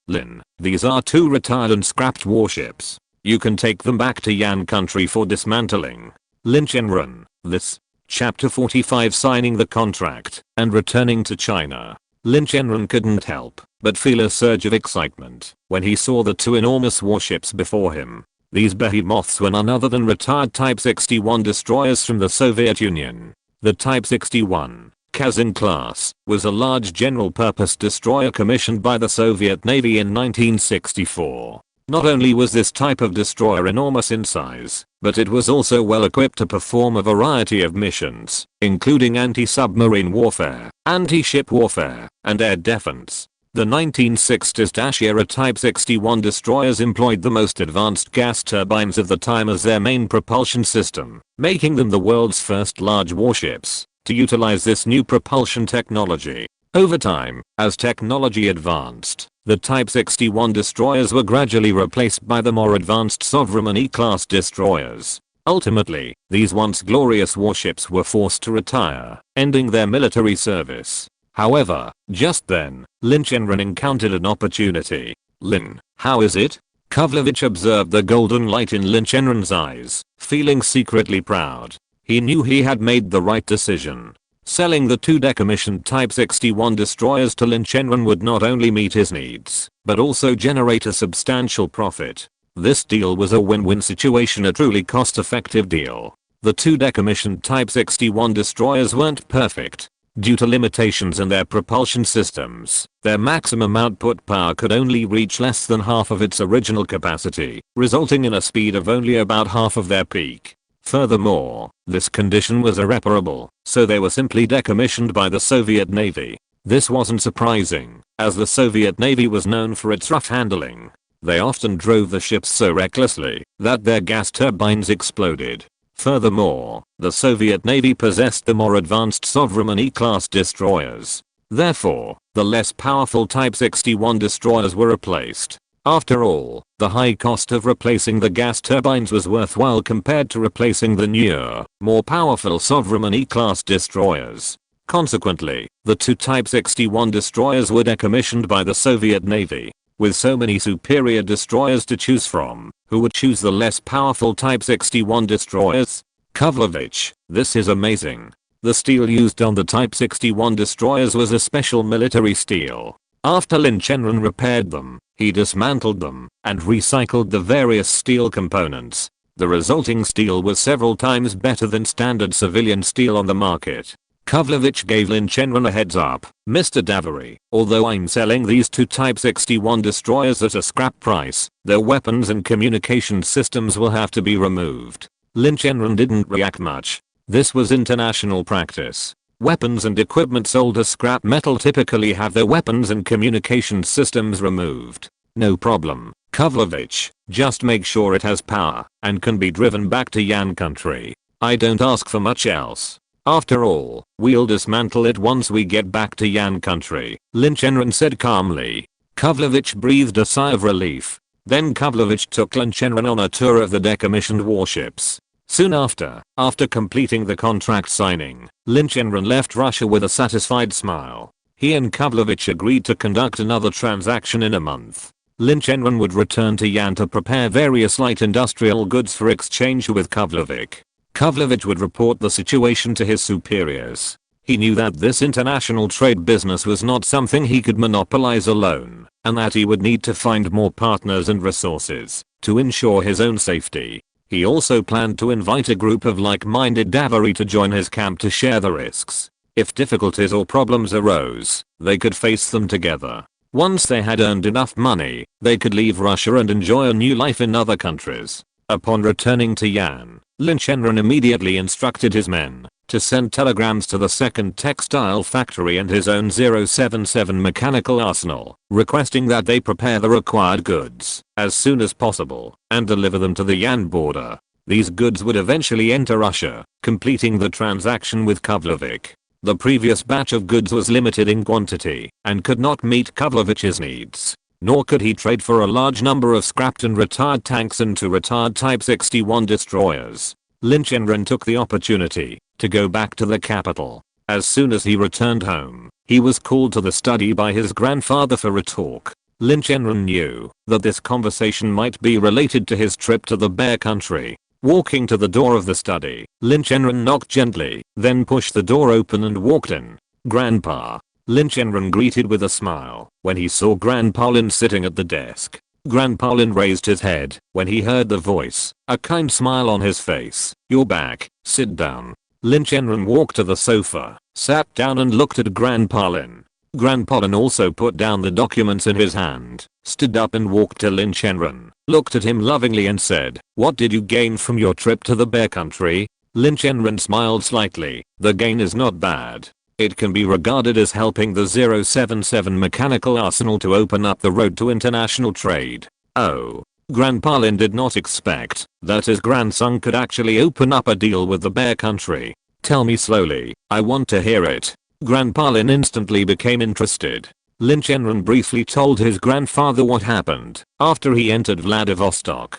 Lin, these are two retired and scrapped warships. You can take them back to Yan country for dismantling. Lin Chenran, this. Chapter 45 Signing the contract and returning to China. Lin Chenran couldn't help but feel a surge of excitement when he saw the two enormous warships before him. These behemoths were none other than retired Type 61 destroyers from the Soviet Union. The Type 61, Kazan class, was a large general-purpose destroyer commissioned by the Soviet Navy in 1964. Not only was this type of destroyer enormous in size, but it was also well equipped to perform a variety of missions, including anti-submarine warfare, anti-ship warfare, and air defense. The 1960s-era Type 61 destroyers employed the most advanced gas turbines of the time as their main propulsion system, making them the world's first large warships to utilize this new propulsion technology. Over time, as technology advanced, the Type 61 destroyers were gradually replaced by the more advanced Sovereign E-class destroyers. Ultimately, these once glorious warships were forced to retire, ending their military service. However, just then, Lin Chenran encountered an opportunity. Lin, how is it? Kavlovich observed the golden light in Lin Chenran's eyes, feeling secretly proud. He knew he had made the right decision. Selling the two decommissioned Type 61 destroyers to Lin Chenran would not only meet his needs, but also generate a substantial profit. This deal was a win-win situation, a truly cost-effective deal. The two decommissioned Type 61 destroyers weren't perfect. Due to limitations in their propulsion systems, their maximum output power could only reach less than half of its original capacity, resulting in a speed of only about half of their peak. Furthermore, this condition was irreparable, so they were simply decommissioned by the Soviet Navy. This wasn't surprising, as the Soviet Navy was known for its rough handling. They often drove the ships so recklessly that their gas turbines exploded. Furthermore, the Soviet Navy possessed the more advanced Sovereign E-class destroyers. Therefore, the less powerful Type 61 destroyers were replaced. After all, the high cost of replacing the gas turbines was worthwhile compared to replacing the newer, more powerful Sovereign E-class destroyers. Consequently, the two Type 61 destroyers were decommissioned by the Soviet Navy. With so many superior destroyers to choose from, who would choose the less powerful Type 61 destroyers? Kavlovich, this is amazing. The steel used on the Type 61 destroyers was a special military steel. After Lin Chenran repaired them, he dismantled them and recycled the various steel components. The resulting steel was several times better than standard civilian steel on the market. Kavlovich gave Lin Chenran a heads up. Mr. Davary, although I'm selling these two Type 61 destroyers at a scrap price, their weapons and communication systems will have to be removed. Lin Chenran didn't react much. This was international practice. Weapons and equipment sold as scrap metal typically have their weapons and communication systems removed. No problem, Kavlovich, just make sure it has power and can be driven back to Yan country. I don't ask for much else. After all, we'll dismantle it once we get back to Yan country, Lin Chenran said calmly. Kavlovich breathed a sigh of relief. Then Kavlovich took Lin Chenran on a tour of the decommissioned warships. Soon after completing the contract signing, Lin Chenran left Russia with a satisfied smile. He and Kavlovich agreed to conduct another transaction in a month. Lin Chenran would return to Yan to prepare various light industrial goods for exchange with Kavlovich. Kavlovich would report the situation to his superiors. He knew that this international trade business was not something he could monopolize alone, and that he would need to find more partners and resources to ensure his own safety. He also planned to invite a group of like-minded Davari to join his camp to share the risks. If difficulties or problems arose, they could face them together. Once they had earned enough money, they could leave Russia and enjoy a new life in other countries. Upon returning to Yan, Lin Chenran immediately instructed his men to send telegrams to the second textile factory and his own 077 mechanical arsenal, requesting that they prepare the required goods as soon as possible and deliver them to the Yan border. These goods would eventually enter Russia, completing the transaction with Kavlovich. The previous batch of goods was limited in quantity and could not meet Kavlovich's needs, nor could he trade for a large number of scrapped and retired tanks and 2 retired Type 61 destroyers. Lin Chenran took the opportunity to go back to the capital. As soon as he returned home, he was called to the study by his grandfather for a talk. Lin Chenran knew that this conversation might be related to his trip to the Bear Country. Walking to the door of the study, Lin Chenran knocked gently, then pushed the door open and walked in. "Grandpa." Lin Chenran greeted with a smile when he saw Grandpa Lin sitting at the desk. Grandpa Lin raised his head when he heard the voice, a kind smile on his face. "You're back, sit down." Lin Chenran walked to the sofa, sat down and looked at Grandpa Lin. Grandpa Lin also put down the documents in his hand, stood up and walked to Lin Chenran, looked at him lovingly and said, "What did you gain from your trip to the Bear Country?" Lin Chenran smiled slightly. "The gain is not bad. It can be regarded as helping the 077 mechanical arsenal to open up the road to international trade." Oh. Grandpa Lin did not expect that his grandson could actually open up a deal with the Bear Country. "Tell me slowly, I want to hear it." Grandpa Lin instantly became interested. Lin Chenran briefly told his grandfather what happened after he entered Vladivostok.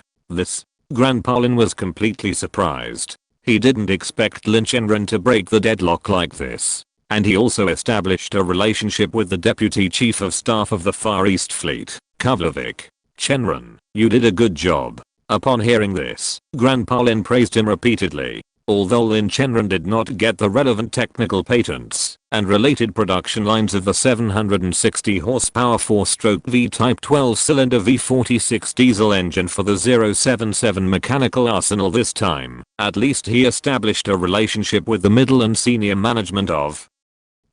Grandpa Lin was completely surprised. He didn't expect Lin Chenran to break the deadlock like this. And he also established a relationship with the Deputy Chief of Staff of the Far East Fleet, Kavlovich. "Chenran, you did a good job." Upon hearing this, Grandpa Lin praised him repeatedly. Although Lin Chenran did not get the relevant technical patents and related production lines of the 760 horsepower 4-stroke V-type 12-cylinder V46 diesel engine for the 077 mechanical arsenal this time, at least he established a relationship with the middle and senior management of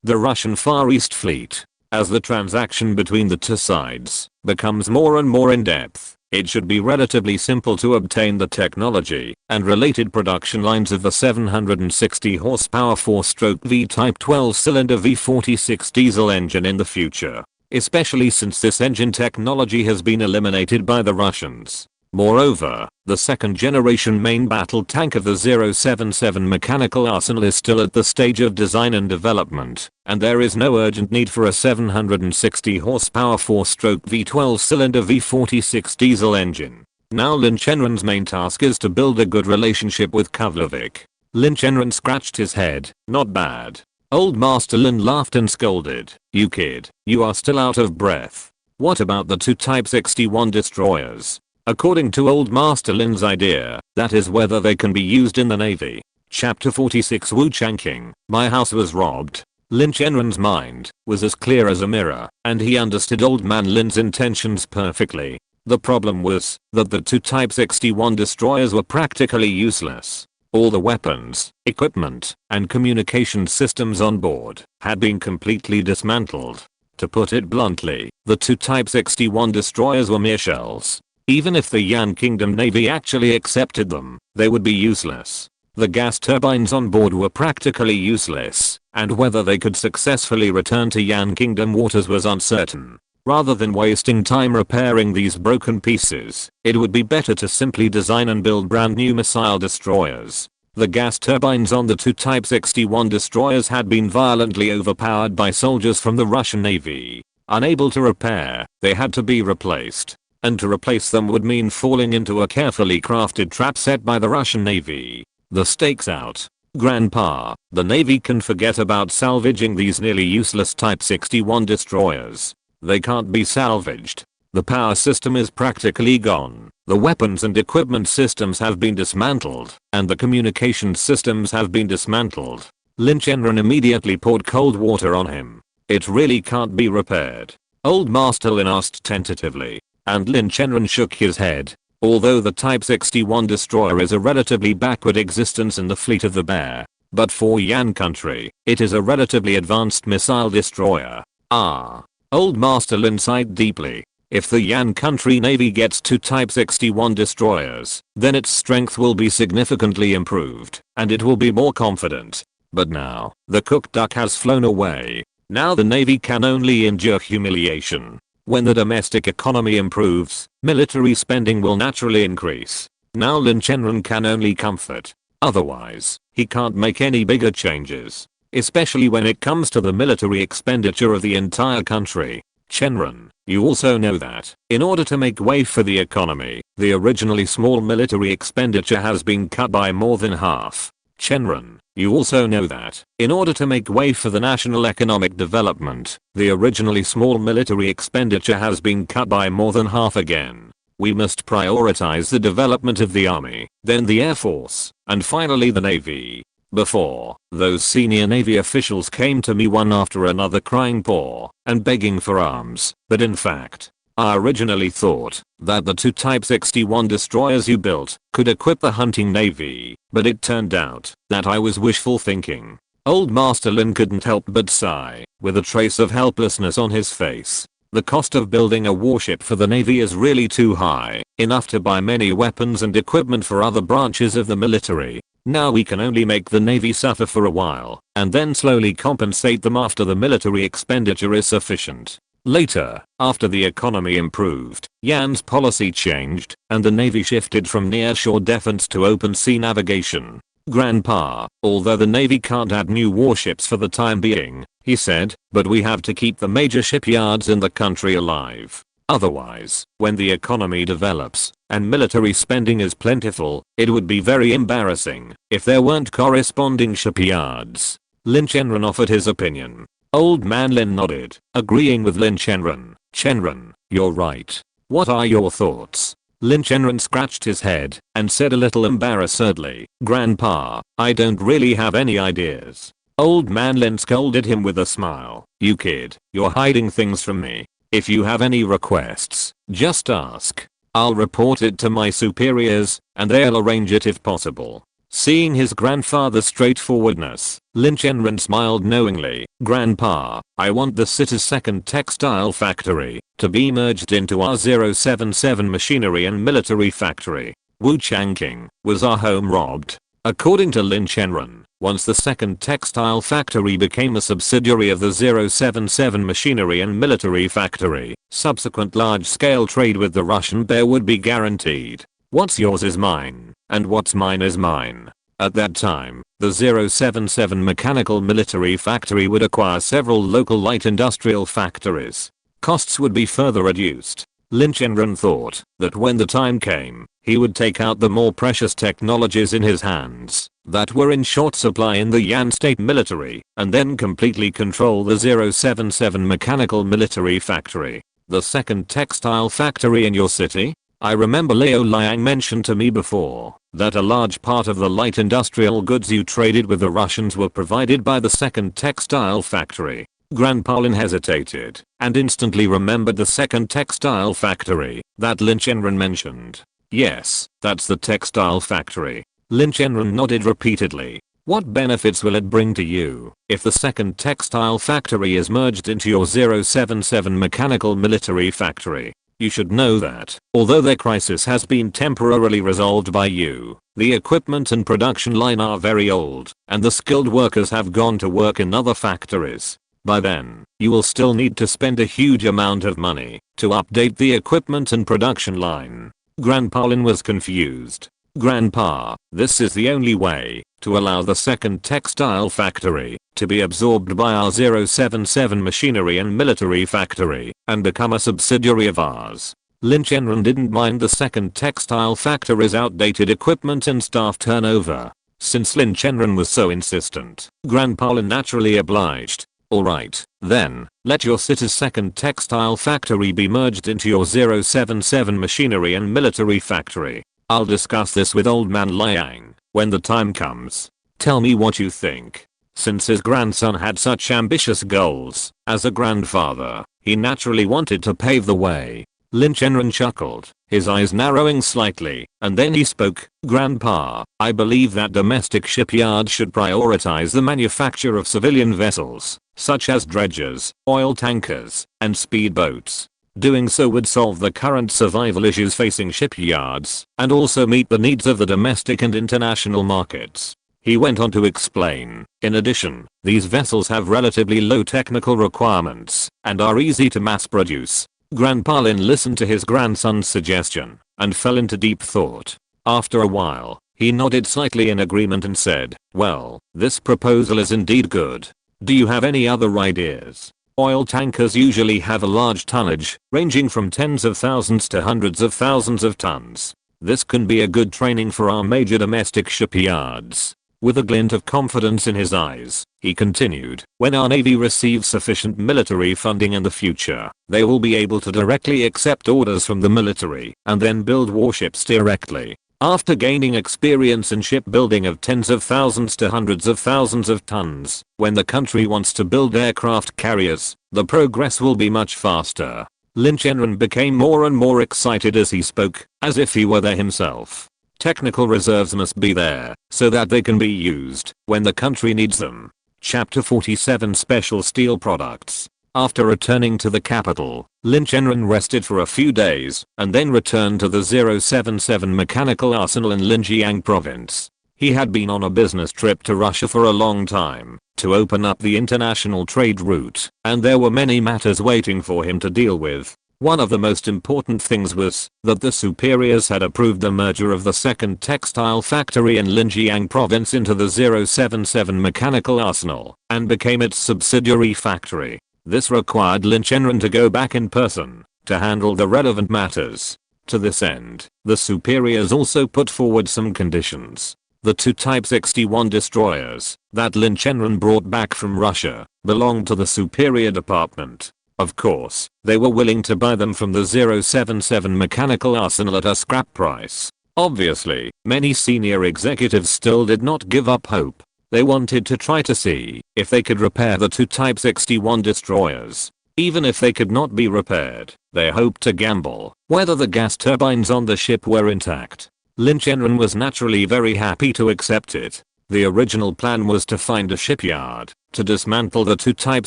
the Russian Far East Fleet. As the transaction between the two sides becomes more and more in-depth, it should be relatively simple to obtain the technology and related production lines of the 760 horsepower 4-stroke V-type 12-cylinder V46 diesel engine in the future, especially since this engine technology has been eliminated by the Russians. Moreover, the second-generation main battle tank of the 077 mechanical arsenal is still at the stage of design and development, and there is no urgent need for a 760 horsepower 4-stroke V12-cylinder V46 diesel engine. Now Lin Chenran's main task is to build a good relationship with Kavlovich. Lin Chenran scratched his head. "Not bad." Old Master Lin laughed and scolded, "You kid, you are still out of breath. What about the 2 Type 61 destroyers?" According to Old Master Lin's idea, that is whether they can be used in the Navy. Chapter 46 Wu Changqing, my house was robbed. Lin Chenran's mind was as clear as a mirror, and he understood Old Man Lin's intentions perfectly. The problem was that the 2 Type 61 destroyers were practically useless. All the weapons, equipment, and communication systems on board had been completely dismantled. To put it bluntly, the 2 Type 61 destroyers were mere shells. Even if the Yan Kingdom Navy actually accepted them, they would be useless. The gas turbines on board were practically useless, and whether they could successfully return to Yan Kingdom waters was uncertain. Rather than wasting time repairing these broken pieces, it would be better to simply design and build brand new missile destroyers. The gas turbines on the 2 Type 61 destroyers had been violently overpowered by soldiers from the Russian Navy. Unable to repair, they had to be replaced. And to replace them would mean falling into a carefully crafted trap set by the Russian Navy. The stakes out. Grandpa, the Navy can forget about salvaging these nearly useless Type 61 destroyers. They can't be salvaged. The power system is practically gone. The weapons and equipment systems have been dismantled, and the communication systems have been dismantled. Lin Chenran immediately poured cold water on him. It really can't be repaired. Old Master Lin asked tentatively, and Lin Chenran shook his head. Although the Type 61 destroyer is a relatively backward existence in the fleet of the Bear, but for Yan country, it is a relatively advanced missile destroyer. Old Master Lin sighed deeply. If the Yan country navy gets 2 Type 61 destroyers, then its strength will be significantly improved, and it will be more confident. But now, the cooked duck has flown away. Now the navy can only endure humiliation. When the domestic economy improves, military spending will naturally increase. Now Lin Chenran can only comfort. Otherwise, he can't make any bigger changes. Especially when it comes to the military expenditure of the entire country. Chenran, you also know that, in order to make way for the economy, the originally small military expenditure has been cut by more than half. Chenran, you also know that, in order to make way for the national economic development, the originally small military expenditure has been cut by more than half again. We must prioritize the development of the army, then the air force, and finally the navy. Before, those senior navy officials came to me one after another crying poor and begging for arms, but in fact, I originally thought that the 2 Type 61 destroyers you built could equip the hunting navy, but it turned out that I was wishful thinking. Old Master Lin couldn't help but sigh, with a trace of helplessness on his face. The cost of building a warship for the navy is really too high, enough to buy many weapons and equipment for other branches of the military. Now we can only make the navy suffer for a while, and then slowly compensate them after the military expenditure is sufficient. Later, after the economy improved, Yan's policy changed, and the navy shifted from near-shore defense to open sea navigation. Grandpa, although the navy can't add new warships for the time being, he said, but we have to keep the major shipyards in the country alive. Otherwise, when the economy develops, and military spending is plentiful, it would be very embarrassing if there weren't corresponding shipyards. Lin Chenran offered his opinion. Old Man Lin nodded, agreeing with Lin Chenran. Chenran, you're right. What are your thoughts? Lin Chenran scratched his head and said a little embarrassedly, Grandpa, I don't really have any ideas. Old Man Lin scolded him with a smile. You kid, you're hiding things from me. If you have any requests, just ask. I'll report it to my superiors, and they'll arrange it if possible. Seeing his grandfather's straightforwardness, Lin Chenran smiled knowingly. Grandpa, I want the city's second textile factory to be merged into our 077 machinery and military factory. Wu Changqing, was our home robbed? According to Lin Chenran, once the second textile factory became a subsidiary of the 077 machinery and military factory, subsequent large-scale trade with the Russian Bear would be guaranteed. What's yours is mine, and what's mine is mine. At that time, the 077 mechanical military factory would acquire several local light industrial factories. Costs would be further reduced. Lin Chenran thought that when the time came, he would take out the more precious technologies in his hands that were in short supply in the Yan state military, and then completely control the 077 mechanical military factory. The second textile factory in your city? I remember Liao Liang mentioned to me before that a large part of the light industrial goods you traded with the Russians were provided by the second textile factory. Grandpa Lin hesitated and instantly remembered the second textile factory that Lin Chenran mentioned. Yes, that's the textile factory. Lin Chenran nodded repeatedly. What benefits will it bring to you if the second textile factory is merged into your 077 mechanical military factory? You should know that, although their crisis has been temporarily resolved by you, the equipment and production line are very old, and the skilled workers have gone to work in other factories. By then, you will still need to spend a huge amount of money to update the equipment and production line. Grandpa Lin was confused. Grandpa, this is the only way to allow the second textile factory to be absorbed by our 077 machinery and military factory and become a subsidiary of ours. Lin Chenran didn't mind the second textile factory's outdated equipment and staff turnover. Since Lin Chenran was so insistent, Grandpa Lin naturally obliged. Alright, then, let your city's second textile factory be merged into your 077 machinery and military factory. I'll discuss this with Old Man Liang when the time comes. Tell me what you think. Since his grandson had such ambitious goals, as a grandfather, he naturally wanted to pave the way. Lin Chenran chuckled, his eyes narrowing slightly, and then he spoke, "Grandpa, I believe that domestic shipyards should prioritize the manufacture of civilian vessels, such as dredgers, oil tankers, and speedboats. Doing so would solve the current survival issues facing shipyards, and also meet the needs of the domestic and international markets." He went on to explain, in addition, these vessels have relatively low technical requirements, and are easy to mass produce. Grandpa Lin listened to his grandson's suggestion, and fell into deep thought. After a while, he nodded slightly in agreement and said, "Well, this proposal is indeed good. Do you have any other ideas? Oil tankers usually have a large tonnage, ranging from tens of thousands to hundreds of thousands of tons. This can be a good training for our major domestic shipyards." With a glint of confidence in his eyes, he continued, "When our Navy receives sufficient military funding in the future, they will be able to directly accept orders from the military and then build warships directly. After gaining experience in shipbuilding of tens of thousands to hundreds of thousands of tons, when the country wants to build aircraft carriers, the progress will be much faster." Lin Chenran became more and more excited as he spoke, as if he were there himself. Technical reserves must be there, so that they can be used when the country needs them. Chapter 47 Special Steel Products. After returning to the capital, Lin Chenran rested for a few days, and then returned to the 077 Mechanical Arsenal in Linjiang Province. He had been on a business trip to Russia for a long time, to open up the international trade route, and there were many matters waiting for him to deal with. One of the most important things was that the superiors had approved the merger of the second textile factory in Linjiang Province into the 077 Mechanical Arsenal, and became its subsidiary factory. This required Lin Chenran to go back in person, to handle the relevant matters. To this end, the superiors also put forward some conditions. The two Type 61 destroyers that Lin Chenran brought back from Russia belonged to the superior department. Of course, they were willing to buy them from the 077 Mechanical Arsenal at a scrap price. Obviously, many senior executives still did not give up hope. They wanted to try to see if they could repair the two Type 61 destroyers. Even if they could not be repaired, they hoped to gamble whether the gas turbines on the ship were intact. Lin Chenran was naturally very happy to accept it. The original plan was to find a shipyard, to dismantle the two Type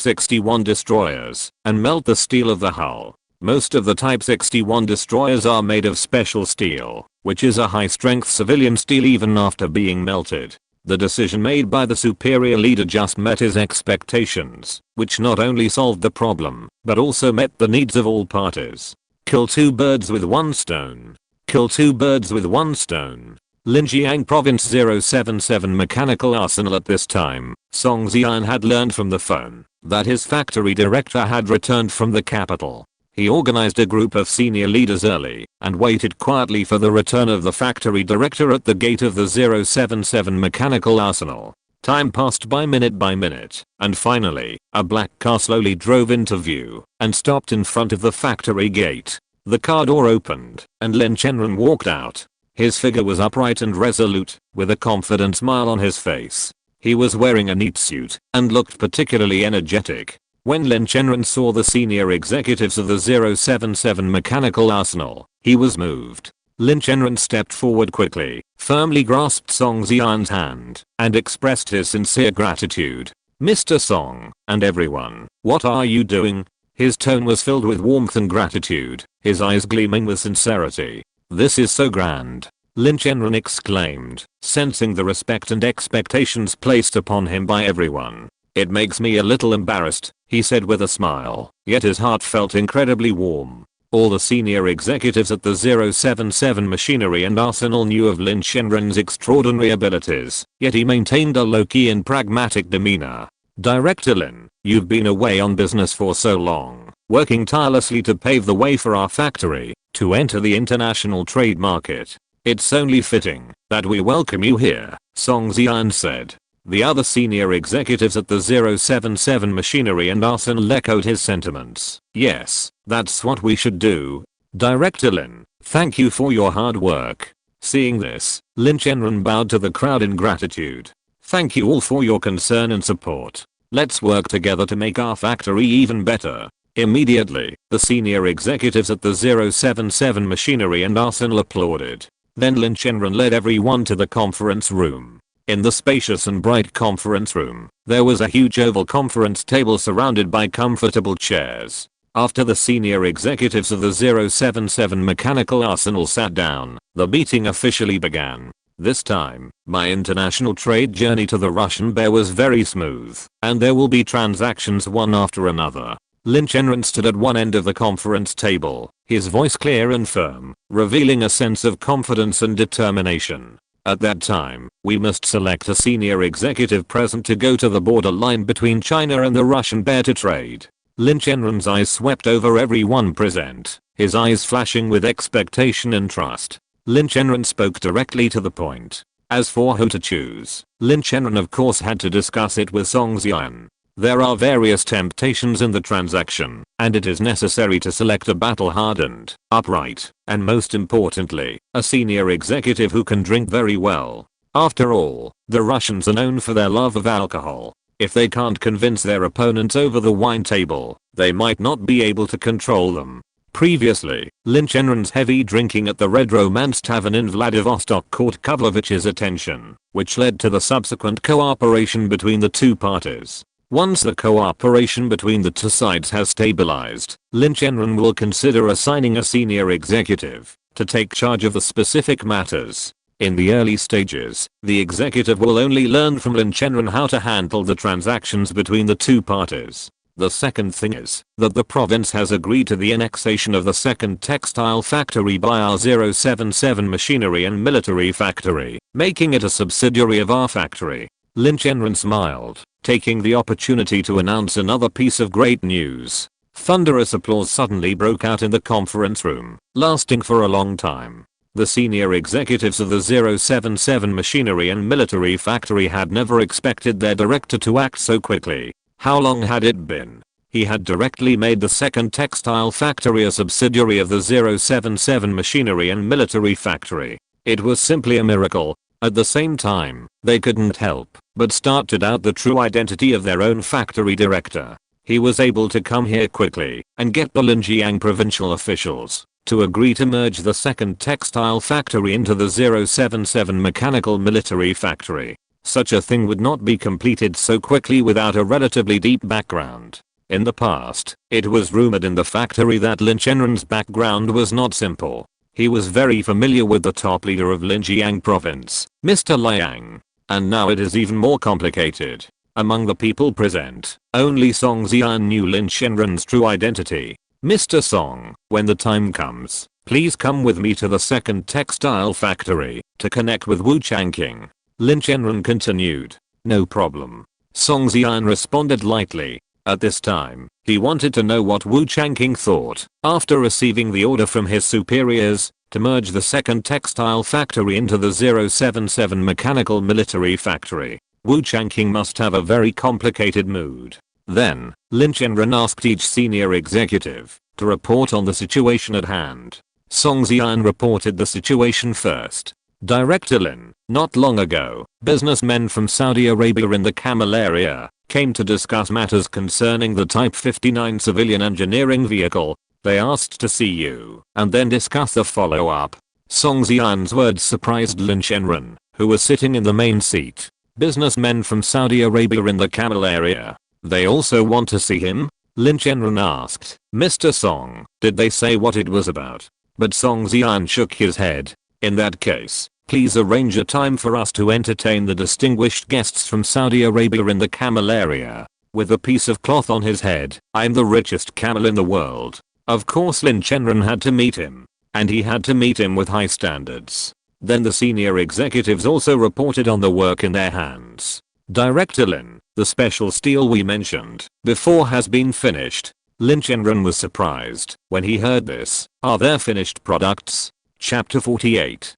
61 destroyers, and melt the steel of the hull. Most of the Type 61 destroyers are made of special steel, which is a high-strength civilian steel even after being melted. The decision made by the superior leader just met his expectations, which not only solved the problem, but also met the needs of all parties. Kill two birds with one stone. Kill two birds with one stone. Linjiang Province 077 Mechanical Arsenal. At this time, Song Xian had learned from the phone that his factory director had returned from the capital. He organized a group of senior leaders early and waited quietly for the return of the factory director at the gate of the 077 Mechanical Arsenal. Time passed by minute, and finally, a black car slowly drove into view and stopped in front of the factory gate. The car door opened, and Lin Chenran walked out. His figure was upright and resolute, with a confident smile on his face. He was wearing a neat suit, and looked particularly energetic. When Lin Chenran saw the senior executives of the 077 Mechanical Arsenal, he was moved. Lin Chenran stepped forward quickly, firmly grasped Song Xian's hand, and expressed his sincere gratitude. "Mr. Song, and everyone, what are you doing?" His tone was filled with warmth and gratitude, his eyes gleaming with sincerity. "This is so grand," Lin Chenran exclaimed, sensing the respect and expectations placed upon him by everyone. "It makes me a little embarrassed," he said with a smile, yet his heart felt incredibly warm. All the senior executives at the 077 Machinery and Arsenal knew of Lin Chenran's extraordinary abilities, yet he maintained a low-key and pragmatic demeanor. "Director Lin, you've been away on business for so long, working tirelessly to pave the way for our factory to enter the international trade market. It's only fitting that we welcome you here," Song Xian said. The other senior executives at the 077 Machinery and Arsenal echoed his sentiments. "Yes, that's what we should do. Director Lin, thank you for your hard work." Seeing this, Lin Chenran bowed to the crowd in gratitude. Thank you all for your concern and support. Let's work together to make our factory even better. Immediately, the senior executives at the 077 machinery and arsenal applauded. Then Lin Chenran led everyone to the conference room. In the spacious and bright conference room, there was a huge oval conference table surrounded by comfortable chairs. After the senior executives of the 077 mechanical arsenal sat down, the meeting officially began. This time, my international trade journey to the Russian bear was very smooth, and there will be transactions one after another. Lin Chenran stood at one end of the conference table, his voice clear and firm, revealing a sense of confidence and determination. At that time, we must select a senior executive present to go to the borderline between China and the Russian bear to trade. Lin Chenran's eyes swept over everyone present, his eyes flashing with expectation and trust. Lin Chenran spoke directly to the point. As for who to choose, Lin Chenran of course had to discuss it with Song Xian. There are various temptations in the transaction, and it is necessary to select a battle-hardened, upright, and most importantly, a senior executive who can drink very well. After all, the Russians are known for their love of alcohol. If they can't convince their opponents over the wine table, they might not be able to control them. Previously, Lin Chenran's heavy drinking at the Red Romance Tavern in Vladivostok caught Kovlevich's attention, which led to the subsequent cooperation between the two parties. Once the cooperation between the two sides has stabilized, Lin Chenran will consider assigning a senior executive to take charge of the specific matters. In the early stages, the executive will only learn from Lin Chenran how to handle the transactions between the two parties. The second thing is that the province has agreed to the annexation of the second textile factory by our 077 machinery and military factory, making it a subsidiary of our factory. Lin Chenran smiled, taking the opportunity to announce another piece of great news. Thunderous applause suddenly broke out in the conference room, lasting for a long time. The senior executives of the 077 machinery and military factory had never expected their director to act so quickly. How long had it been? He had directly made the second textile factory a subsidiary of the 077 machinery and military factory. It was simply a miracle. At the same time, they couldn't help but start to doubt the true identity of their own factory director. He was able to come here quickly and get the Linjiang provincial officials to agree to merge the second textile factory into the 077 mechanical military factory. Such a thing would not be completed so quickly without a relatively deep background. In the past, it was rumored in the factory that Lin Chenran's background was not simple. He was very familiar with the top leader of Linjiang province, Mr. Liang. And now it is even more complicated. Among the people present, only Song Xian knew Lin Chenran's true identity. Mr. Song, when the time comes, please come with me to the second textile factory to connect with Wu Changqing. Lin Chenran continued. No problem. Song Xian responded lightly. At this time, he wanted to know what Wu Changqing thought after receiving the order from his superiors to merge the second textile factory into the 077 mechanical military factory. Wu Changqing must have a very complicated mood. Then, Lin Chenran asked each senior executive to report on the situation at hand. Song Xian reported the situation first. Director Lin, not long ago, businessmen from Saudi Arabia in the Camel area came to discuss matters concerning the Type 59 civilian engineering vehicle. They asked to see you and then discuss the follow-up. Song Xian's words surprised Lin Chenran, who was sitting in the main seat. Businessmen from Saudi Arabia in the Camel area. They also want to see him? Lin Chenran asked. Mr. Song, did they say what it was about? But Song Xian shook his head. In that case, please arrange a time for us to entertain the distinguished guests from Saudi Arabia in the Camel area. With a piece of cloth on his head, I'm the richest camel in the world. Of course Lin Chenran had to meet him. And he had to meet him with high standards. Then the senior executives also reported on the work in their hands. Director Lin, the special steel we mentioned before has been finished. Lin Chenran was surprised when he heard this. Are there finished products? Chapter 48.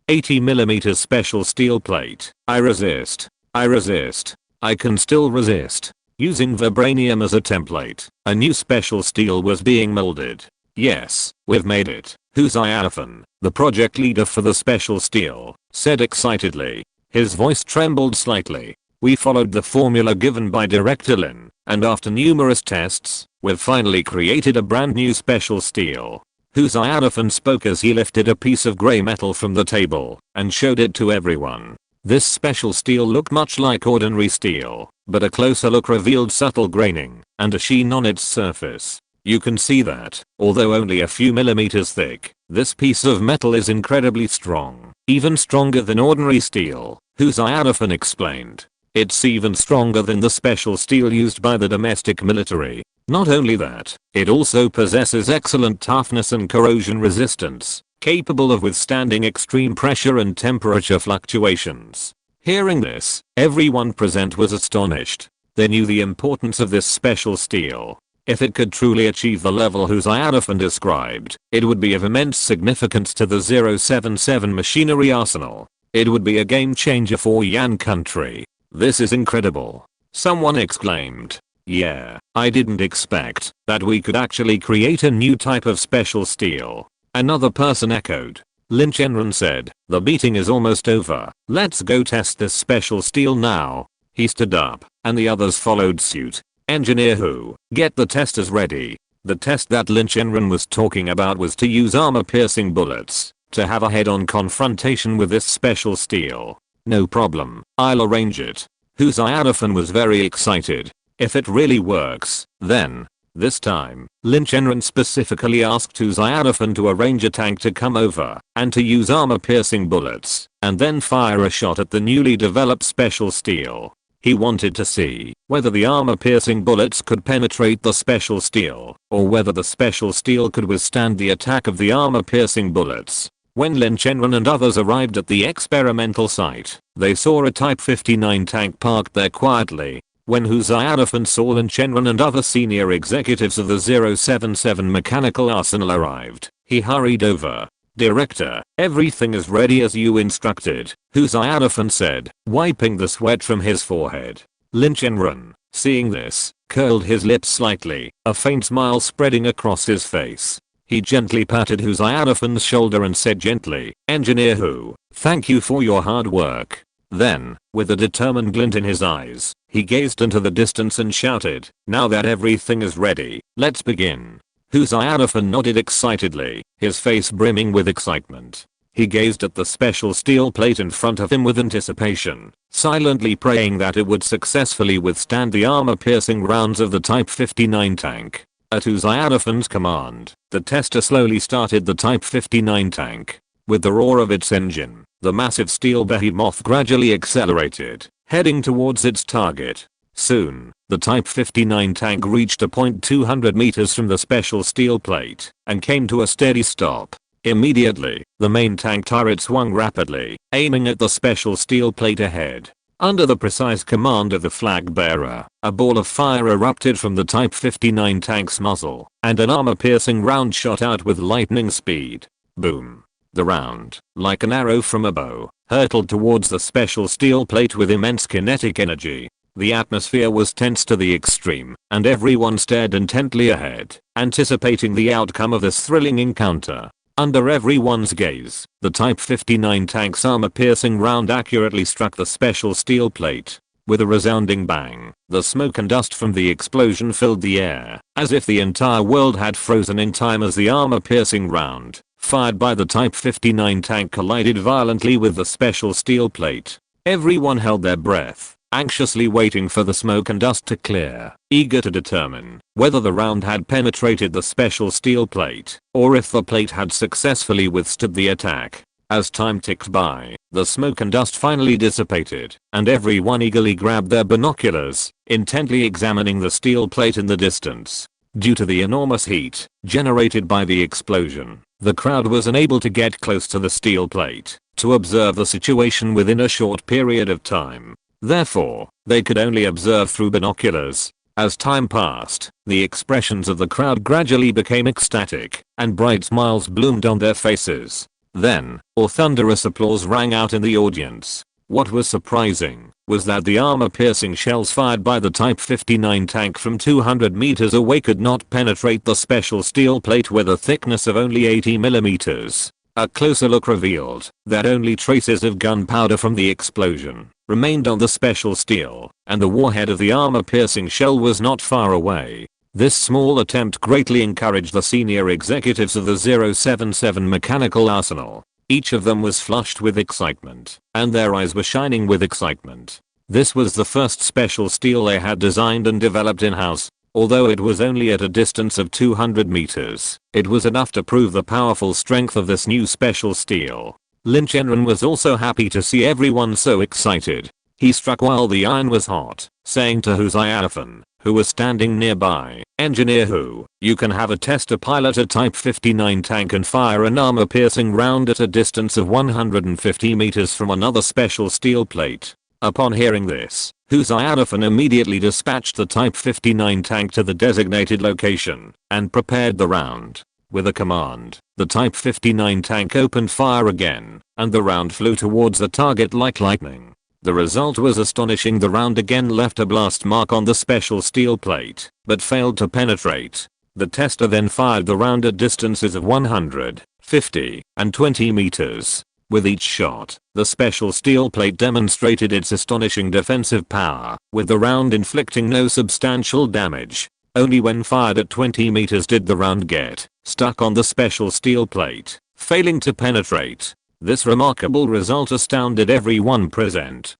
80mm special steel plate. I resist. I resist. I can still resist. Using vibranium as a template, a new special steel was being molded. Yes, we've made it. Hu Xiaofan, the project leader for the special steel, said excitedly. His voice trembled slightly. We followed the formula given by Director Lin, and after numerous tests, we've finally created a brand new special steel. Huzaiadafan spoke as he lifted a piece of grey metal from the table and showed it to everyone. This special steel looked much like ordinary steel, but a closer look revealed subtle graining and a sheen on its surface. You can see that, although only a few millimeters thick, this piece of metal is incredibly strong, even stronger than ordinary steel, Huzaiadafan explained. It's even stronger than the special steel used by the domestic military. Not only that, it also possesses excellent toughness and corrosion resistance, capable of withstanding extreme pressure and temperature fluctuations. Hearing this, everyone present was astonished. They knew the importance of this special steel. If it could truly achieve the level Huzaiadafan described, it would be of immense significance to the 077 machinery arsenal. It would be a game changer for Yan country. This is incredible. Someone exclaimed. Yeah, I didn't expect that we could actually create a new type of special steel. Another person echoed. Lin Chenran said, the meeting is almost over. Let's go test this special steel now. He stood up, and the others followed suit. Engineer Hu, get the testers ready. The test that Lin Chenran was talking about was to use armor-piercing bullets to have a head-on confrontation with this special steel. No problem, I'll arrange it. Huzaiadafan was very excited. If it really works, then, this time, Lin Chenran specifically asked Huzaiadafan to arrange a tank to come over and to use armor-piercing bullets and then fire a shot at the newly developed special steel. He wanted to see whether the armor-piercing bullets could penetrate the special steel or whether the special steel could withstand the attack of the armor-piercing bullets. When Lin Chenran and others arrived at the experimental site, they saw a Type 59 tank parked there quietly. When Huzaiadafan saw Lin Chenran and other senior executives of the 077 mechanical arsenal arrived, he hurried over. Director, everything is ready as you instructed, Huzaiadafan said, wiping the sweat from his forehead. Lin Chenran, seeing this, curled his lips slightly, a faint smile spreading across his face. He gently patted Huzaiadafan's shoulder and said gently, Engineer Hu, thank you for your hard work. Then, with a determined glint in his eyes, he gazed into the distance and shouted, now that everything is ready, let's begin. Huzaiadafan nodded excitedly, his face brimming with excitement. He gazed at the special steel plate in front of him with anticipation, silently praying that it would successfully withstand the armor-piercing rounds of the Type 59 tank. At Huzaiadafan's command, the tester slowly started the Type 59 tank. With the roar of its engine, the massive steel behemoth gradually accelerated, heading towards its target. Soon, the Type 59 tank reached a point 200 meters from the special steel plate and came to a steady stop. Immediately, the main tank turret swung rapidly, aiming at the special steel plate ahead. Under the precise command of the flag bearer, a ball of fire erupted from the Type 59 tank's muzzle, and an armor-piercing round shot out with lightning speed. Boom. The round, like an arrow from a bow, hurtled towards the special steel plate with immense kinetic energy. The atmosphere was tense to the extreme, and everyone stared intently ahead, anticipating the outcome of this thrilling encounter. Under everyone's gaze, the Type 59 tank's armor-piercing round accurately struck the special steel plate. With a resounding bang, the smoke and dust from the explosion filled the air, as if the entire world had frozen in time as the armor-piercing round, fired by the Type 59 tank, collided violently with the special steel plate. Everyone held their breath, anxiously waiting for the smoke and dust to clear, eager to determine whether the round had penetrated the special steel plate, or if the plate had successfully withstood the attack. As time ticked by, the smoke and dust finally dissipated, and everyone eagerly grabbed their binoculars, intently examining the steel plate in the distance. Due to the enormous heat generated by the explosion, the crowd was unable to get close to the steel plate to observe the situation within a short period of time. Therefore, they could only observe through binoculars. As time passed, the expressions of the crowd gradually became ecstatic, and bright smiles bloomed on their faces. Then, a thunderous applause rang out in the audience. What was surprising was that the armor-piercing shells fired by the Type 59 tank from 200 meters away could not penetrate the special steel plate with a thickness of only 80 millimeters. A closer look revealed that only traces of gunpowder from the explosion remained on the special steel, and the warhead of the armor-piercing shell was not far away. This small attempt greatly encouraged the senior executives of the 077 mechanical arsenal. Each of them was flushed with excitement, and their eyes were shining with excitement. This was the first special steel they had designed and developed in-house. Although it was only at a distance of 200 meters, it was enough to prove the powerful strength of this new special steel. Lin Chenran was also happy to see everyone so excited. He struck while the iron was hot, saying to Huzaiafan, who was standing nearby, "Engineer Hu, you can have a tester pilot a Type 59 tank and fire an armor-piercing round at a distance of 150 meters from another special steel plate." Upon hearing this, Huzaiafan immediately dispatched the Type 59 tank to the designated location and prepared the round. With a command, the Type 59 tank opened fire again, and the round flew towards the target like lightning. The result was astonishing. The round again left a blast mark on the special steel plate, but failed to penetrate. The tester then fired the round at distances of 100, 50, and 20 meters. With each shot, the special steel plate demonstrated its astonishing defensive power, with the round inflicting no substantial damage. Only when fired at 20 meters did the round get stuck on the special steel plate, failing to penetrate. This remarkable result astounded everyone present.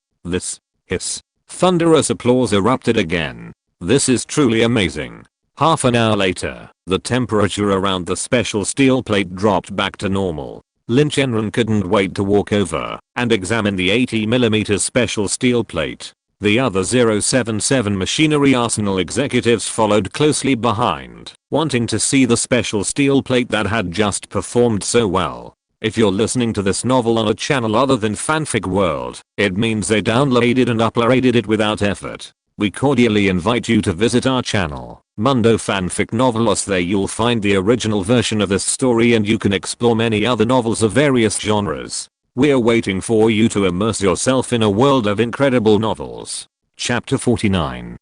Thunderous applause erupted again. This is truly amazing. Half an hour later, the temperature around the special steel plate dropped back to normal. Lin Chenran couldn't wait to walk over and examine the 80mm special steel plate. The other 077 machinery arsenal executives followed closely behind, wanting to see the special steel plate that had just performed so well. If you're listening to this novel on a channel other than Fanfic World, it means they downloaded and uploaded it without effort. We cordially invite you to visit our channel, Mundo Fanfic Novelos. There you'll find the original version of this story and you can explore many other novels of various genres. We're waiting for you to immerse yourself in a world of incredible novels. Chapter 49.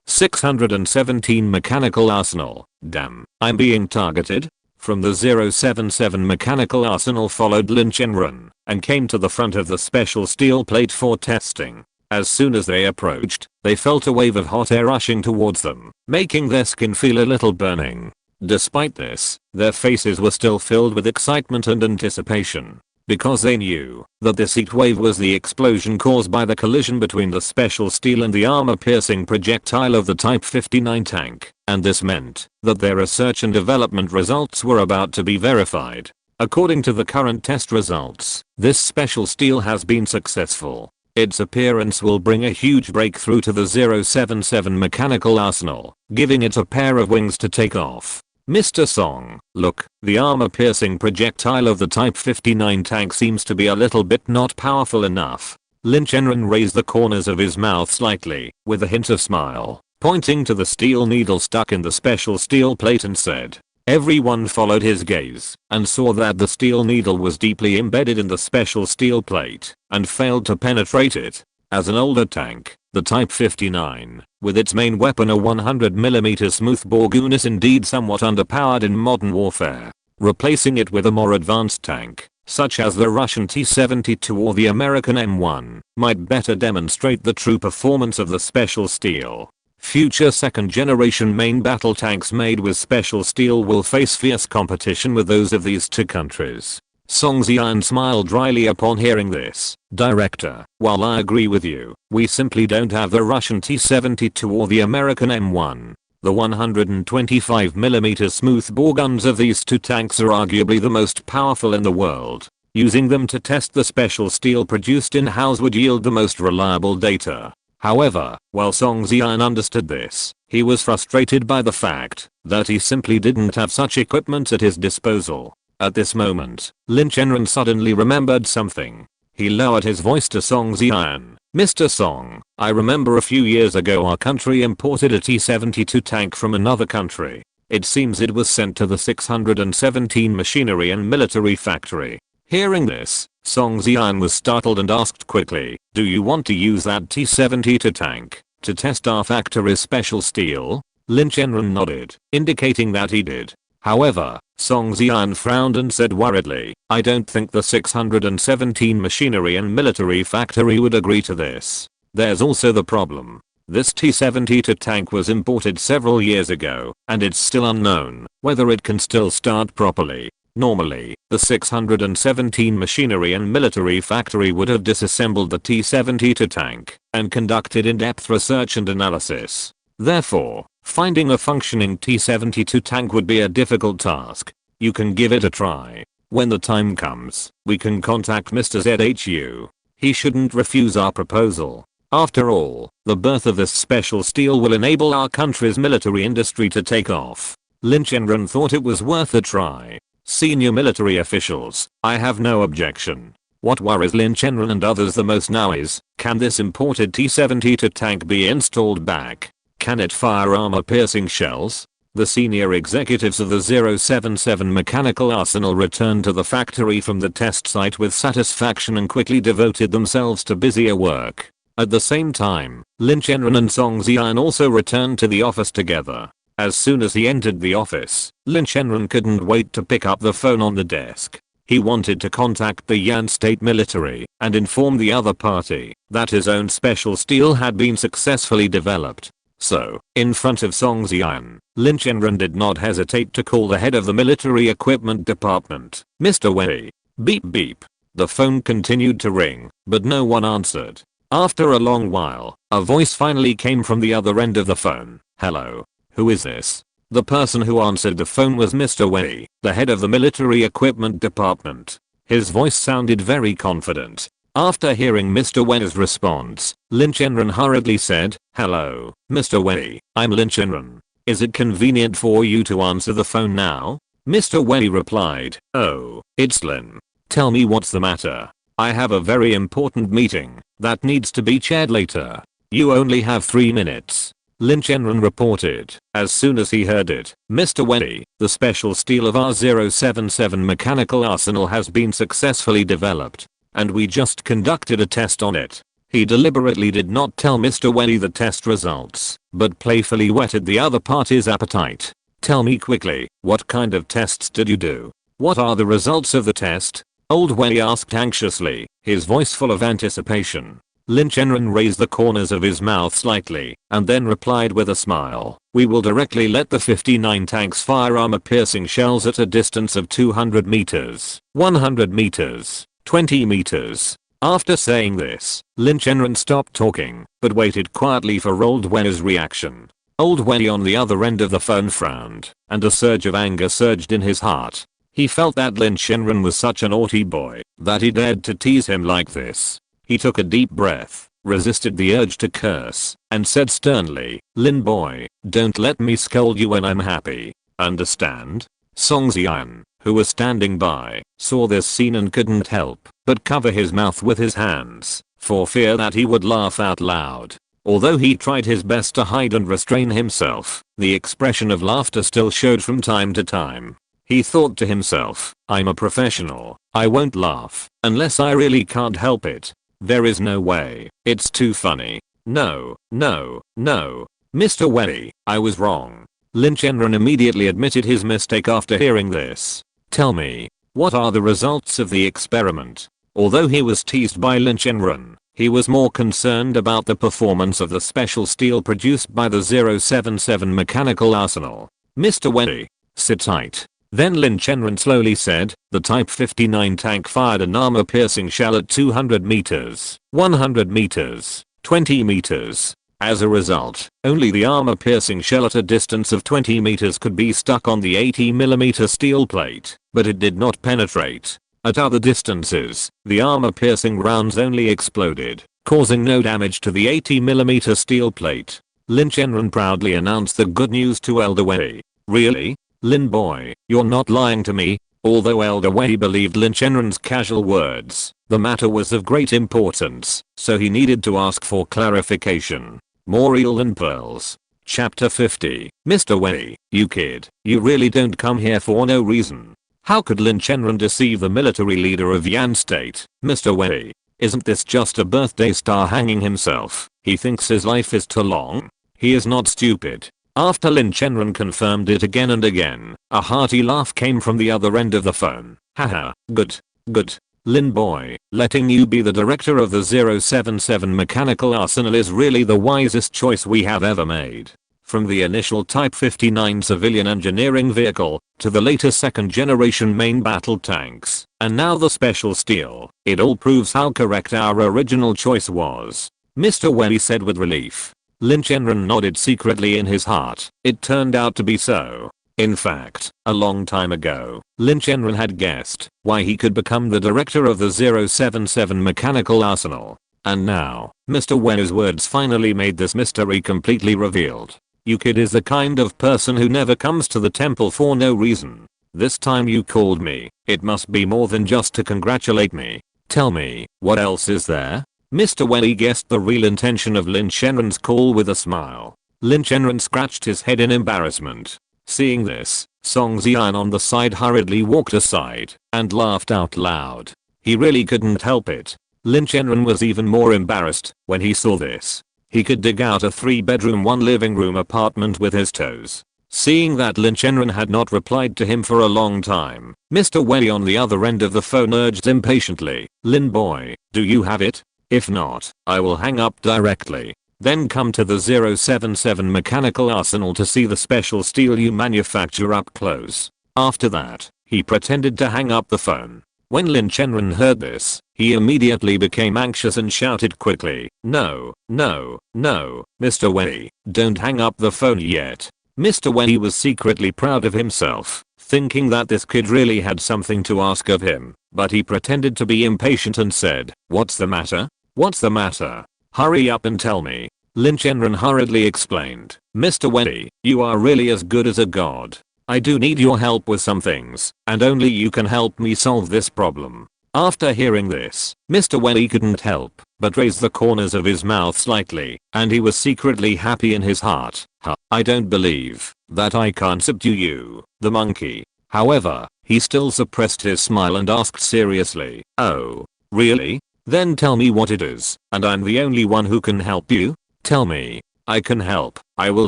617 Mechanical Arsenal. Damn, I'm being targeted? From the 077 mechanical arsenal followed Lin Chenran and came to the front of the special steel plate for testing. As soon as they approached, they felt a wave of hot air rushing towards them, making their skin feel a little burning. Despite this, their faces were still filled with excitement and anticipation, because they knew that this heat wave was the explosion caused by the collision between the special steel and the armor-piercing projectile of the Type 59 tank, and this meant that their research and development results were about to be verified. According to the current test results, this special steel has been successful. Its appearance will bring a huge breakthrough to the 077 mechanical arsenal, giving it a pair of wings to take off. Mr. Song, look, the armor-piercing projectile of the Type 59 tank seems to be a little bit not powerful enough. Lin Chenran raised the corners of his mouth slightly, with a hint of smile, pointing to the steel needle stuck in the special steel plate and said. Everyone followed his gaze and saw that the steel needle was deeply embedded in the special steel plate and failed to penetrate it. As an older tank, the Type 59, with its main weapon a 100mm smoothbore gun, is indeed somewhat underpowered in modern warfare. Replacing it with a more advanced tank, such as the Russian T-72 or the American M1, might better demonstrate the true performance of the special steel. Future second-generation main battle tanks made with special steel will face fierce competition with those of these two countries. Song Zian smiled dryly upon hearing this. Director, while I agree with you, we simply don't have the Russian T-72 or the American M1. The 125mm smoothbore guns of these two tanks are arguably the most powerful in the world. Using them to test the special steel produced in-house would yield the most reliable data. However, while Song Zian understood this, he was frustrated by the fact that he simply didn't have such equipment at his disposal. At this moment, Lin Chenran suddenly remembered something. He lowered his voice to Song Zian. Mr. Song, I remember a few years ago our country imported a T-72 tank from another country. It seems it was sent to the 617 machinery and military factory. Hearing this, Song Zian was startled and asked quickly, do you want to use that T-72 tank to test our factory's special steel? Lin Chenran nodded, indicating that he did. However, Song Zian frowned and said worriedly, I don't think the 617 machinery and military factory would agree to this. There's also the problem. This T-72 tank was imported several years ago, and it's still unknown whether it can still start properly. Normally, the 617 machinery and military factory would have disassembled the T-72 tank and conducted in-depth research and analysis. Therefore, finding a functioning T-72 tank would be a difficult task. You can give it a try. When the time comes, we can contact Mr. ZHU. He shouldn't refuse our proposal. After all, the birth of this special steel will enable our country's military industry to take off. Lin Chenran thought it was worth a try. Senior military officials, I have no objection. What worries Lin Chenran and others the most now is, can this imported T-72 tank be installed back? Can it fire armor-piercing shells? The senior executives of the 077 mechanical arsenal returned to the factory from the test site with satisfaction and quickly devoted themselves to busier work. At the same time, Lin Chenran and Song Zian also returned to the office together. As soon as he entered the office, Lin Chenran couldn't wait to pick up the phone on the desk. He wanted to contact the Yan state military and inform the other party that his own special steel had been successfully developed. So, in front of Song Zian, Lin Chenran did not hesitate to call the head of the military equipment department, Mr. Wei. Beep beep. The phone continued to ring, but no one answered. After a long while, a voice finally came from the other end of the phone. Hello. Who is this? The person who answered the phone was Mr. Wei, the head of the military equipment department. His voice sounded very confident. After hearing Mr. Wei's response, Lin Chenran hurriedly said, Hello, Mr. Wei, I'm Lin Chenran. Is it convenient for you to answer the phone now? Mr. Wei replied, Oh, it's Lin. Tell me what's the matter. I have a very important meeting that needs to be chaired later. You only have 3 minutes. Lin Chenran reported. As soon as he heard it, Mr. Wei, the special steel of our 077 mechanical arsenal has been successfully developed, and we just conducted a test on it. He deliberately did not tell Mr. Wei the test results, but playfully whetted the other party's appetite. Tell me quickly, what kind of tests did you do? What are the results of the test? Old Wei asked anxiously, his voice full of anticipation. Lin Chenran raised the corners of his mouth slightly, and then replied with a smile, We will directly let the 59 tanks fire armor-piercing shells at a distance of 200 meters, 100 meters, 20 meters. After saying this, Lin Chenran stopped talking, but waited quietly for Old Wei's reaction. Old Wei on the other end of the phone frowned, and a surge of anger surged in his heart. He felt that Lin Chenran was such a naughty boy that he dared to tease him like this. He took a deep breath, resisted the urge to curse, and said sternly, Lin boy, don't let me scold you when I'm happy. Understand? Song Zian, who was standing by, saw this scene and couldn't help but cover his mouth with his hands, for fear that he would laugh out loud. Although he tried his best to hide and restrain himself, the expression of laughter still showed from time to time. He thought to himself, I'm a professional, I won't laugh, unless I really can't help it. There is no way, it's too funny. No, no, no. Mr. Wei, I was wrong. Lin Chenran immediately admitted his mistake after hearing this. Tell me, what are the results of the experiment? Although he was teased by Lin Chenran, he was more concerned about the performance of the special steel produced by the 077 mechanical arsenal. Mr. Wei, sit tight. Then Lin Chenran slowly said, the Type 59 tank fired an armor-piercing shell at 200 meters, 100 meters, 20 meters. As a result, only the armor-piercing shell at a distance of 20 meters could be stuck on the 80mm steel plate, but it did not penetrate. At other distances, the armor-piercing rounds only exploded, causing no damage to the 80mm steel plate. Lin Chenran proudly announced the good news to Elder Wei. Really? Lin boy, you're not lying to me? Although Elder Wei believed Lin Chenran's casual words, the matter was of great importance, so he needed to ask for clarification. More eel than pearls. Chapter 50. Mr. Wei, you kid, you really don't come here for no reason. How could Lin Chenran deceive the military leader of Yan State? Mr. Wei, isn't this just a birthday star hanging himself? He thinks his life is too long? He is not stupid. After Lin Chenran confirmed it again and again, A hearty laugh came from the other end of the phone. Haha, good. Good. Lin boy, letting you be the director of the 077 mechanical arsenal is really the wisest choice we have ever made. From the initial Type 59 civilian engineering vehicle, to the later second generation main battle tanks, and now the special steel, it all proves how correct our original choice was. Mr. Welly said with relief. Lin Chenran nodded secretly in his heart. It turned out to be so. In fact, a long time ago, Lin Chenran had guessed why he could become the director of the 077 mechanical arsenal. And now, Mr. Welly's words finally made this mystery completely revealed. You kid is the kind of person who never comes to the temple for no reason. This time you called me, it must be more than just to congratulate me. Tell me, what else is there? Mr. Welly guessed the real intention of Lin Chenran's call with a smile. Lin Chenran scratched his head in embarrassment. Seeing this, Song Zian on the side hurriedly walked aside and laughed out loud. He really couldn't help it. Lin Chenran was even more embarrassed when he saw this. He could dig out a 3-bedroom 1-living-room apartment with his toes. Seeing that Lin Chenran had not replied to him for a long time, Mr. Welly on the other end of the phone urged impatiently, Lin boy, do you have it? If not, I will hang up directly. Then come to the 077 mechanical arsenal to see the special steel you manufacture up close. After that, he pretended to hang up the phone. When Lin Chenran heard this, he immediately became anxious and shouted quickly, no, no, no, Mr. Welly, don't hang up the phone yet. Mr. Welly was secretly proud of himself, thinking that this kid really had something to ask of him, but he pretended to be impatient and said, what's the matter? What's the matter? Hurry up and tell me. Lin Chenran hurriedly explained, Mr. Welly, you are really as good as a god. I do need your help with some things, and only you can help me solve this problem. After hearing this, Mr. Welly couldn't help but raise the corners of his mouth slightly, and he was secretly happy in his heart. I don't believe that I can't subdue you, the monkey. However, he still suppressed his smile and asked seriously, oh, really? Then tell me what it is, and I'm the only one who can help you? Tell me. I can help. I will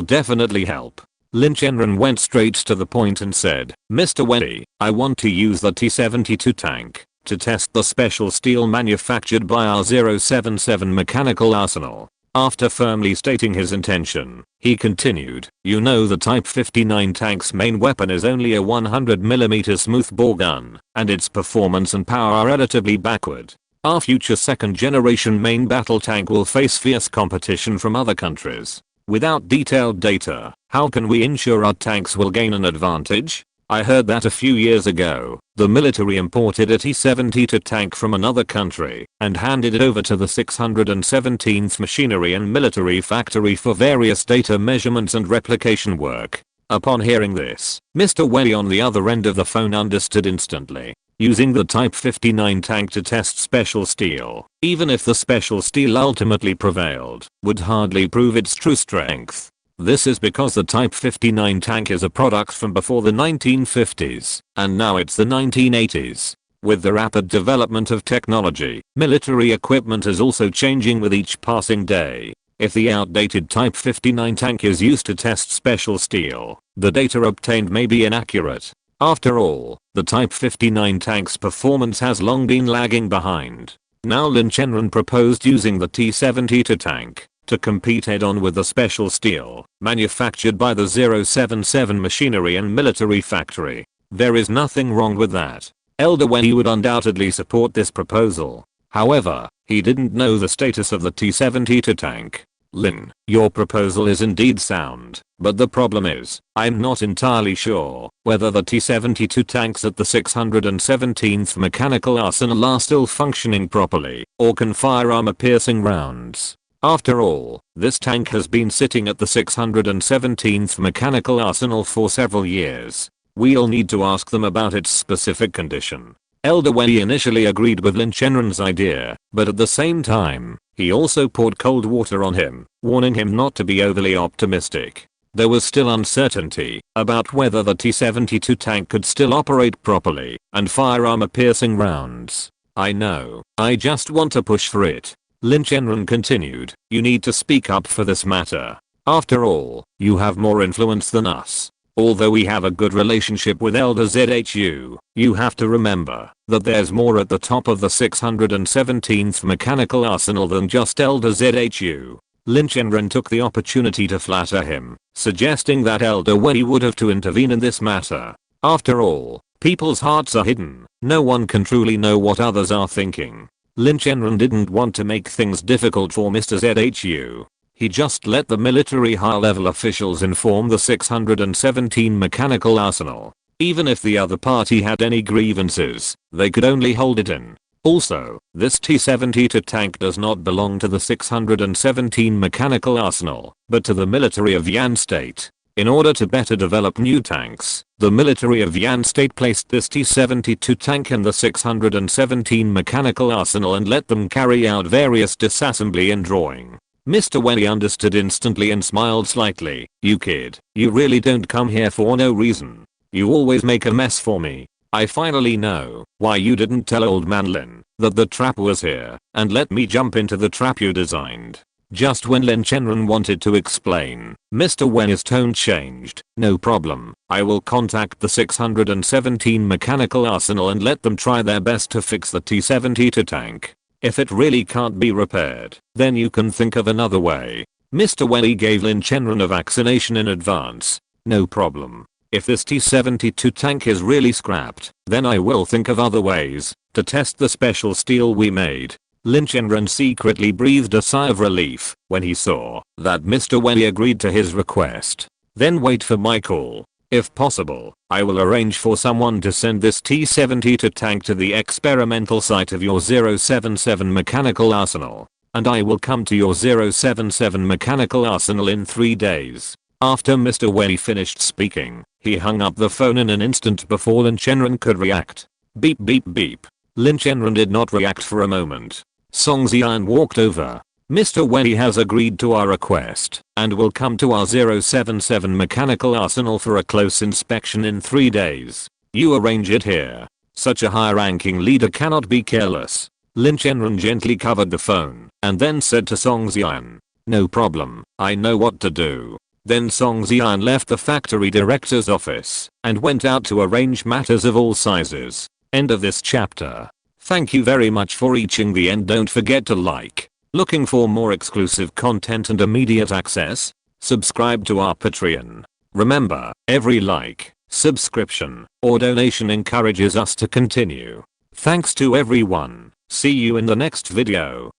definitely help. Lin Chenran went straight to the point and said, Mr. Welly, I want to use the T-72 tank to test the special steel manufactured by our 077 mechanical arsenal. After firmly stating his intention, he continued, you know the Type 59 tank's main weapon is only a 100mm smoothbore gun, and its performance and power are relatively backward. Our future second generation main battle tank will face fierce competition from other countries. Without detailed data, how can we ensure our tanks will gain an advantage? I heard that a few years ago, the military imported a T-72 tank from another country and handed it over to the 617th Machinery and Military Factory for various data measurements and replication work. Upon hearing this, Mr. Welly on the other end of the phone understood instantly. Using the Type 59 tank to test special steel, even if the special steel ultimately prevailed, would hardly prove its true strength. This is because the Type 59 tank is a product from before the 1950s, and now it's the 1980s. With the rapid development of technology, military equipment is also changing with each passing day. If the outdated Type 59 tank is used to test special steel, the data obtained may be inaccurate. After all, the Type 59 tank's performance has long been lagging behind. Now Lin Chenran proposed using the T-72 tank to compete head-on with the special steel manufactured by the 077 Machinery and Military Factory. There is nothing wrong with that. Elder Welly would undoubtedly support this proposal. However, he didn't know the status of the T-72 tank. Lin, your proposal is indeed sound, but the problem is, I'm not entirely sure whether the T-72 tanks at the 617th Mechanical Arsenal are still functioning properly, or can fire armor-piercing rounds. After all, this tank has been sitting at the 617th Mechanical Arsenal for several years. We'll need to ask them about its specific condition. Elder Welly initially agreed with Lin Chenran's idea, but at the same time, he also poured cold water on him, warning him not to be overly optimistic. There was still uncertainty about whether the T-72 tank could still operate properly and fire armor-piercing rounds. I know, I just want to push for it. Lin Chenran continued, you need to speak up for this matter. After all, you have more influence than us. Although we have a good relationship with Elder ZHU, you have to remember that there's more at the top of the 617th Mechanical Arsenal than just Elder ZHU. Lin Chenran took the opportunity to flatter him, suggesting that Elder Wei would have to intervene in this matter. After all, people's hearts are hidden. No one can truly know what others are thinking. Lin Chenran didn't want to make things difficult for Mr. ZHU. He just let the military high-level officials inform the 617 Mechanical Arsenal. Even if the other party had any grievances, they could only hold it in. Also, this T-72 tank does not belong to the 617 Mechanical Arsenal, but to the military of Yan State. In order to better develop new tanks, the military of Yan State placed this T-72 tank in the 617 Mechanical Arsenal and let them carry out various disassembly and drawing. Mr. Wei understood instantly and smiled slightly. "You kid, you really don't come here for no reason. You always make a mess for me. I finally know why you didn't tell old man Lin that the trap was here and let me jump into the trap you designed." Just when Lin Chenran wanted to explain, Mr. Wei's tone changed. "No problem. I will contact the 617 Mechanical Arsenal and let them try their best to fix the T-72 tank. If it really can't be repaired, then you can think of another way." Mr. Wei gave Lin Chenran a vaccination in advance. "No problem. If this T-72 tank is really scrapped, then I will think of other ways to test the special steel we made." Lin Chenran secretly breathed a sigh of relief when he saw that Mr. Wei agreed to his request. "Then wait for my call. If possible, I will arrange for someone to send this T-72 tank to the experimental site of your 077 Mechanical Arsenal. And I will come to your 077 Mechanical Arsenal in 3 days." After Mr. Wei finished speaking, he hung up the phone in an instant before Lin Chenran could react. Beep beep beep. Lin Chenran did not react for a moment. Song Zian walked over. "Mr. Wei has agreed to our request and will come to our 077 Mechanical Arsenal for a close inspection in 3 days. You arrange it here. Such a high-ranking leader cannot be careless." Lin Chenran gently covered the phone and then said to Song Zian, "No problem, I know what to do." Then Song Zian left the factory director's office and went out to arrange matters of all sizes. End of this chapter. Thank you very much for reaching the end. Don't forget to like. Looking for more exclusive content and immediate access? Subscribe to our Patreon. Remember, every like, subscription, or donation encourages us to continue. Thanks to everyone. See you in the next video.